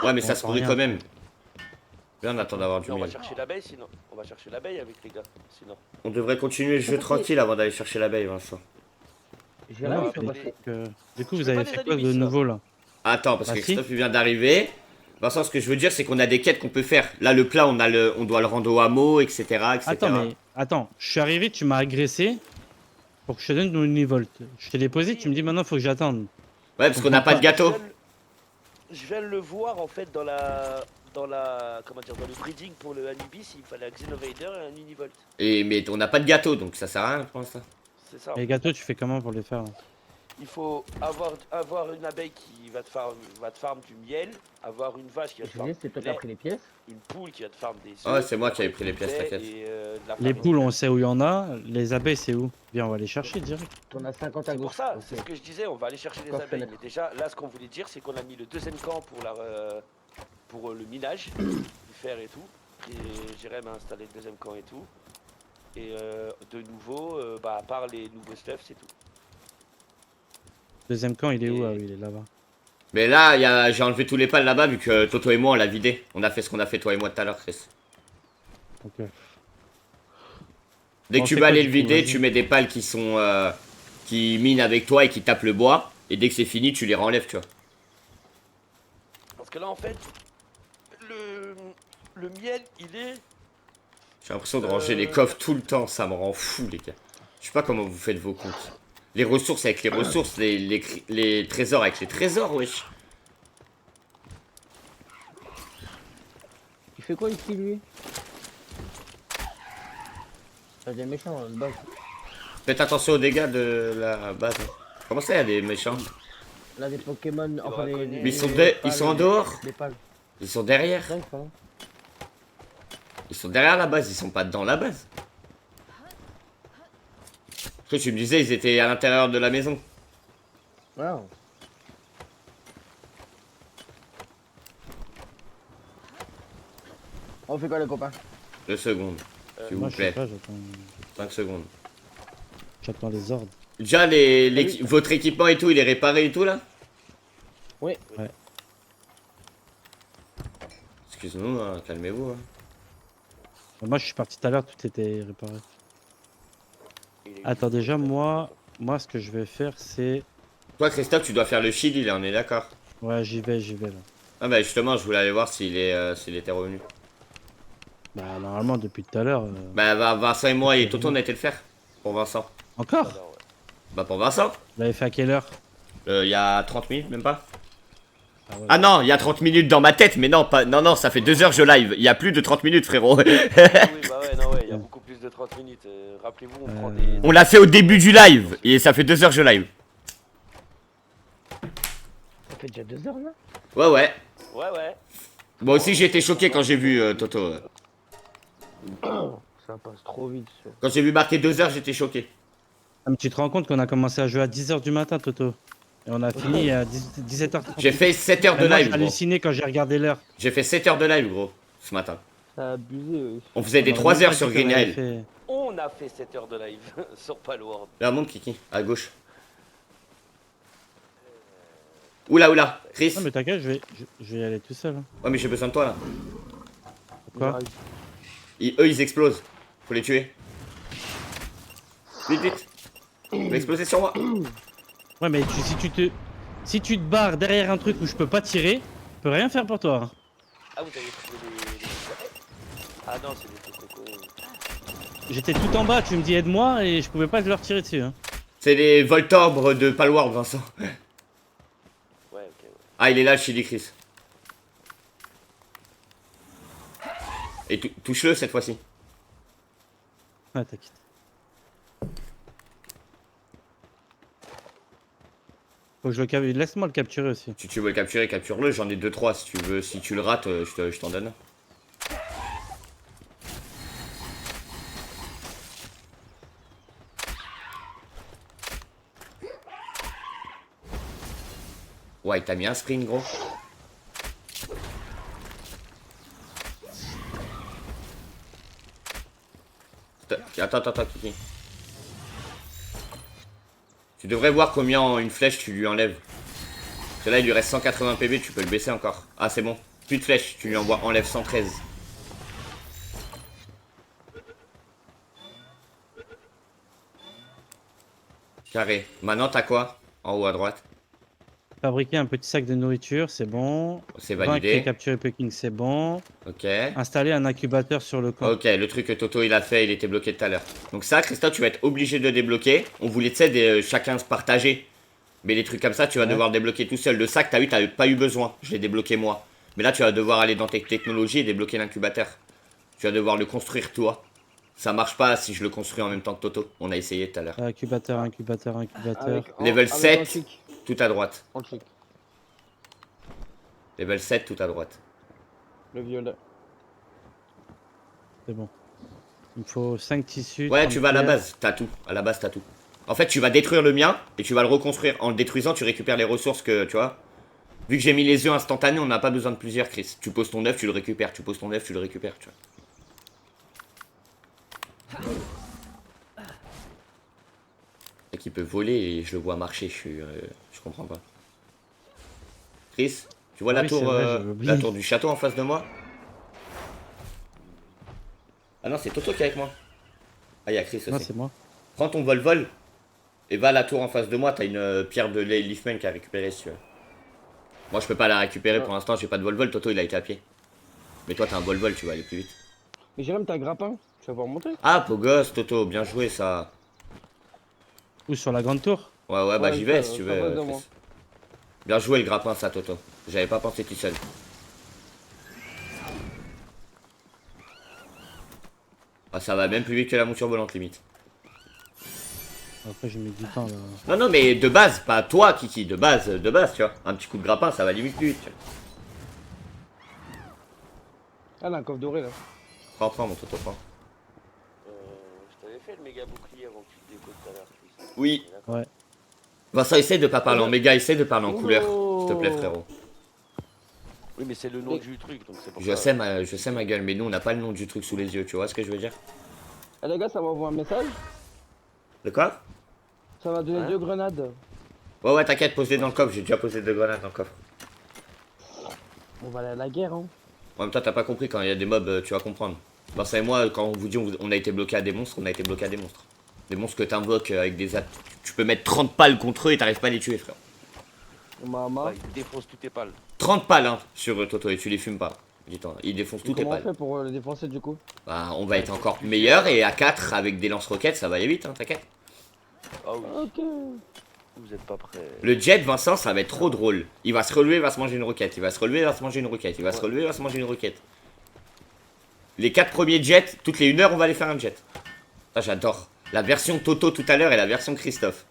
Ouais, mais On ça se entend pourrit rien. quand même. Viens, on attend d'avoir du On va miel. chercher l'abeille sinon. On va chercher l'abeille avec les gars. Sinon. On devrait continuer le jeu tranquille avant d'aller chercher l'abeille, Vincent. J'ai Non, rien, mais je pas peux les- passer. Du coup, Je vous fais avez pas fait des quoi de animistes, là. nouveau là? Attends, parce Ah, que si. Christophe il vient d'arriver. Vincent, ce que je veux dire, c'est qu'on a des quêtes qu'on peut faire. Là, le plat, on doit le rendre au hameau, etc., etc. Attends, je suis arrivé, tu m'as agressé pour que je te donne mon univolt. Je te l'ai posé, tu me dis maintenant faut que j'attende. Ouais, parce qu'on n'a pas de gâteau. Je viens de le voir en fait dans comment dire, dans le breeding pour le Anubis, il fallait un Xenovader et un Univolt. Mais on n'a pas de gâteau, donc ça sert à rien pour l'instant. C'est ça. Les gâteaux, tu fais comment pour les faire là? Il faut avoir une abeille qui va te farm du miel, avoir une vache qui va te farm Julien, c'est toi du qui as lait, pris les pièces? une poule qui va te farm des œufs. Ah ouais, c'est moi qui avais pris les pièces, du lait t'inquiète. et, de la Les farine. poules, on sait où il y en a. Les abeilles, c'est où? Viens, on va les chercher direct. T'en as 50 à C'est gauche. pour ça, Ok. c'est ce que je disais, on va aller chercher les Coffre abeilles. fenêtre. Mais déjà, là, ce qu'on voulait dire, c'est qu'on a mis le deuxième camp pour le minage, du fer et tout. Et Jérém a installé le deuxième camp et tout. Et de nouveau, à part les nouveaux stuff, c'est tout. Deuxième camp, il est où? Et- Ah oui, il est là-bas. Mais là, j'ai enlevé tous les pales là-bas, vu que Toto et moi, on l'a vidé. On a fait ce qu'on a fait toi et moi tout à l'heure, Chris. Ok. Dès Bon, que tu c'est vas quoi, aller du le coup, vider, vas-y. tu mets des pales qui sont qui minent avec toi et qui tapent le bois. Et dès que c'est fini, tu les renlèves, tu vois. Parce que là, en fait, le miel, il est... J'ai l'impression de ranger les coffres tout le temps, ça me rend fou, les gars. Je sais pas comment vous faites vos comptes. Les ressources avec les ressources, les trésors avec les trésors, wesh. Il fait quoi ici, lui? C'est des méchants, le base. Faites attention aux dégâts de la base. hein. Comment ça, il y a des méchants? Là, des Pokémon, enfin des. Mais ils sont en dehors? Des pales. Ils sont derrière. Cinq, hein. Ils sont derrière la base, ils sont pas dans la base. Parce que tu me disais, ils étaient à l'intérieur de la maison. Voilà. On fait quoi, les copains? 2 secondes, s'il Moi, vous je sais plaît. pas, 5 secondes. j'attends les ordres. Déjà, votre équipement et tout, il est réparé et tout là? Oui. Ouais. Excuse-nous, hein, calmez-vous. hein. Moi, je suis parti tout à l'heure, tout était réparé. il est- Attends, déjà, moi, ce que je vais faire, c'est... Toi, Christophe, tu dois faire le shield, il on est d'accord? Ouais, j'y vais, là. Ah bah justement, je voulais aller voir s'il était revenu. Bah, normalement, depuis tout à l'heure... Bah Vincent et moi et Toto, on a été le faire. Pour Vincent. Encore? Alors, ouais. Bah pour Vincent. Vous l'avez fait à quelle heure? Il y a 30 minutes, même pas. Ah ouais. Ah non, il y a 30 minutes dans ma tête, mais non, pas, non, ça fait 2 heures je live. Il y a plus de 30 minutes, frérot. Oui, bah ouais, non, ouais, il y a beaucoup plus de 30 minutes. Rappelez-vous, on prend des... On l'a fait au début du live, et ça fait 2 heures je live. Ça fait déjà 2 heures, là? Ouais, ouais. Ouais, ouais. Moi aussi j'ai été choqué quand j'ai vu Toto. Ça passe trop vite, ça. Quand j'ai vu marquer 2 heures, j'étais choqué. Ah, mais tu te rends compte qu'on a commencé à jouer à 10h du matin, Toto? Et on a fini à 17h30. J'ai fait 7 heures de Moi, live, j'ai gros. halluciné quand j'ai regardé l'heure. J'ai fait 7 heures de live, gros, ce matin. Ça a abusé, On faisait des On 3 aurait heures pas sur dit qu'on Green avait Hill. fait- On a fait 7 heures de live sur Palworld. Là, monte, Kiki, à gauche. Oula, Chris. Non, mais t'inquiète, je vais y aller tout seul. hein. Ouais, mais j'ai besoin de toi là. Pourquoi? Eux, ils explosent. Faut les tuer. Vite. Ils vont exploser sur moi. Ouais, mais si tu te barres derrière un truc où je peux pas tirer, je peux rien faire pour toi. hein. Ah, vous avez trouvé les... Ah non, c'est des cocos. J'étais tout en bas, tu me dis aide-moi et je pouvais pas leur tirer dessus. hein. C'est les Voltorbres de Palworld, Vincent. Ouais, ok, ouais. Ah, il est là, Chili Chris. Et touche-le cette fois-ci. Ouais, t'inquiète. Faut que je le laisse-moi le capturer aussi. Si tu veux le capturer, capture-le. J'en ai 2-3 si tu veux. Si tu le rates, je t'en donne. Ouais, il t'a mis un sprint, gros. Attends, Kiki. Tu devrais voir combien en une flèche tu lui enlèves. Parce que là, il lui reste 180 PV, tu peux le baisser encore. Ah, c'est bon. Plus de flèches, tu lui enlèves 113. Carré. Maintenant, t'as quoi? En haut à droite. Fabriquer un petit sac de nourriture, c'est bon. C'est Vaincre et validé. capturer Peking, c'est bon. Ok. Installer un incubateur sur le camp. Ok, le truc que Toto il a fait, il était bloqué tout à l'heure. Donc ça, Christophe, tu vas être obligé de débloquer. On voulait, tu sais, chacun se partager. Mais les trucs comme ça, tu vas devoir débloquer tout seul. Le sac, t'as pas eu besoin. Je l'ai débloqué moi. Mais là, tu vas devoir aller dans tes technologies et débloquer l'incubateur. Tu vas devoir le construire toi. Ça marche pas si je le construis en même temps que Toto. On a essayé tout à l'heure. Incubateur. Level 7. en clic, Tout à droite. en clic. Level 7, tout à droite. Le violet. C'est bon. Il me faut 5 tissus. Ouais, 30 tu vas à la pierres. base. T'as tout. À la base, t'as tout. En fait, tu vas détruire le mien et tu vas le reconstruire. En le détruisant, tu récupères les ressources que, tu vois. Vu que j'ai mis les œufs instantanés, on n'a pas besoin de plusieurs, Chris. Tu poses ton œuf, tu le récupères. Tu poses ton œuf, tu le récupères, tu vois. Et qui peut voler et je le vois marcher, je comprends pas. Chris, tu vois Ah la oui, tour, c'est vrai, j'avais oublié. la tour du château en face de moi? Ah non, c'est Toto qui est avec moi. Ah, il y a Chris aussi. Non, c'est moi. Prends ton vol-vol et va à la tour en face de moi. T'as une pierre de Leafman qui a récupéré si tu veux. Moi, je peux pas la récupérer pour l'instant, j'ai pas de vol-vol. Toto, il a été à pied. Mais toi, t'as un vol-vol, tu vas aller plus vite. Mais Jérôme, t'as un grappin? Tu vas pouvoir monter? Ah, Pogos, Toto, bien joué ça. Ou sur la grande tour. Ouais, bah Ouais, j'y vais ça- si tu ça veux. va devant. Chris. Bien joué le grappin, ça, Toto. J'avais pas pensé tout seul. Ah, ça va même plus vite que la monture volante, limite. Après, j'ai mis du temps là. Non, non, mais de base, pas toi, Kiki, de base, tu vois. Un petit coup de grappin, ça va limite plus vite. Tu vois. Ah, là, un coffre doré là. Prends, mon Toto, prends. Je t'avais fait le méga bouclier avant que tu te décodes tout à l'heure. Chris. Oui. D'accord. Ouais. Vincent, essaye de pas parler en méga, essaye de parler en Oh. couleur. S'il te plaît, frérot. Oui, mais c'est le nom du truc, donc c'est pour Je ça. sais ma gueule, mais nous on n'a pas le nom du truc sous les yeux, tu vois ce que je veux dire? Eh les gars, ça m'envoie un message. De quoi? Ça va donner Hein 2 grenades. Ouais, t'inquiète, pose-les dans le coffre, j'ai déjà posé 2 grenades dans le coffre. On va aller à la guerre, hein. En même temps, t'as pas compris, quand il y a des mobs, tu vas comprendre. Vincent et moi, quand on vous dit on a été bloqué à des monstres, on a été bloqué à des monstres. Des monstres que t'invoques avec des tu peux mettre 30 balles contre eux et t'arrives pas à les tuer, frère. Maman. Ouais, il défonce tous tes pales. 30 balles, hein, sur Toto, et tu les fumes pas. Dis-toi, ils défoncent toutes tes Comment on balles. fait pour le défoncer du coup? Bah, on va être encore meilleur, et à 4, avec des lance-roquettes, ça va aller vite, hein, t'inquiète. Ah oui, Ok. vous êtes pas prêts. Le jet, Vincent, ça va être trop drôle. Il va se relever, il va se manger une roquette. Il va se relever, il va se manger une roquette. Il va se relever, il va se manger une roquette. Les 4 premiers jets, toutes les 1 heure, on va aller faire un jet. Ça, j'adore. La version Toto tout à l'heure et la version Christophe.